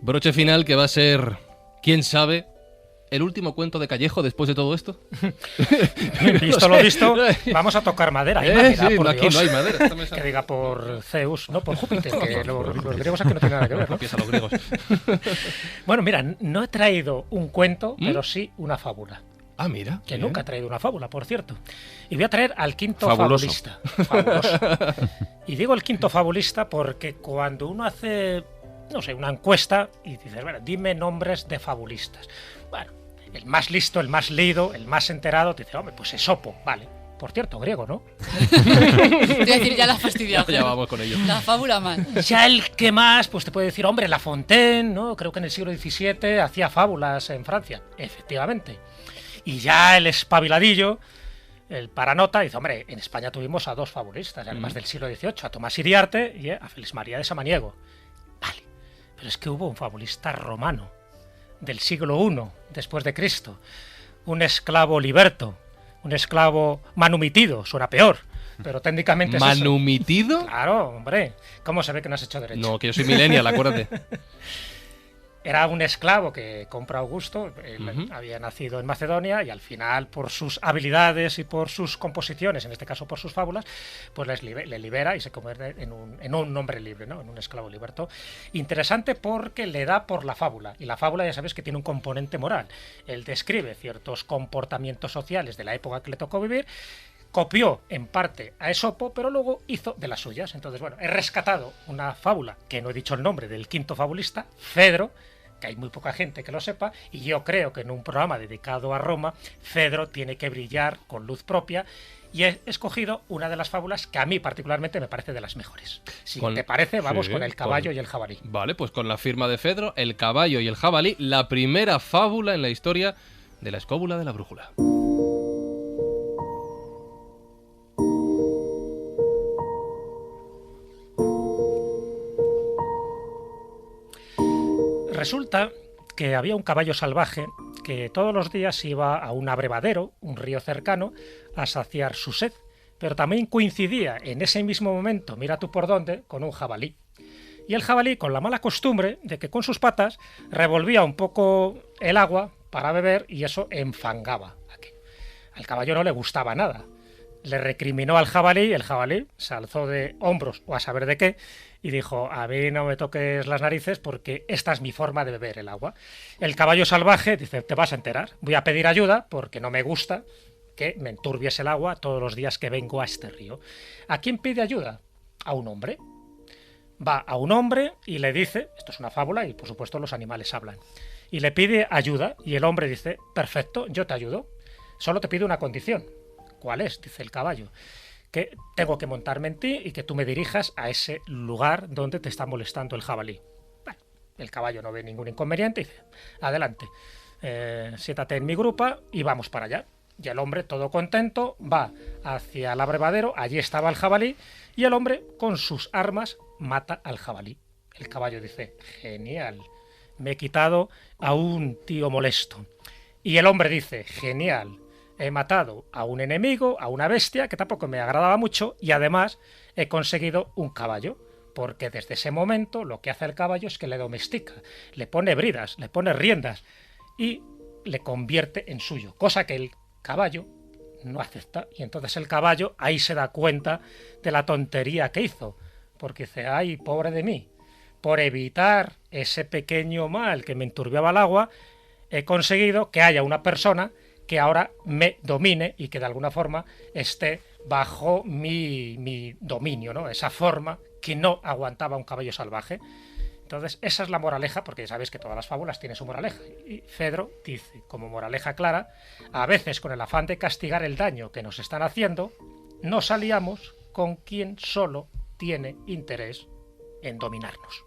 Broche final que va a ser, quién sabe, el último cuento de Callejo después de todo esto. Visto lo visto, vamos a tocar madera. Hay madera, sí, por aquí Dios. no hay madera. Esta mesa. Que diga por Zeus, no por Júpiter, que los griegos aquí no tienen nada que ver, ¿no? Empieza los griegos. Bueno, mira, no he traído un cuento, pero sí una fábula. Ah, mira. Que nunca he traído una fábula, por cierto. Y voy a traer al quinto Fabuloso. fabulista. Fabuloso. Y digo el quinto fabulista porque cuando uno hace, no sé, una encuesta y dices, bueno, dime nombres de fabulistas. Bueno, el más listo, el más leído, el más enterado, te dice, hombre, pues Esopo, vale. Por cierto, griego, ¿no? Te voy a decir, ya la has fastidiado. Ya vamos con ello. La fábula más. Ya el que más, pues te puede decir, hombre, La Fontaine, ¿no? Creo que en el siglo XVII hacía fábulas en Francia. Efectivamente. Y ya el espabiladillo, el paranota, dice, hombre, en España tuvimos a dos fabulistas, además del siglo XVIII, a Tomás Iriarte y a Félix María de Samaniego. Vale, pero es que hubo un fabulista romano del siglo I después de Cristo, un esclavo liberto, un esclavo manumitido, suena peor, pero técnicamente es eso. ¿Manumitido? Claro, hombre, ¿cómo se ve que no has hecho derecho? No, que yo soy millennial, acuérdate. Era un esclavo que compra Augusto, él había nacido en Macedonia y al final, por sus habilidades y por sus composiciones, en este caso por sus fábulas, pues le libera y se convierte en un hombre libre, ¿no? En un esclavo liberto. Interesante porque le da por la fábula, y la fábula ya sabes que tiene un componente moral. Él describe ciertos comportamientos sociales de la época que le tocó vivir, copió en parte a Esopo, pero luego hizo de las suyas. Entonces, bueno, he rescatado una fábula, que no he dicho el nombre, del quinto fabulista, Fedro, que hay muy poca gente que lo sepa, y yo creo que en un programa dedicado a Roma, Fedro tiene que brillar con luz propia, y he escogido una de las fábulas que a mí particularmente me parece de las mejores. Si te parece, vamos con el caballo y el jabalí. Vale, pues con la firma de Fedro, el caballo y el jabalí, la primera fábula en la historia de la escóbula de la brújula. Resulta que había un caballo salvaje que todos los días iba a un abrevadero, un río cercano, a saciar su sed, pero también coincidía en ese mismo momento, mira tú por dónde, con un jabalí. Y el jabalí, con la mala costumbre de que con sus patas revolvía un poco el agua para beber y eso enfangaba. Al caballo no le gustaba nada. Le recriminó al jabalí, el jabalí se alzó de hombros o a saber de qué y dijo, a mí no me toques las narices porque esta es mi forma de beber el agua. El caballo salvaje dice, te vas a enterar, voy a pedir ayuda porque no me gusta que me enturbies el agua todos los días que vengo a este río. ¿A quién pide ayuda? A un hombre. Va a un hombre y le dice, esto es una fábula y por supuesto los animales hablan, y le pide ayuda y el hombre dice, perfecto, yo te ayudo, solo te pido una condición. ¿Cuál es? Dice el caballo. Que tengo que montarme en ti y que tú me dirijas a ese lugar donde te está molestando el jabalí. Bueno, el caballo no ve ningún inconveniente y dice, adelante, siéntate en mi grupa y vamos para allá. Y el hombre, todo contento, va hacia el abrevadero, allí estaba el jabalí, y el hombre, con sus armas, mata al jabalí. El caballo dice, genial, me he quitado a un tío molesto. Y el hombre dice, genial, he matado a un enemigo, a una bestia, que tampoco me agradaba mucho, y además he conseguido un caballo, porque desde ese momento lo que hace el caballo es que le domestica, le pone bridas, le pone riendas, y le convierte en suyo, cosa que el caballo no acepta, y entonces el caballo ahí se da cuenta de la tontería que hizo, porque dice, ay, pobre de mí, por evitar ese pequeño mal que me enturbiaba el agua, he conseguido que haya una persona que ahora me domine y que de alguna forma esté bajo mi dominio, ¿no? Esa forma que no aguantaba un caballo salvaje. Entonces, esa es la moraleja, porque ya sabéis que todas las fábulas tienen su moraleja. Y Fedro dice, como moraleja clara, a veces con el afán de castigar el daño que nos están haciendo, nos aliamos con quien solo tiene interés en dominarnos.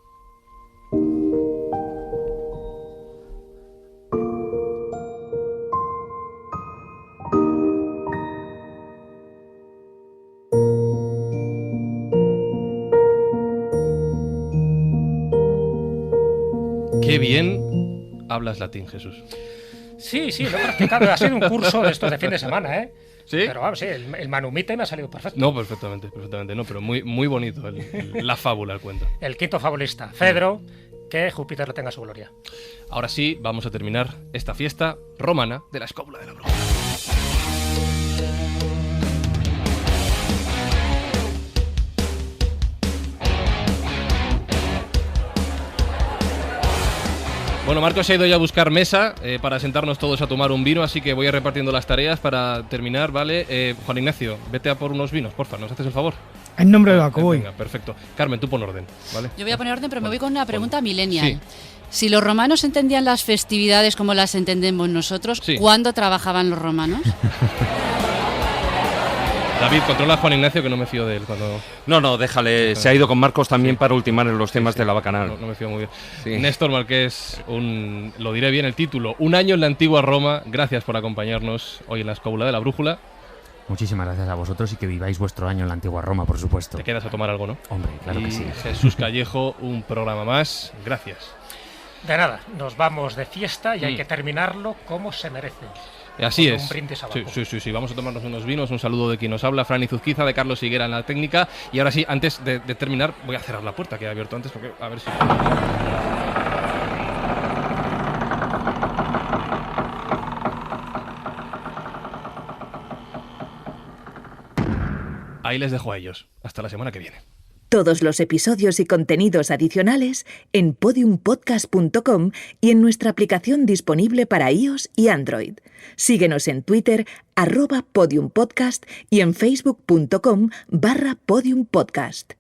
Qué bien hablas latín, Jesús. Sí, lo he practicado. Ha sido un curso de estos de fin de semana, ¿eh? ¿Sí? Pero vamos, sí, el manumite me ha salido perfecto. No, perfectamente. No, pero muy bonito la fábula, el cuento. El quinto fabulista, Fedro, que Júpiter le tenga su gloria. Ahora sí, vamos a terminar esta fiesta romana de la escóbula de la brújula. Bueno, Marcos ha ido ya a buscar mesa para sentarnos todos a tomar un vino, así que voy a ir repartiendo las tareas para terminar, ¿vale? Juan Ignacio, vete a por unos vinos, porfa, ¿nos haces el favor? En nombre de Baco, voy. Venga, perfecto. Carmen, tú pon orden, ¿vale? Yo voy a poner orden, pero me voy con una pregunta millennial. Sí. Si los romanos entendían las festividades como las entendemos nosotros, Sí. ¿cuándo trabajaban los romanos? David, controla a Juan Ignacio, que no me fío de él cuando... No, déjale. Se ha ido con Marcos también para ultimar en los temas de la bacanal. No me fío muy bien. Sí. Néstor Marqués, lo diré bien el título, Un año en la antigua Roma. Gracias por acompañarnos hoy en la escóbula de la brújula. Muchísimas gracias a vosotros y que viváis vuestro año en la antigua Roma, por supuesto. Te quedas a tomar algo, ¿no? Hombre, claro Y que sí. Jesús Callejo, un programa más. Gracias. De nada, nos vamos de fiesta y hay Mm. que terminarlo como se merece. Así Con es. un brindis abajo. Sí. Vamos a tomarnos unos vinos. Un saludo de quien nos habla, Fran Izuzquiza, de Carlos Higuera en la técnica. Y ahora sí, antes de terminar, voy a cerrar la puerta que he abierto antes, porque a ver si... Ahí les dejo a ellos. Hasta la semana que viene. Todos los episodios y contenidos adicionales en podiumpodcast.com y en nuestra aplicación disponible para iOS y Android. Síguenos en Twitter, @podiumpodcast y en facebook.com/podiumpodcast.